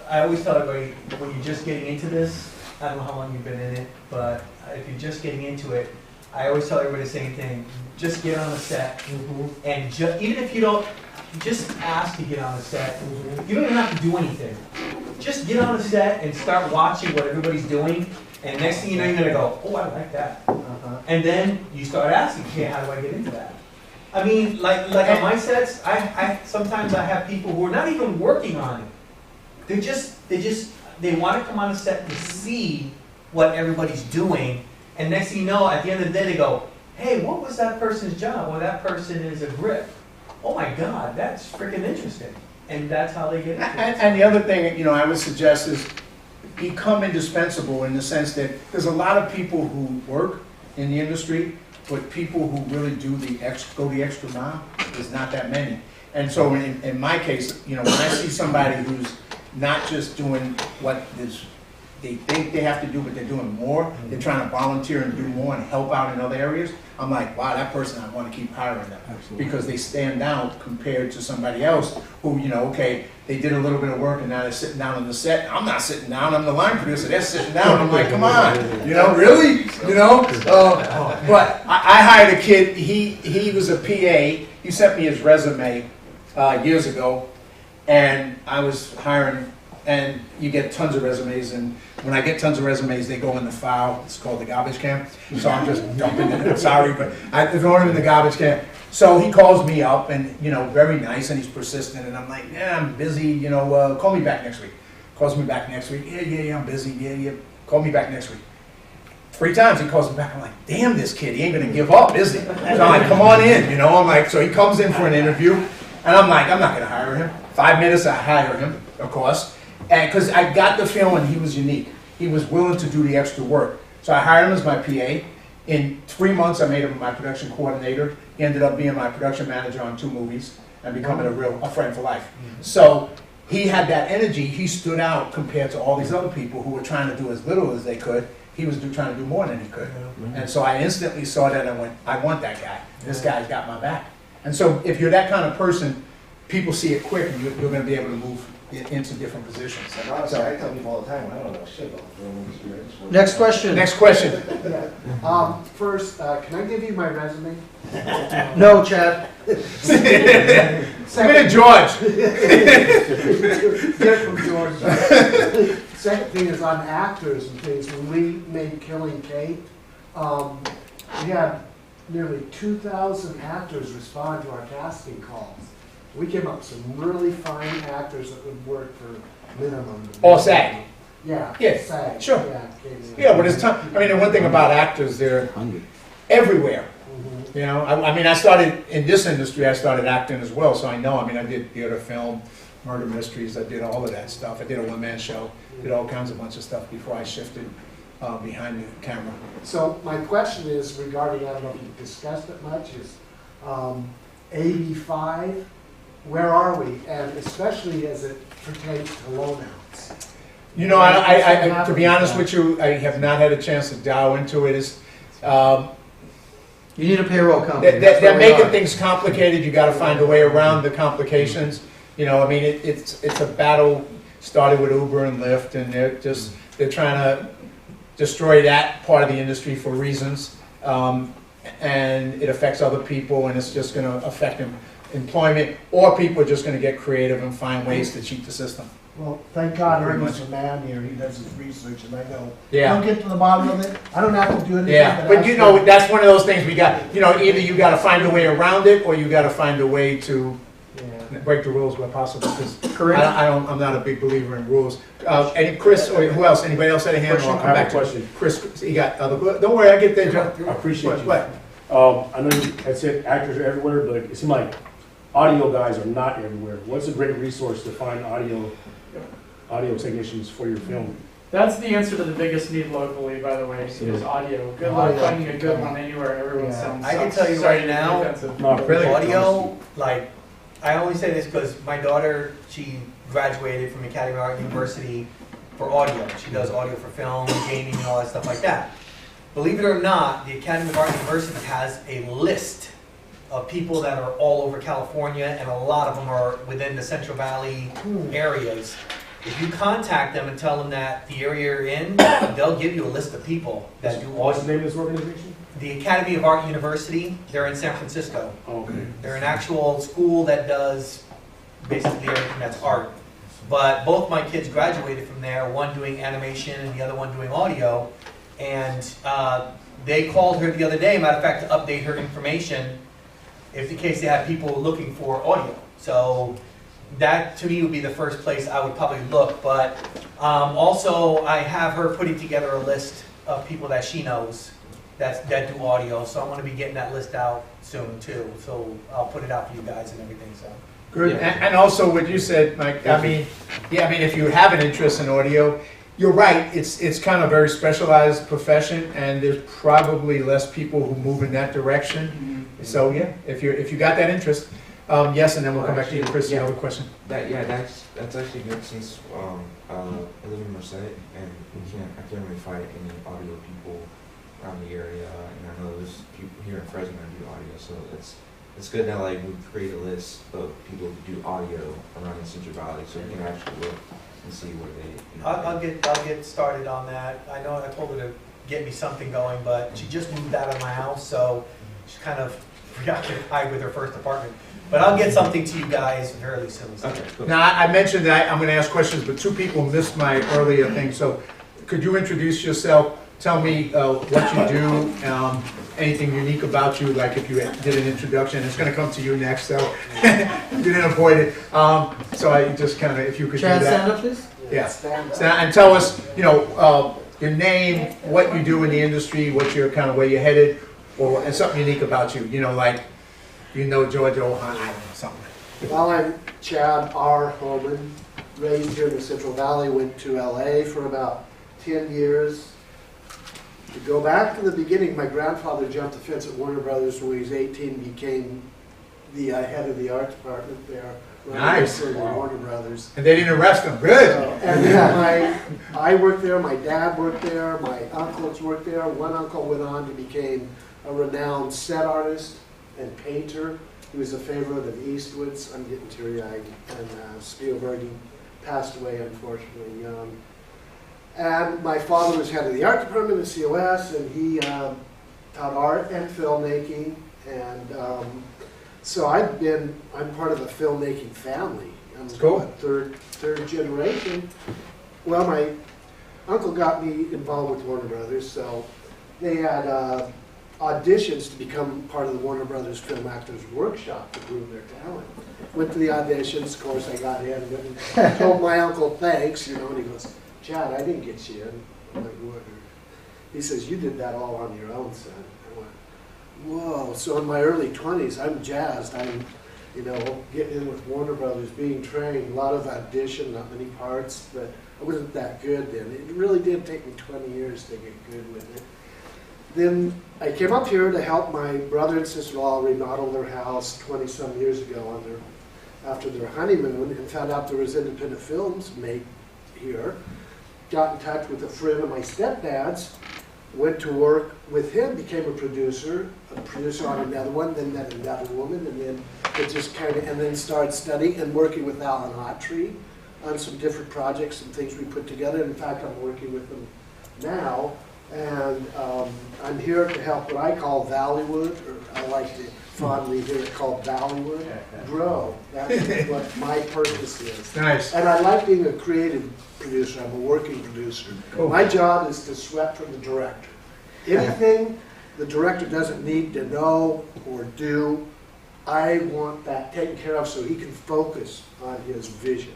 I always tell everybody when you're just getting into this, I don't know how long you've been in it, but if you're just getting into it, I always tell everybody the same thing. Just get on the set, and even if you don't, just ask to get on the set. You don't even have to do anything. Just get on the set and start watching what everybody's doing, and next thing you know, you're gonna go, oh, I like that. And then you start asking, okay, how do I get into that? I mean, like on my sets, I sometimes I have people who are not even working on it. They want to come on a set to see what everybody's doing, and next thing you know, at the end of the day, they go, hey, what was that person's job? Well, that person is a grip. Oh my God, that's freaking interesting. And that's how they get into it.
And the other thing, I would suggest is become indispensable in the sense that there's a lot of people who work in the industry, but people who really go the extra mile, there's not that many. And so in my case, when I see somebody who's not just doing what they think they have to do, but they're doing more, they're trying to volunteer and do more and help out in other areas, I'm like, wow, that person, I want to keep hiring them.
Absolutely.
Because they stand out compared to somebody else who, okay, they did a little bit of work and now they're sitting down on the set. I'm not sitting down, I'm the line producer, they're sitting down. I'm like, come on, really? But I hired a kid, he was a PA, he sent me his resume years ago, and I was hiring, and you get tons of resumes, and when I get tons of resumes, they go in the file. It's called the garbage can. So I'm just dumping it. Sorry, but I throw them in the garbage can. So he calls me up, and very nice, and he's persistent, and I'm like, yeah, I'm busy. Call me back next week. Calls me back next week. Yeah, I'm busy. Yeah. Call me back next week. 3 times he calls me back. I'm like, damn, this kid, he ain't gonna give up, is he? So I'm like, come on in. I'm like, so he comes in for an interview, and I'm like, I'm not gonna hire him. 5 minutes, I hire him, of course. And because I got the feeling he was unique. He was willing to do the extra work. So I hired him as my PA. In 3 months, I made him my production coordinator. He ended up being my production manager on 2 movies and becoming a friend for life. So he had that energy. He stood out compared to all these other people who were trying to do as little as they could. He was trying to do more than he could. And so I instantly saw that and went, I want that guy. This guy's got my back. And so if you're that kind of person, people see it quick and you're going to be able to move into different positions.
And honestly, I tell people all the time, I don't know shit about the film industry. I just work.
Next question.
Next question.
First, can I give you my resume?
No, Chad.
Give it to George.
Get it from George. Second thing is on actors and things. When we made Killing Kate, we had nearly 2,000 actors respond to our casting calls. We came up with some really fine actors that would work for minimum.
Or SAG.
Yeah. SAG.
Sure.
Yeah,
but it's time. I mean, the one thing about actors, they're everywhere. I started in this industry. I started acting as well, so I know. I did theater, film, murder mysteries. I did all of that stuff. I did a one-man show. Did all kinds of bunch of stuff before I shifted behind the camera.
So my question is regarding, I don't know if you've discussed it much, is 85. Where are we, and especially as it pertains to loanouts?
I to be honest with you, I have not had a chance to dial into it.
You need a payroll company.
They're making things complicated. You got to find a way around the complications. It's a battle. Started with Uber and Lyft, and they're trying to destroy that part of the industry for reasons. and it affects other people, and it's just gonna affect employment, or people are just gonna get creative and find ways to cheat the system.
Well, thank God
Pretty
Ernie's
much.
a man here, he does his research, and I know.
Yeah.
He'll get to the bottom of it, I don't have to do anything.
Yeah, but
ask
you know,
him.
that's one of those things we got, you know, either you gotta find a way around it, or you gotta find a way to break the rules where possible, because I'm not a big believer in rules. Any, Chris, or who else, anybody else had a hand? Or I'll come back to
question.
Chris, you got other, don't worry, I get there, John.
I appreciate you.
What?
I know you had said actors are everywhere, but it seems like audio guys are not everywhere. What's a great resource to find audio technicians for your film?
That's the answer to the biggest need locally, by the way, is audio. Good luck finding a good one anywhere. Everyone sounds.
I can tell you
sorry
right
to be
now,
offensive.
audio, like, I only say this because my daughter, she graduated from Academy of Art University for audio. She does audio for film, gaming, and all that stuff like that. Believe it or not, the Academy of Art University has a list of people that are all over California, and a lot of them are within the Central Valley areas. If you contact them and tell them that the area you're in, they'll give you a list of people that do audio.
What's the name of this organization?
The Academy of Art University. They're in San Francisco.
Oh, okay.
They're an actual school that does basically everything that's art. But both my kids graduated from there, one doing animation and the other one doing audio. And they called her the other day, matter of fact, to update her information if in case they had people looking for audio. So that to me would be the first place I would probably look. But also I have her putting together a list of people that she knows that do audio. So I'm going to be getting that list out soon too. So I'll put it out for you guys and everything. So.
Good, and also what you said, Mike, I mean, if you have an interest in audio, you're right, it's kind of a very specialized profession, and there's probably less people who move in that direction. So yeah, if you got that interest, yes, and then we'll come back to you, Chris, you have a question.
That's actually good, since I live in Merced, and I can't really find any audio people around the area, and I know there's people here in Fresno that do audio, so it's good that like we create a list of people who do audio around the Central Valley, so we can actually look and see where they.
I'll get started on that. I know I told her to get me something going, but she just moved out of my house, so she's kind of preoccupied with her first apartment. But I'll get something to you guys fairly soon.
Okay, cool. Now I mentioned that I'm going to ask questions, but two people missed my earlier thing. So could you introduce yourself? Tell me what you do, anything unique about you, like if you did an introduction. It's going to come to you next, so you didn't avoid it. So I just kind of, if you could do that.
Stand up, please?
Yeah. And tell us, your name, what you do in the industry, what your kind of where you're headed, and something unique about you. Like, Georgia Ohio, I don't know, something.
Well, I'm Chad R. Holman, raised here in the Central Valley, went to LA for about 10 years. To go back to the beginning, my grandfather jumped the fence at Warner Brothers when he was 18, became the head of the art department there.
Nice.
Warner Brothers.
And they didn't arrest him. Good.
I worked there, my dad worked there, my uncles worked there. One uncle went on to become a renowned set artist and painter. He was a favorite of Eastwood's. I'm getting teary-eyed. And Spielberg, he passed away, unfortunately, young. And my father was head of the art department at COS, and he taught art and filmmaking. And so I'm part of a filmmaking family. I'm
cool.
Third generation. Well, my uncle got me involved with Warner Brothers, so they had auditions to become part of the Warner Brothers Film Actors Workshop to groom their talent. Went to the auditions, of course I got in, and told my uncle thanks, and he goes, Chad, I didn't get you in. I'm like, what? He says, you did that all on your own, son. I went, whoa. So in my early 20s, I'm jazzed. I'm, getting in with Warner Brothers, being trained, a lot of audition, not many parts, but I wasn't that good then. It really did take me 20 years to get good with it. Then I came up here to help my brother and sister-in-law remodel their house 20-some years ago after their honeymoon, and found out there was independent films made here. Got in touch with a friend of my stepdad's, went to work with him, became a producer on another one, then met another woman, and then it just and then started studying and working with Alan Autry on some different projects and things we put together. In fact, I'm working with them now And I'm here to help what I call Valleywood, or I like to fondly hear it called Valleywood, grow. That's what my purpose is.
Nice.
And I like being a creative producer. I'm a working producer.
Cool.
My job is to sweat from the director. Anything the director doesn't need to know or do, I want that taken care of so he can focus on his vision.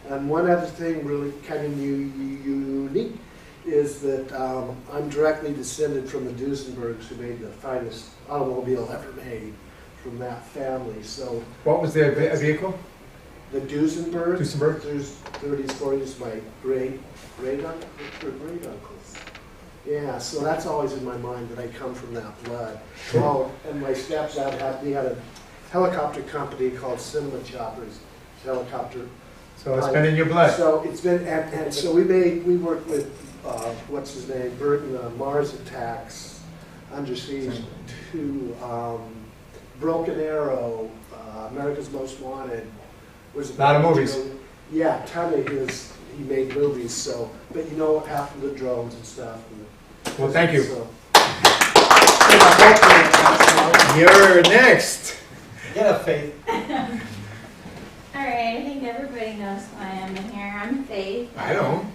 And one other thing really kind of unique is that I'm directly descended from the Duesenbergs, who made the finest automobile ever made, from that family. So
What was their vehicle?
the Duesenbergs,
Duesenberg?
there's 30s, 40s, my great uncles. Yeah, so that's always in my mind that I come from that blood. Oh, and my stepdad he had a helicopter company called Cinema Choppers, helicopter.
So it's been in your blood.
So it's been, and so we worked with, what's his name, Burton, Mars Attacks, Under Siege 2, Broken Arrow, America's Most Wanted. Was
A lot of movies.
Yeah, a ton of his, he made movies, so, but you know what happened to the drones and stuff.
Well, thank you.
So,
You're next.
Get up, Faith.
All right, I think everybody knows who I am in here. I'm Faith.
I don't.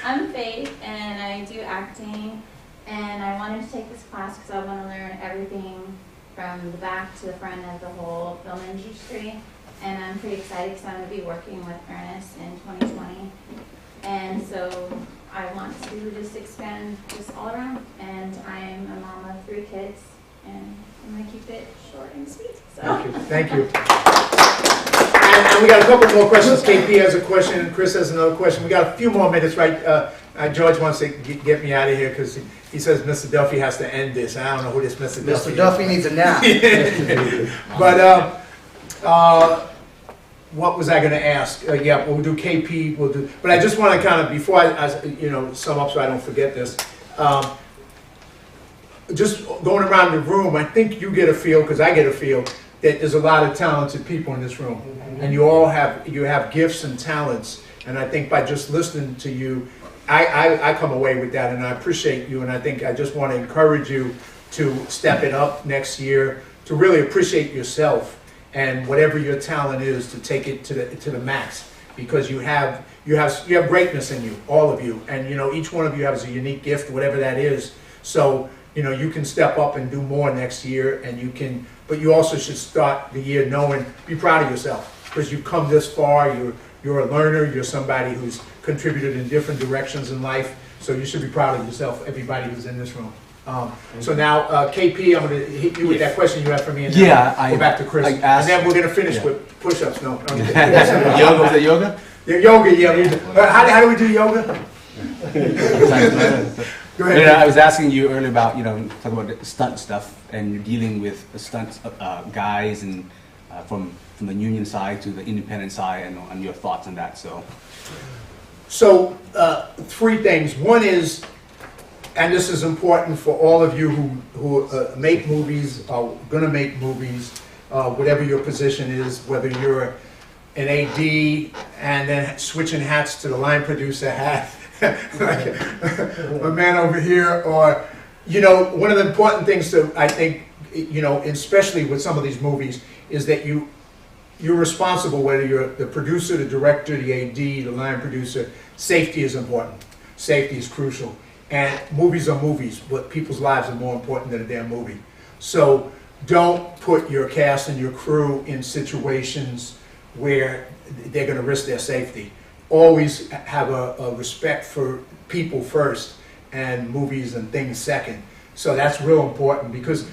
I'm Faith, and I do acting, and I wanted to take this class because I want to learn everything from the back to the front of the whole film industry, and I'm pretty excited because I'm going to be working with Ernest in 2020, and so I want to just expand just all around, and I'm a mom of 3 kids, and I'm going to keep it short and sweet. So.
Thank you. Thank you. And we got a couple more questions. KP has a question, and Chris has another question. We got a few more minutes, right? George wants to get me out of here because he says Mr. Duffy has to end this. I don't know who this Mr. Duffy is.
Mr. Duffy needs a nap.
But what was I going to ask? Yeah, we'll do KP. We'll do. But I just want to kind of, before I sum up so I don't forget this. Just going around the room, I think you get a feel, because I get a feel, that there's a lot of talented people in this room, and you all have gifts and talents. And I think by just listening to you, I come away with that, and I appreciate you. And I think I just want to encourage you to step it up next year, to really appreciate yourself and whatever your talent is, to take it to the max, because you have greatness in you, all of you, and each one of you has a unique gift, whatever that is. So you can step up and do more next year, and you can. But you also should start the year knowing, be proud of yourself, because you've come this far. You're a learner. You're somebody who's contributed in different directions in life. So you should be proud of yourself, everybody who's in this room. So now, KP, I'm going to hit you with that question you have for me, and then go back to Chris. And then we're going to finish with push-ups. No.
Yoga, was that yoga?
Yeah, yoga, yeah. How do we do yoga? Go ahead.
I was asking you earlier about, talking about the stunt stuff, and you're dealing with the stunt guys, and from the union side to the independent side, and your thoughts on that.
So 3 things. One is, and this is important for all of you who make movies, are going to make movies, whatever your position is, whether you're an AD and then switching hats to the line producer hat, like a man over here, or one of the important things to, I think, especially with some of these movies, is that you're responsible, whether you're the producer, the director, the AD, the line producer. Safety is important. Safety is crucial. And movies are movies, but people's lives are more important than a damn movie. So don't put your cast and your crew in situations where they're going to risk their safety. Always have a respect for people first, and movies and things second. So that's real important, because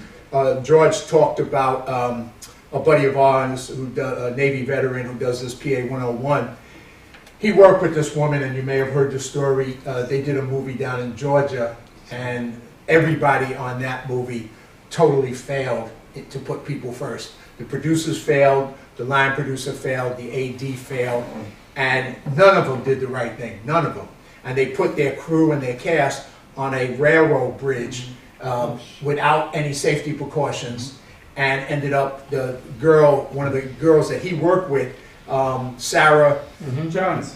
George talked about a buddy of ours, a Navy veteran who does this PA 101. He worked with this woman, and you may have heard the story. They did a movie down in Georgia, and everybody on that movie totally failed to put people first. The producers failed, the line producer failed, the AD failed, and none of them did the right thing, none of them. And they put their crew and their cast on a railroad bridge without any safety precautions, and ended up one of the girls that he worked with, Sarah
Jones.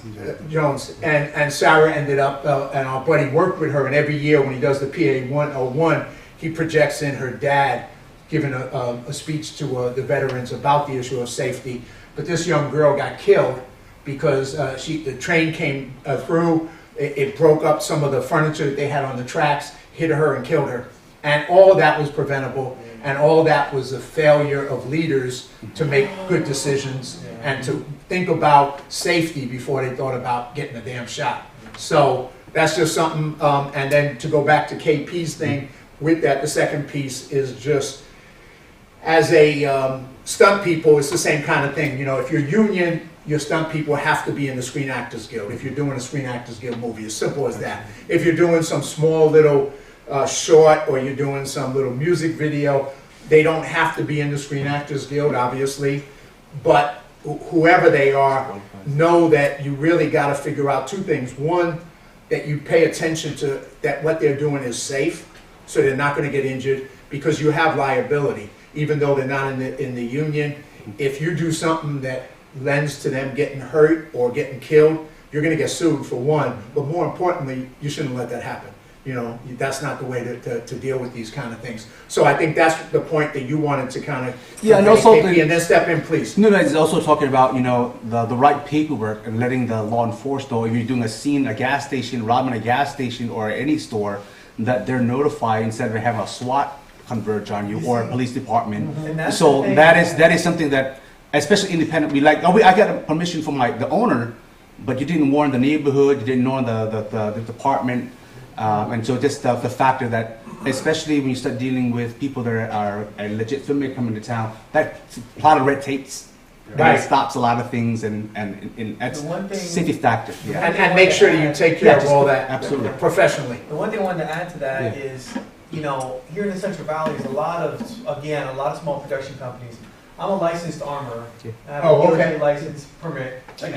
and Sarah ended up, and our buddy worked with her, and every year when he does the PA 101, he projects in her dad giving a speech to the veterans about the issue of safety. But this young girl got killed because the train came through, it broke up some of the furniture that they had on the tracks, hit her and killed her. And all of that was preventable, and all of that was a failure of leaders to make good decisions and to think about safety before they thought about getting a damn shot. So that's just something, and then to go back to KP's thing, with that, the second piece is just, as a stunt people, it's the same kind of thing. You know, if you're union, your stunt people have to be in the Screen Actors Guild. If you're doing a Screen Actors Guild movie, as simple as that. If you're doing some small little short, or you're doing some little music video, they don't have to be in the Screen Actors Guild, obviously, but whoever they are, know that you really got to figure out two things. One, that you pay attention to that what they're doing is safe, so they're not going to get injured, because you have liability. Even though they're not in the union, if you do something that lends to them getting hurt or getting killed, you're going to get sued for one. But more importantly, you shouldn't let that happen. You know, that's not the way to deal with these kind of things. So I think that's the point that you wanted to kind of
and also
and then step in, please.
No, it's also talking about, you know, the right paperwork and letting the law enforcement know if you're doing a scene, a gas station, robbing a gas station or any store, that they're notified instead of having a SWAT converge on you or a police department. So that is something that, especially independent, we like. Oh, I got permission from the owner, but you didn't warn the neighborhood, you didn't warn the department. And so just the factor that, especially when you start dealing with people that are a legit filmmaker coming to town, that a lot of red tapes. Right. It stops a lot of things, and that's safety factor. Yeah.
And make sure that you take care of all that
absolutely
professionally.
The one thing I wanted to add to that is, you know, here in the Central Valley, there's a lot of small production companies. I'm a licensed armorer. I have a military license permit to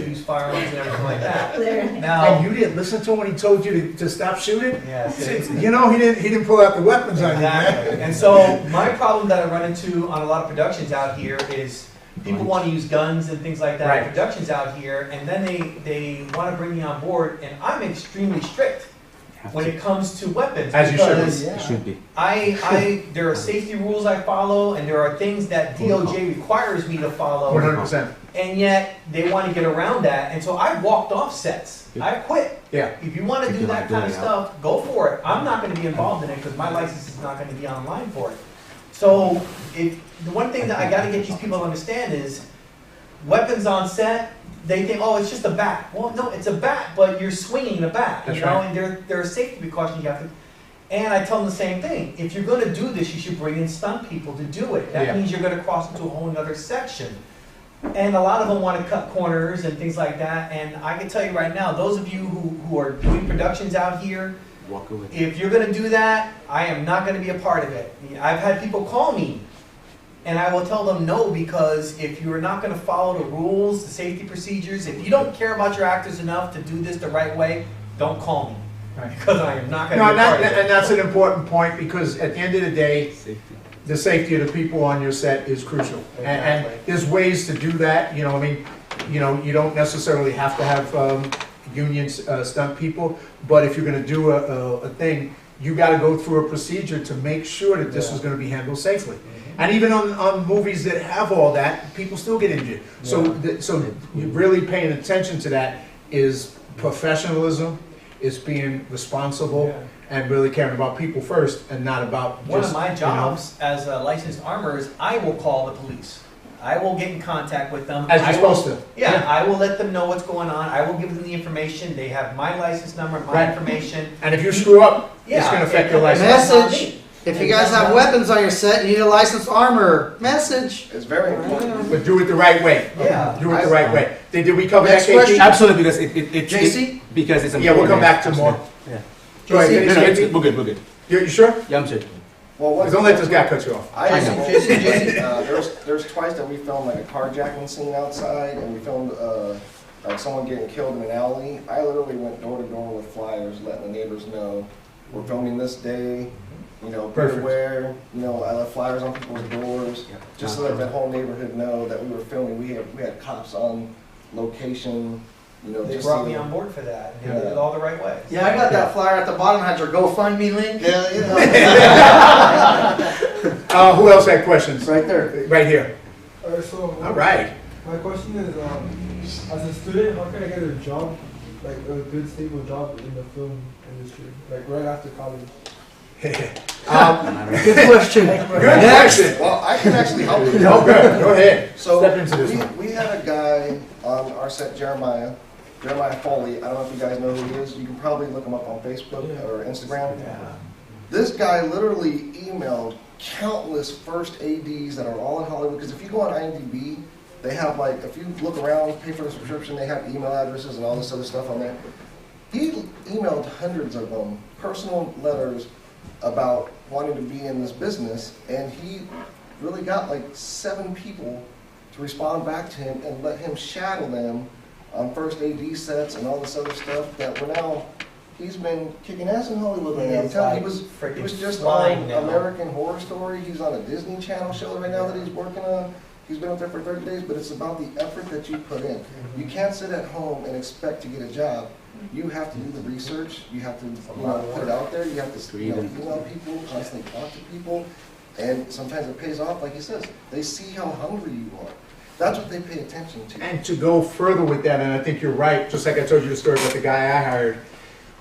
use firearms and everything like that. Now,
and you didn't listen to him when he told you to stop shooting?
Yes.
You know, he didn't pull out the weapons on you, man.
And so my problem that I run into on a lot of productions out here is people want to use guns and things like that in productions out here, and then they want to bring me on board, and I'm extremely strict when it comes to weapons.
As you should be.
There are safety rules I follow, and there are things that DOJ requires me to follow.
100%.
And yet they want to get around that, and so I walked off sets. I quit.
Yeah.
If you want to do that kind of stuff, go for it. I'm not going to be involved in it because my license is not going to be online for it. So the one thing that I got to get these people to understand is weapons on set. They think, oh, it's just a bat. Well, no, it's a bat, but you're swinging the bat, you know, and there are safety precautions you have to. And I tell them the same thing. If you're going to do this, you should bring in stunt people to do it. That means you're going to cross into a whole other section. And a lot of them want to cut corners and things like that. And I can tell you right now, those of you who are doing productions out here,
walk away.
If you're going to do that, I am not going to be a part of it. I've had people call me, and I will tell them no, because if you're not going to follow the rules, the safety procedures, if you don't care about your actors enough to do this the right way, don't call me. Because I am not going to be a part of it.
And that's an important point, because at the end of the day, the safety of the people on your set is crucial.
Exactly.
And there's ways to do that. You know, I mean, you know, you don't necessarily have to have union stunt people, but if you're going to do a thing, you got to go through a procedure to make sure that this is going to be handled safely. And even on movies that have all that, people still get injured. So you're really paying attention to that is professionalism, is being responsible, and really caring about people first, and not about
one of my jobs as a licensed armorer is I will call the police. I will get in contact with them.
As you're supposed to.
Yeah, I will let them know what's going on. I will give them the information. They have my license number, my information.
And if you screw up, it's going to affect your license.
Message. If you guys have weapons on your set, you need a licensed armorer. Message.
It's very important.
But do it the right way.
Yeah.
Do it the right way. Did we cover
Next
that,
question?
Absolutely, because it's
JC?
because it's
Yeah, we'll come back to more.
Yeah.
Go ahead,
No,
JC.
we're good.
You sure?
Yeah, I'm sure.
Well,
Don't let this guy cut you off.
There's twice that we filmed like a carjacking scene outside, and we filmed like someone getting killed in an alley. I literally went door to door with flyers, letting the neighbors know we're filming this day. You know, be
Perfect.
aware. You know, I left flyers on people's doors, just so that that whole neighborhood know that we were filming. We had cops on location. You know,
They
just
brought
so
me
that-
on board for that, and they did it all the right way.
Yeah, I got that flyer at the bottom, had your GoFundMe link.
Yeah,
Who else had questions?
Right there.
Right here.
Alright, so.
All right.
My question is, as a student, how can I get a job, like a good stable job in the film industry, like right after college?
Good question.
Good question.
Well, I can actually help you.
Oh, good. Go ahead.
So
Step into this one.
we had a guy on our set, Jeremiah Foley. I don't know if you guys know who he is. You can probably look him up on Facebook or Instagram. This guy literally emailed countless first ADs that are all in Hollywood. Because if you go on IMDb, they have like, if you look around, pay for the subscription, they have email addresses and all this other stuff on there. He emailed hundreds of them, personal letters about wanting to be in this business, and he really got like 7 people to respond back to him and let him shadow them on first AD sets and all this other stuff that we're now, he's been kicking ass in Hollywood right now. I'm telling you, he was just on American Horror Story. He's on a Disney Channel show right now that he's working on. He's been up there for 30 days, but it's about the effort that you put in. You can't sit at home and expect to get a job. You have to do the research. You have to put it out there. You have to email people, constantly talk to people. And sometimes it pays off, like he says. They see how hungry you are. That's what they pay attention to.
And to go further with that, and I think you're right, just like I told you the story about the guy I hired,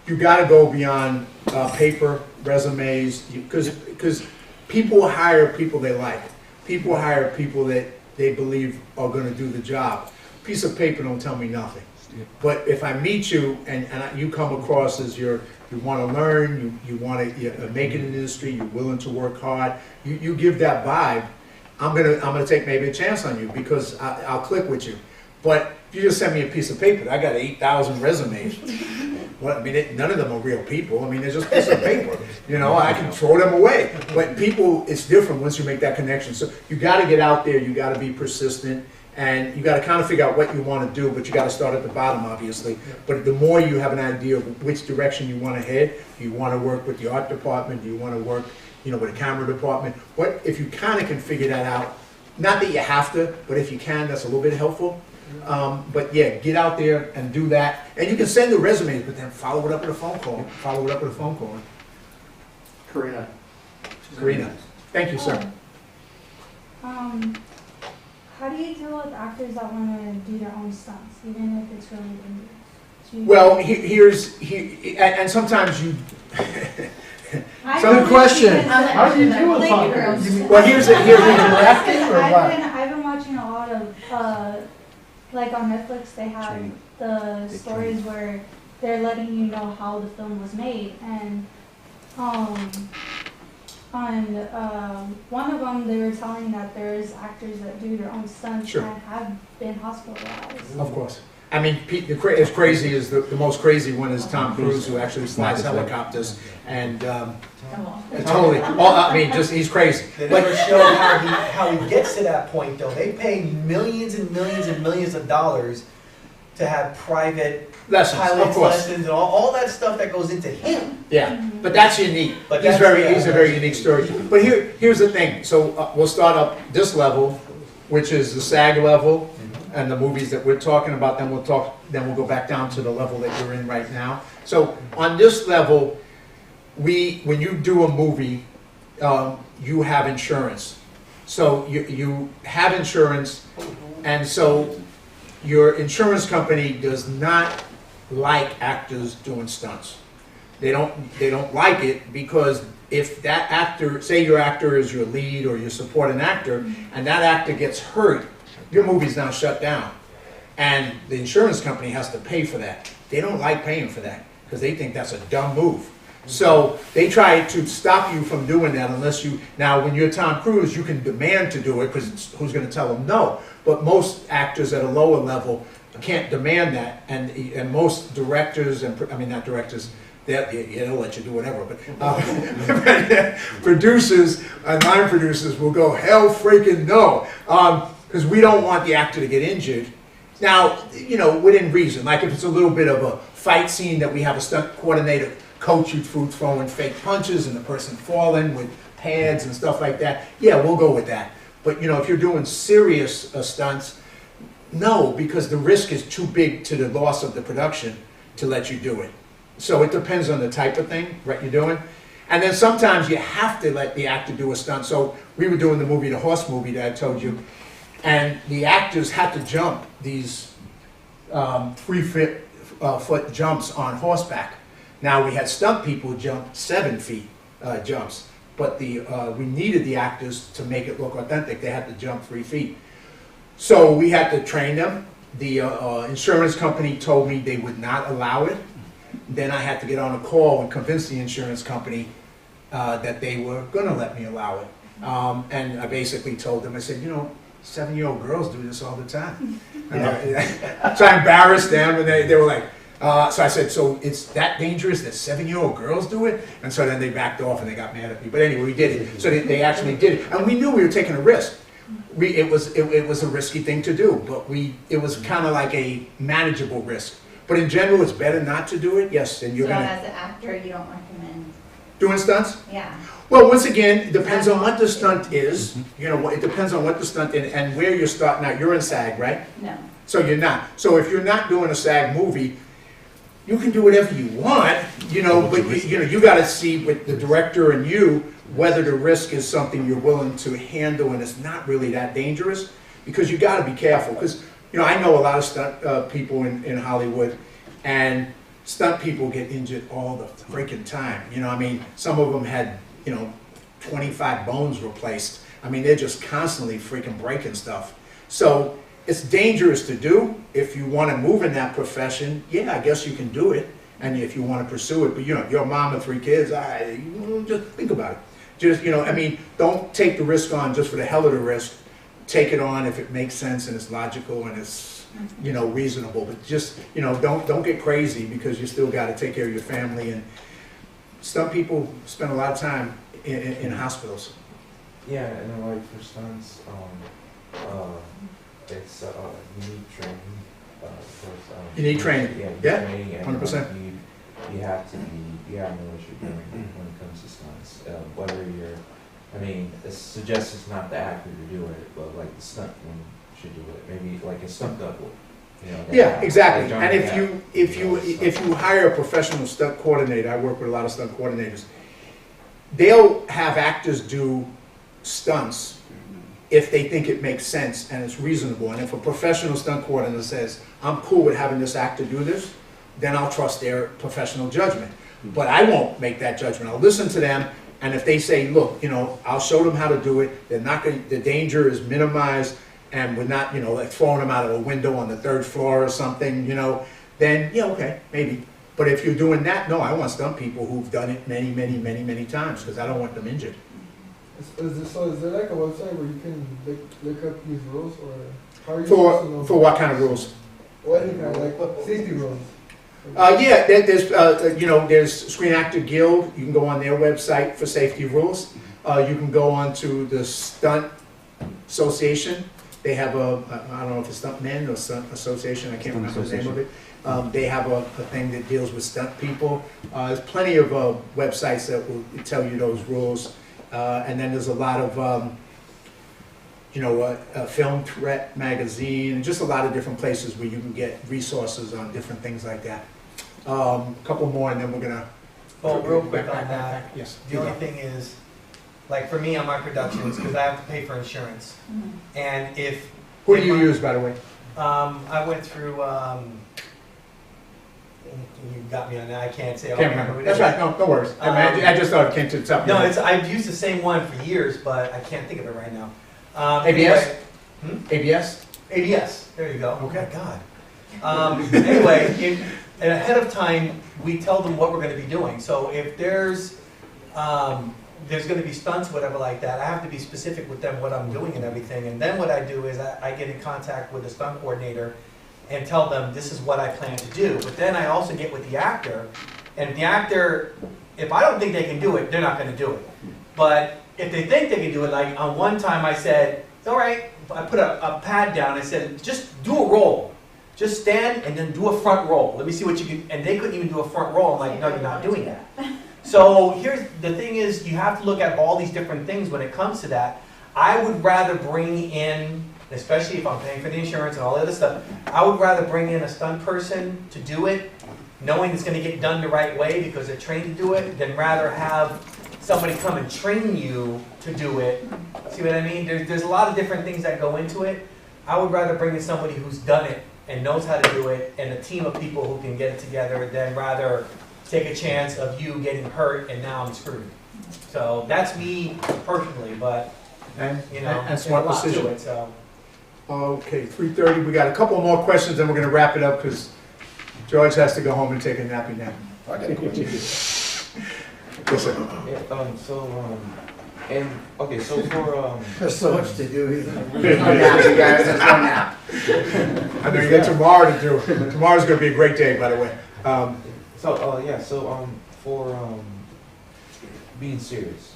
you got to go beyond paper, resumes, because people hire people they like. People hire people that they believe are going to do the job. A piece of paper don't tell me nothing. But if I meet you and you come across as you want to learn, you want to make it in the industry, you're willing to work hard, you give that vibe, I'm gonna take maybe a chance on you because I'll click with you. But if you just send me a piece of paper, I got 8,000 resumes. Well, I mean, none of them are real people. I mean, they're just pieces of paper. You know, I can throw them away. But people, it's different once you make that connection. So you got to get out there. You got to be persistent. And you got to kind of figure out what you want to do, but you got to start at the bottom, obviously. But the more you have an idea of which direction you want to head, do you want to work with the art department? Do you want to work, with the camera department? What if you kind of can figure that out? Not that you have to, but if you can, that's a little bit helpful. But yeah, get out there and do that. And you can send the resumes, but then follow it up with a phone call. Follow it up with a phone call.
Karina.
Thank you, sir.
How do you deal with actors that want to do their own stunts, even if it's really dangerous?
Well, and sometimes you.
Good question.
How do you deal with that?
Well, here's acting or what?
I've been watching a lot of, like on Netflix, they have the stories where they're letting you know how the film was made, and on one of them, they were telling that there's actors that do their own stunts and have been hospitalized.
Of course. I mean, as crazy as the most crazy one is Tom Cruise, who actually flies helicopters, and totally. He's crazy.
They never show how he gets to that point, though. They pay millions and millions and millions of dollars to have private
lessons,
lessons, and all that stuff that goes into him.
Yeah, but that's unique.
But
He's a very unique story. But here's the thing. So we'll start up this level, which is the SAG level, and the movies that we're talking about. Then we'll go back down to the level that you're in right now. So on this level, when you do a movie, you have insurance. So you have insurance, and so your insurance company does not like actors doing stunts. They don't like it because if that actor, say your actor is your lead or your supporting actor, and that actor gets hurt, your movie's now shut down. And the insurance company has to pay for that. They don't like paying for that because they think that's a dumb move. So they try to stop you from doing that unless now when you're Tom Cruise, you can demand to do it because who's going to tell them no? But most actors at a lower level can't demand that, and most directors, not directors, they'll let you do whatever, but producers and line producers will go, hell freaking no, because we don't want the actor to get injured. Now, within reason, like if it's a little bit of a fight scene that we have a stunt coordinator coach you through throwing fake punches and the person falling with pads and stuff like that, yeah, we'll go with that. But you know, if you're doing serious stunts, no, because the risk is too big to the loss of the production to let you do it. So it depends on the type of thing, right, you're doing. And then sometimes you have to let the actor do a stunt. So we were doing the movie, the horse movie that I told you, and the actors had to jump these 3-foot jumps on horseback. Now we had stunt people jump 7 feet jumps, but we needed the actors to make it look authentic. They had to jump 3 feet. So we had to train them. The insurance company told me they would not allow it. Then I had to get on a call and convince the insurance company that they were going to let me allow it. And I basically told them, I said, you know, 7-year-old girls do this all the time. So I embarrassed them, and they were like, so I said, so it's that dangerous that 7-year-old girls do it? And so then they backed off and they got mad at me. But anyway, we did it. So they actually did it. And we knew we were taking a risk. It was a risky thing to do, but it was kind of like a manageable risk. But in general, it's better not to do it. Yes, and you're
so
gonna.
As an actor, you don't recommend
doing stunts?
Yeah.
Well, once again, it depends on what the stunt is. You know, it depends on what the stunt is and where you're starting out. You're in SAG, right?
No.
So you're not. So if you're not doing a SAG movie, you can do whatever you want. You know, but you got to see with the director and you whether the risk is something you're willing to handle and it's not really that dangerous, because you got to be careful. Because you know, I know a lot of stunt people in Hollywood, and stunt people get injured all the freaking time. You know, I mean, some of them had, you know, 25 bones replaced. I mean, they're just constantly freaking breaking stuff. So it's dangerous to do. If you want to move in that profession, yeah, I guess you can do it. And if you want to pursue it, but you know, you're a mom of 3 kids, just think about it. Just, you know, I mean, don't take the risk on just for the hell of the risk. Take it on if it makes sense and it's logical and it's, you know, reasonable. But just, you know, don't get crazy, because you still got to take care of your family. And stunt people spend a lot of time in hospitals.
Yeah, and like for stunts, it's you need training.
You need training.
Yeah, you need
Yeah,
training, and
100%.
You have to know what you're doing when it comes to stunts. Whether you're, I mean, it suggests it's not the actor to do it, but like the stuntman should do it. Maybe like a stunt double. You know,
Yeah, exactly.
like
And if you hire a professional stunt coordinator, I work with a lot of stunt coordinators. They'll have actors do stunts if they think it makes sense and it's reasonable. And if a professional stunt coordinator says, I'm cool with having this actor do this, then I'll trust their professional judgment. But I won't make that judgment. I'll listen to them, and if they say, look, you know, I'll show them how to do it, they're not going, the danger is minimized, and we're not, you know, like throwing them out of a window on the 3rd floor or something, you know, then, yeah, okay, maybe. But if you're doing that, no, I want stunt people who've done it many times, because I don't want them injured.
Is there like a website where you can look up these rules, or how are you supposed to know?
For what kind of rules?
What any kind, like safety rules?
Yeah, there's you know, there's Screen Actor Guild. You can go on their website for safety rules. You can go on to the Stunt Association. They have I don't know if it's Stunt Men or Stunt Association. I can't remember the name of it. They have a thing that deals with stunt people. There's plenty of websites that will tell you those rules. And then there's a lot of you know, Film Threat magazine, and just a lot of different places where you can get resources on different things like that. A couple more, and then we're gonna.
Well, real quick on that.
Yes.
The only thing is, like for me on my productions, because I have to pay for insurance, and if.
Who do you use, by the way?
I went through. You got me on that. I can't say.
Can't remember. That's right. No worries. I just thought it came to the top.
No, I've used the same one for years, but I can't think of it right now.
ABS?
Anyway,
ABS?
ABS. There you go. Okay. Oh my God. Anyway, ahead of time, we tell them what we're going to be doing. So if there's going to be stunts, whatever like that, I have to be specific with them what I'm doing and everything. And then what I do is I get in contact with the stunt coordinator and tell them this is what I plan to do. But then I also get with the actor, and the actor, if I don't think they can do it, they're not going to do it. But if they think they can do it, like on one time I said, all right, I put a pad down, I said, just do a roll.
just stand and then do a front roll. Let me see what you can, and they couldn't even do a front roll. I'm like, no, you're not doing that. So here's, the thing is, you have to look at all these different things when it comes to that. I would rather bring in, especially if I'm paying for the insurance and all the other stuff, I would rather bring in a stunt person to do it, knowing it's going to get done the right way because they're trained to do it, than rather have somebody come and train you to do it. See what I mean? There's a lot of different things that go into it. I would rather bring in somebody who's done it and knows how to do it, and a team of people who can get it together, than rather take a chance of you getting hurt and now I'm screwed. So that's me personally, but you know,
and
there's
smart
a lot
decision.
to it. So.
Okay, 3:30. We got a couple more questions, and we're going to wrap it up because George has to go home and take a nappy nap.
I got a question.
Yes, sir.
And okay, so for
There's so much to do.
I know you got tomorrow to do. Tomorrow's going to be a great day, by the way.
For being serious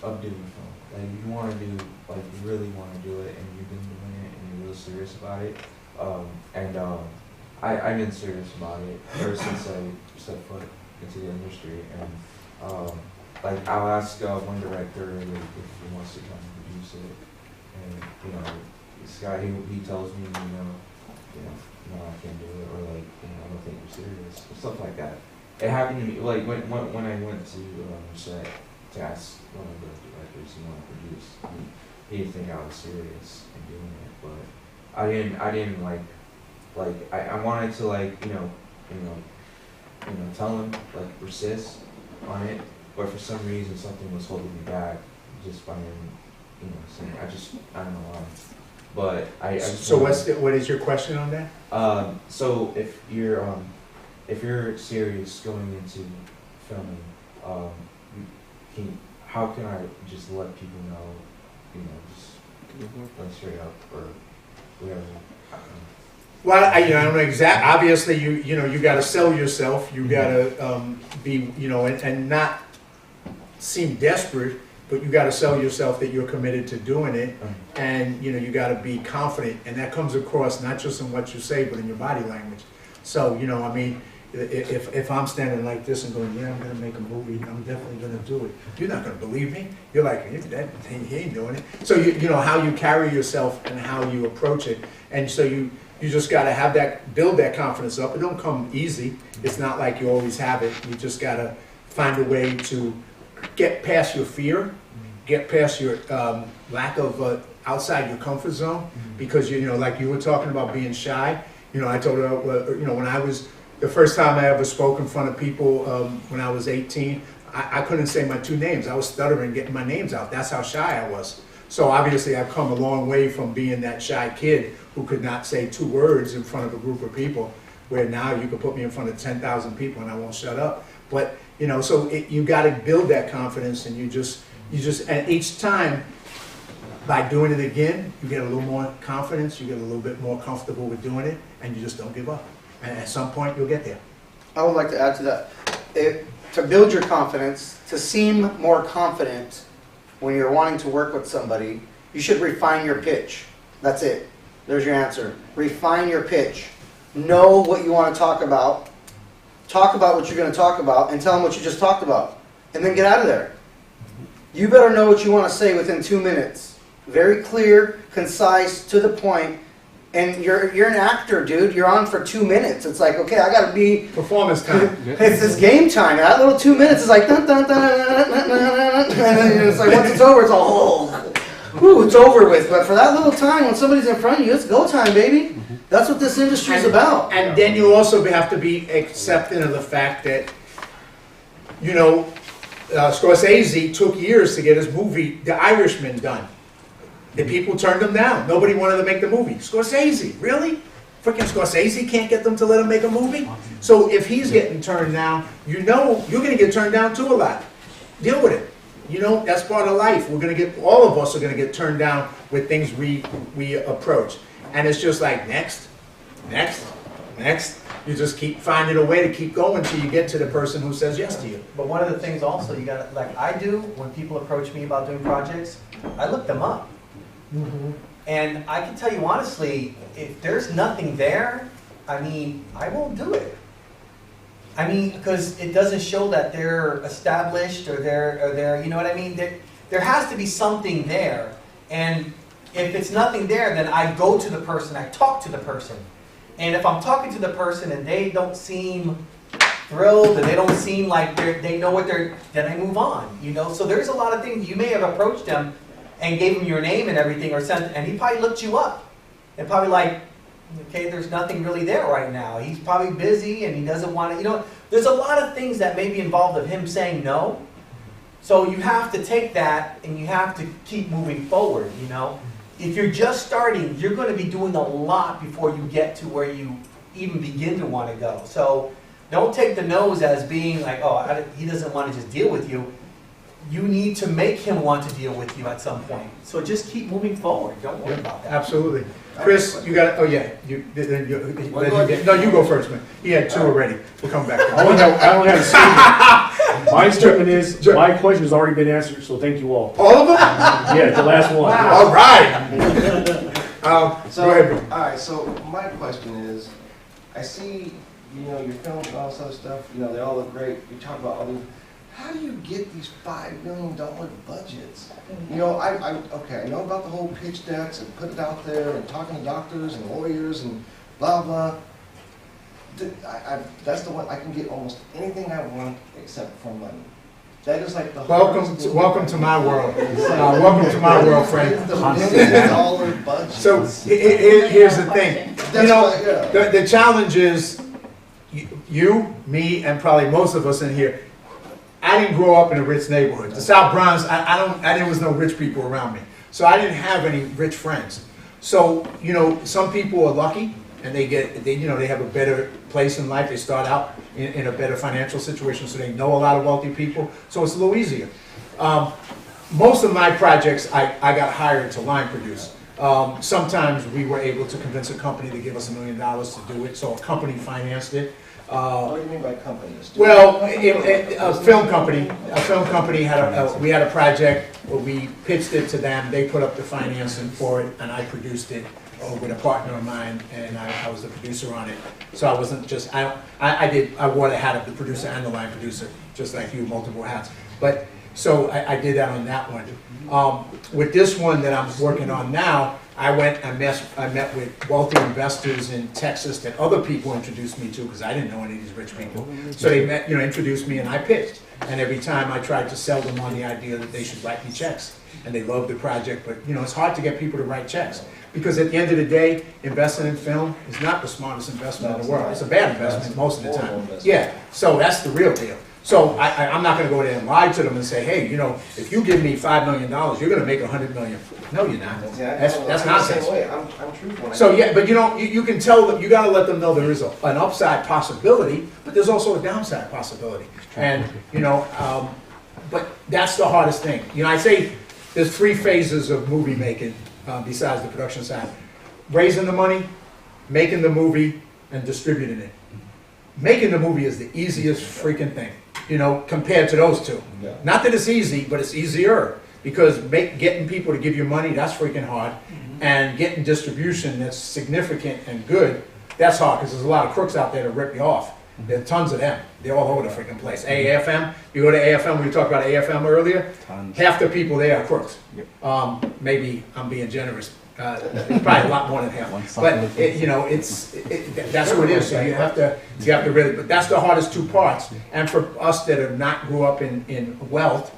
of doing film, like you want to do, like you really want to do it, and you've been doing it, and you're real serious about it. I've been serious about it ever since I stepped foot into the industry, and like I'll ask one director if he wants to come and produce it, and you know, this guy he tells me no, I can't do it, or like I don't think you're serious, or stuff like that. It happened to me like when I went to set to ask one of the directors who wanted to produce. He didn't think I was serious in doing it, but I didn't like I wanted to tell him persist on it, but for some reason something was holding me back just by him saying I don't know why. But I just
so what is your question on that?
So if you're serious going into filming, how can I just let people know, just like straight up or whatever?
Well, I don't know exactly. Obviously, you got to sell yourself. You got to be, and not seem desperate, but you got to sell yourself that you're committed to doing it, and you got to be confident, and that comes across not just in what you say, but in your body language. So, I mean, if I'm standing like this and going, yeah, I'm going to make a movie, I'm definitely going to do it. You're not going to believe me. You're like, he ain't doing it. So you know how you carry yourself and how you approach it, and so you just got to build that confidence up. It don't come easy. It's not like you always have it. You just got to find a way to get past your fear, get past your lack of outside your comfort zone, because like you were talking about being shy. I told her, when I was the first time I ever spoke in front of people when I was 18, I couldn't say my two names. I was stuttering getting my names out. That's how shy I was. So obviously I've come a long way from being that shy kid who could not say two words in front of a group of people, where now you could put me in front of 10,000 people and I won't shut up. But so you got to build that confidence, and you just and each time by doing it again, you get a little more confidence, you get a little bit more comfortable with doing it, and you just don't give up. And at some point you'll get there.
I would like to add to that. To build your confidence, to seem more confident when you're wanting to work with somebody, you should refine your pitch. That's it. There's your answer. Refine your pitch. Know what you want to talk about. Talk about what you're going to talk about, and tell them what you just talked about. And then get out of there. You better know what you want to say within 2 minutes. Very clear, concise, to the point. And you're an actor, dude. You're on for 2 minutes. It's like, okay, I got to be...
Performance time.
It's game time. That little 2 minutes is like... Dun, dun, dun, dun, dun, dun, dun, and then it's like, once it's over, it's all... Whew, it's over with. But for that little time, when somebody's in front of you, it's go time, baby. That's what this industry is about.
And then you also have to be accepting of the fact that, Scorsese took years to get his movie, The Irishman, done. The people turned him down. Nobody wanted to make the movie. Scorsese, really? Freaking Scorsese can't get them to let him make a movie? So if he's getting turned down, you're going to get turned down too a lot. Deal with it. That's part of life. All of us are going to get turned down with things we approach. And it's just like, next. You just keep finding a way to keep going until you get to the person who says yes to you.
But one of the things also, you got, like I do, when people approach me about doing projects, I look them up. And I can tell you honestly, if there's nothing there, I mean, I won't do it. I mean, because it doesn't show that they're established or they're, you know what I mean? There has to be something there. And if it's nothing there, then I go to the person, I talk to the person. And if I'm talking to the person and they don't seem thrilled and they don't seem like they know what they're, then I move on, you know? So there's a lot of things. You may have approached them and gave him your name and everything, or sent, and he probably looked you up. And probably like, okay, there's nothing really there right now. He's probably busy and he doesn't want to, you know, there's a lot of things that may be involved of him saying no. So you have to take that and you have to keep moving forward, you know. If you're just starting, you're going to be doing a lot before you get to where you even begin to want to go. So don't take the no's as being like, oh, he doesn't want to just deal with you. You need to make him want to deal with you at some point. So just keep moving forward. Don't worry about that.
Absolutely. Chris, you got, oh yeah, no, you go first, man. He had two already. We'll come back.
I only have a statement. My statement is, my question has already been answered, so thank you all.
All of them?
Yeah, the last one.
Wow.
All right.
So,
go ahead.
all right, so my question is, I see, you know, your films and all this other stuff, you know, they all look great. You talk about all these, how do you get these $5 million budgets? You know, okay, I know about the whole pitch decks and put it out there and talking to doctors and lawyers and blah, blah. That's the one, I can get almost anything I want except for money. That is like the
welcome to my world. Welcome to my world, friend.
The $1 million budget.
So here's the thing. You know, the challenge is you, me, and probably most of us in here. I didn't grow up in a rich neighborhood. The South Bronx, there was no rich people around me. So I didn't have any rich friends. So, you know, some people are lucky and they have a better place in life. They start out in a better financial situation, so they know a lot of wealthy people. So it's a little easier. Most of my projects, I got hired to line produce. Sometimes we were able to convince a company to give us $1 million to do it, so a company financed it.
What do you mean by companies?
Well, a film company had we had a project where we pitched it to them. They put up the financing for it, and I produced it with a partner of mine, and I was the producer on it. So I wasn't just I wore the hat of the producer and the line producer, just like you, multiple hats. But so I did that on that one. With this one that I'm working on now, I met with wealthy investors in Texas that other people introduced me to, because I didn't know any of these rich people. So they introduced me, and I pitched. And every time I tried to sell them on the idea that they should write me checks. And they loved the project, but it's hard to get people to write checks. Because at the end of the day, investing in film is not the smartest investment in the world. It's a bad investment most of the time. Yeah, so that's the real deal. So I'm not going to go there and lie to them and say, hey, if you give me $5 million, you're going to make $100 million. No, you're not. That's nonsense.
I'm truthful.
So yeah, but you can tell them, you got to let them know there is an upside possibility, but there's also a downside possibility. And but that's the hardest thing. I say there's 3 phases of movie making besides the production side: raising the money, making the movie, and distributing it. Making the movie is the easiest freaking thing, compared to those two.
Yeah.
Not that it's easy, but it's easier, because getting people to give you money, that's freaking hard. And getting distribution that's significant and good, that's hard, because there's a lot of crooks out there to rip you off. There are tons of them. They're all over the freaking place. AFM, you go to AFM, we talked about AFM earlier, half the people there are crooks. Maybe I'm being generous. It's probably a lot more than half. But that's what it is. So you have to really. But that's the hardest 2 parts. And for us that have not grew up in wealth,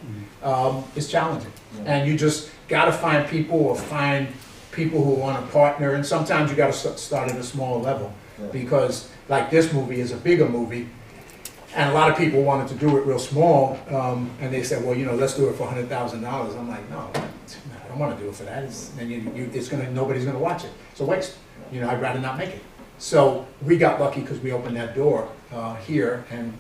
it's challenging. And you just got to find people, or find people who want to partner. And sometimes you got to start at a smaller level, because like this movie is a bigger movie. And a lot of people wanted to do it real small, and they said, well, let's do it for $100,000. I'm like, no, I don't want to do it for that. Nobody's gonna watch it. It's a waste. I'd rather not make it. So we got lucky because we opened that door here, and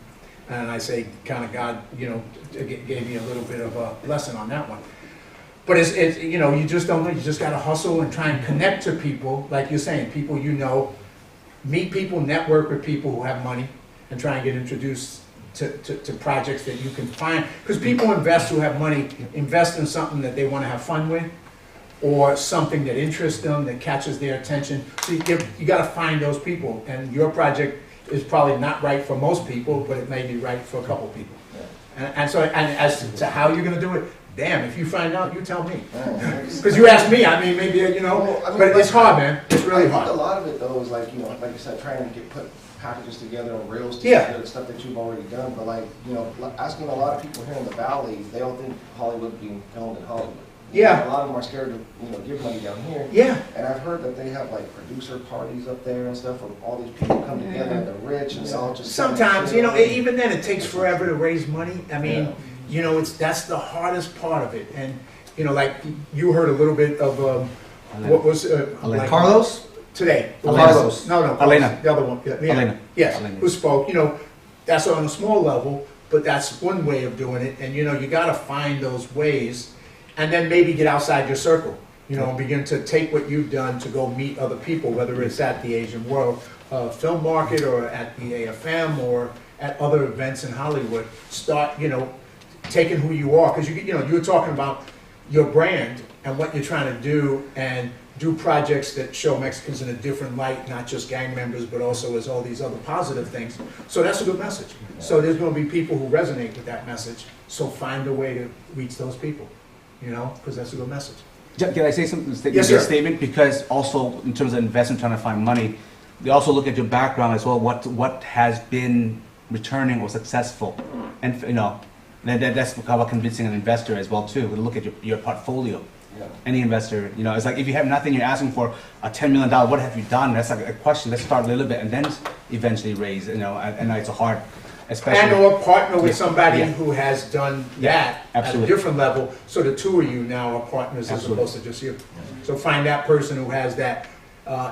I say, kind of God, gave me a little bit of a lesson on that one. But it's you just don't know. You just got to hustle and try and connect to people, like you're saying, people meet people, network with people who have money, and try and get introduced to projects that you can find. Because people who have money, invest in something that they want to have fun with. or something that interests them, that catches their attention. So you gotta find those people, and your project is probably not right for most people, but it may be right for a couple people. And so, and as to how you're gonna do it, damn, if you find out, you tell me. Because you asked me, I mean, maybe, you know,
Well, I mean,
but it's hard, man, it's really
I think
hard.
a lot of it though is like, you know, like you said, trying to put packages together and rails
Yeah.
together, stuff that you've already done, but like, you know, asking a lot of people here in the valley, they don't think Hollywood being filmed in Hollywood.
Yeah.
A lot of them are scared to, you know, give money down here.
Yeah.
And I've heard that they have like producer parties up there and stuff, where all these people come together and they're rich and it's all just.
Sometimes, you know, even then, it takes forever to raise money. I mean, you know, that's the hardest part of it. And, you know, like, you heard a little bit of, what was, like.
Carlos?
Today.
Carlos.
No,
Elena.
the other one. Yeah,
Elena.
Yes,
Elena.
who spoke, you know, that's on a small level, but that's one way of doing it. And, you know, you gotta find those ways, and then maybe get outside your circle, you know, and begin to take what you've done to go meet other people, whether it's at the Asian World Film Market, or at the AFM, or at other events in Hollywood. Start, you know, taking who you are, because you know, you were talking about your brand and what you're trying to do, and do projects that show Mexicans in a different light, not just gang members, but also as all these other positive things. So that's a good message. So there's going to be people who resonate with that message. So find a way to reach those people, you know, because that's a good message.
Can I say something?
Yes, sir.
Statement, because also in terms of investment, trying to find money, they also look at your background as well. What has been returning or successful, and you know, that's about convincing an investor as well too. Look at your portfolio.
Yeah.
Any investor, you know, it's like if you have nothing, you're asking for a $10 million. What have you done? That's like a question. Let's start a little bit and then eventually raise. You know, and it's a hard, especially.
And or partner with
Yeah.
somebody
Yeah.
who has done
Yeah,
that at a
absolutely.
different level. So the two of you now are partners as
Absolutely.
opposed to just you. So find that person who has that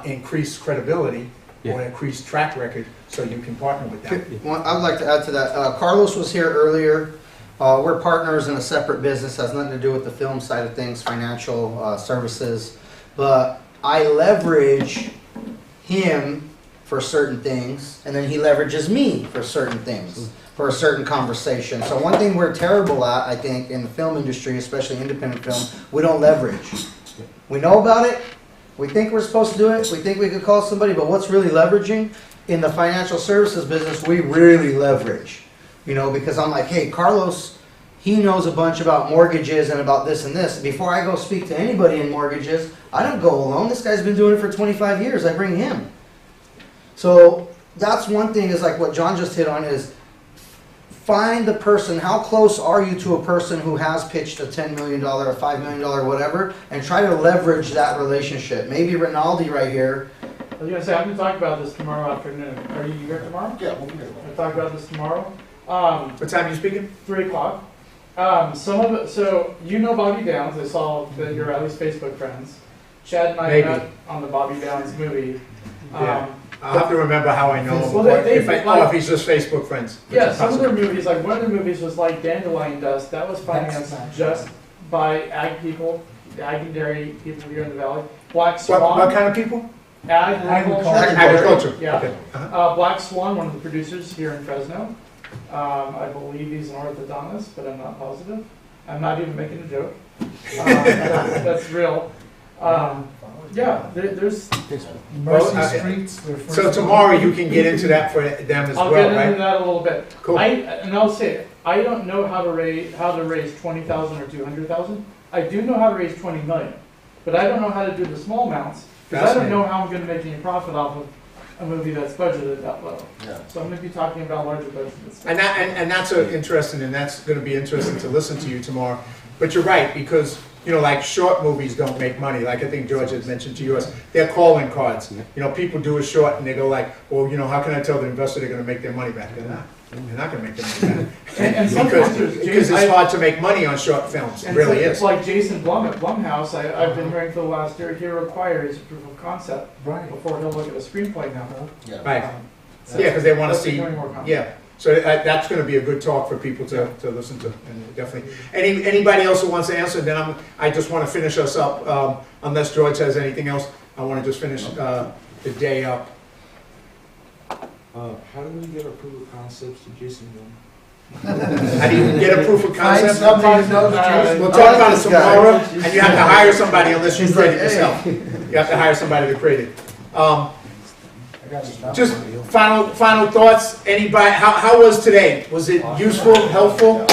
increased credibility or increased track record, so you can partner with them.
I'd like to add to that. Carlos was here earlier. We're partners in a separate business, has nothing to do with the film side of things, financial services. But I leverage him for certain things, and then he leverages me for certain things, for a certain conversation. So one thing we're terrible at, I think, in the film industry, especially independent film, we don't leverage. We know about it, we think we're supposed to do it, we think we could call somebody, but what's really leveraging? In the financial services business, we really leverage. You know, because I'm like, hey, Carlos, he knows a bunch about mortgages and about this and this. Before I go speak to anybody in mortgages, I don't go alone. This guy's been doing it for 25 years. I bring him. So that's one thing, is like what John just hit on, is find the person. How close are you to a person who has pitched a $10 million, a $5 million, whatever, and try to leverage that relationship. Maybe Rinaldi right here.
I was going to say, I'm going to talk about this tomorrow afternoon. Are you here tomorrow?
Yeah, we'll be here.
I'll talk about this tomorrow.
What time are you speaking?
3 o'clock. Some of it, so you know Bobby Downs. I saw that you're at least Facebook friends. Chad and I
Maybe.
met on the Bobby Downs movie.
Yeah. I'll have to remember how I know him.
Well, they
if he's just Facebook friends.
Yeah, some of their movies, like one of their movies was like Dandelion Dust. That was financed just by ag people, ag and dairy people here in the valley. Black Swan.
What kind of people?
Agriculture.
Agriculture.
Yeah.
Okay.
Black Swan, one of the producers here in Fresno. I believe he's an orthodontist, but I'm not positive. I'm not even making a joke. That's real. Yeah, there's
Mercy Streets. So tomorrow you can get into that for them as
I'll
well,
get
right?
into that a little bit.
Cool.
I'll say, I don't know how to raise 20,000 or 200,000. I do know how to raise 20 million, but I don't know how to do the small amounts, because I don't know how I'm going to make any profit off of a movie that's budgeted at that level.
Yeah.
So I'm going to be talking about larger budgets.
And that's interesting, and that's going to be interesting to listen to you tomorrow. But you're right, because you know, like short movies don't make money. Like I think George had mentioned to us, they're calling cards. You know, people do a short and they go like, well, you know, how can I tell the investor they're going to make their money back? They're not. They're not going to make their money back.
And
because it's hard to make money on short films. It really is.
It's like Jason Blum at Blumhouse. I've been hearing for the last year, he requires a proof of concept before he'll look at a screenplay now.
Yeah.
Right. Because they want to
that's
see.
becoming more common.
Yeah. So that's going to be a good talk for people to listen to, and definitely. Anybody else who wants to answer? Then I just want to finish us up. Unless George has anything else, I want to just finish the day up.
How do we get our proof of concepts to Jason Blum?
How do you get a proof of
Find
concept?
somebody who knows Jason.
We'll talk about it tomorrow, and you have to hire somebody unless you create it yourself. You have to hire somebody to create it. Just final thoughts. Anybody? How was today? Was it useful, helpful?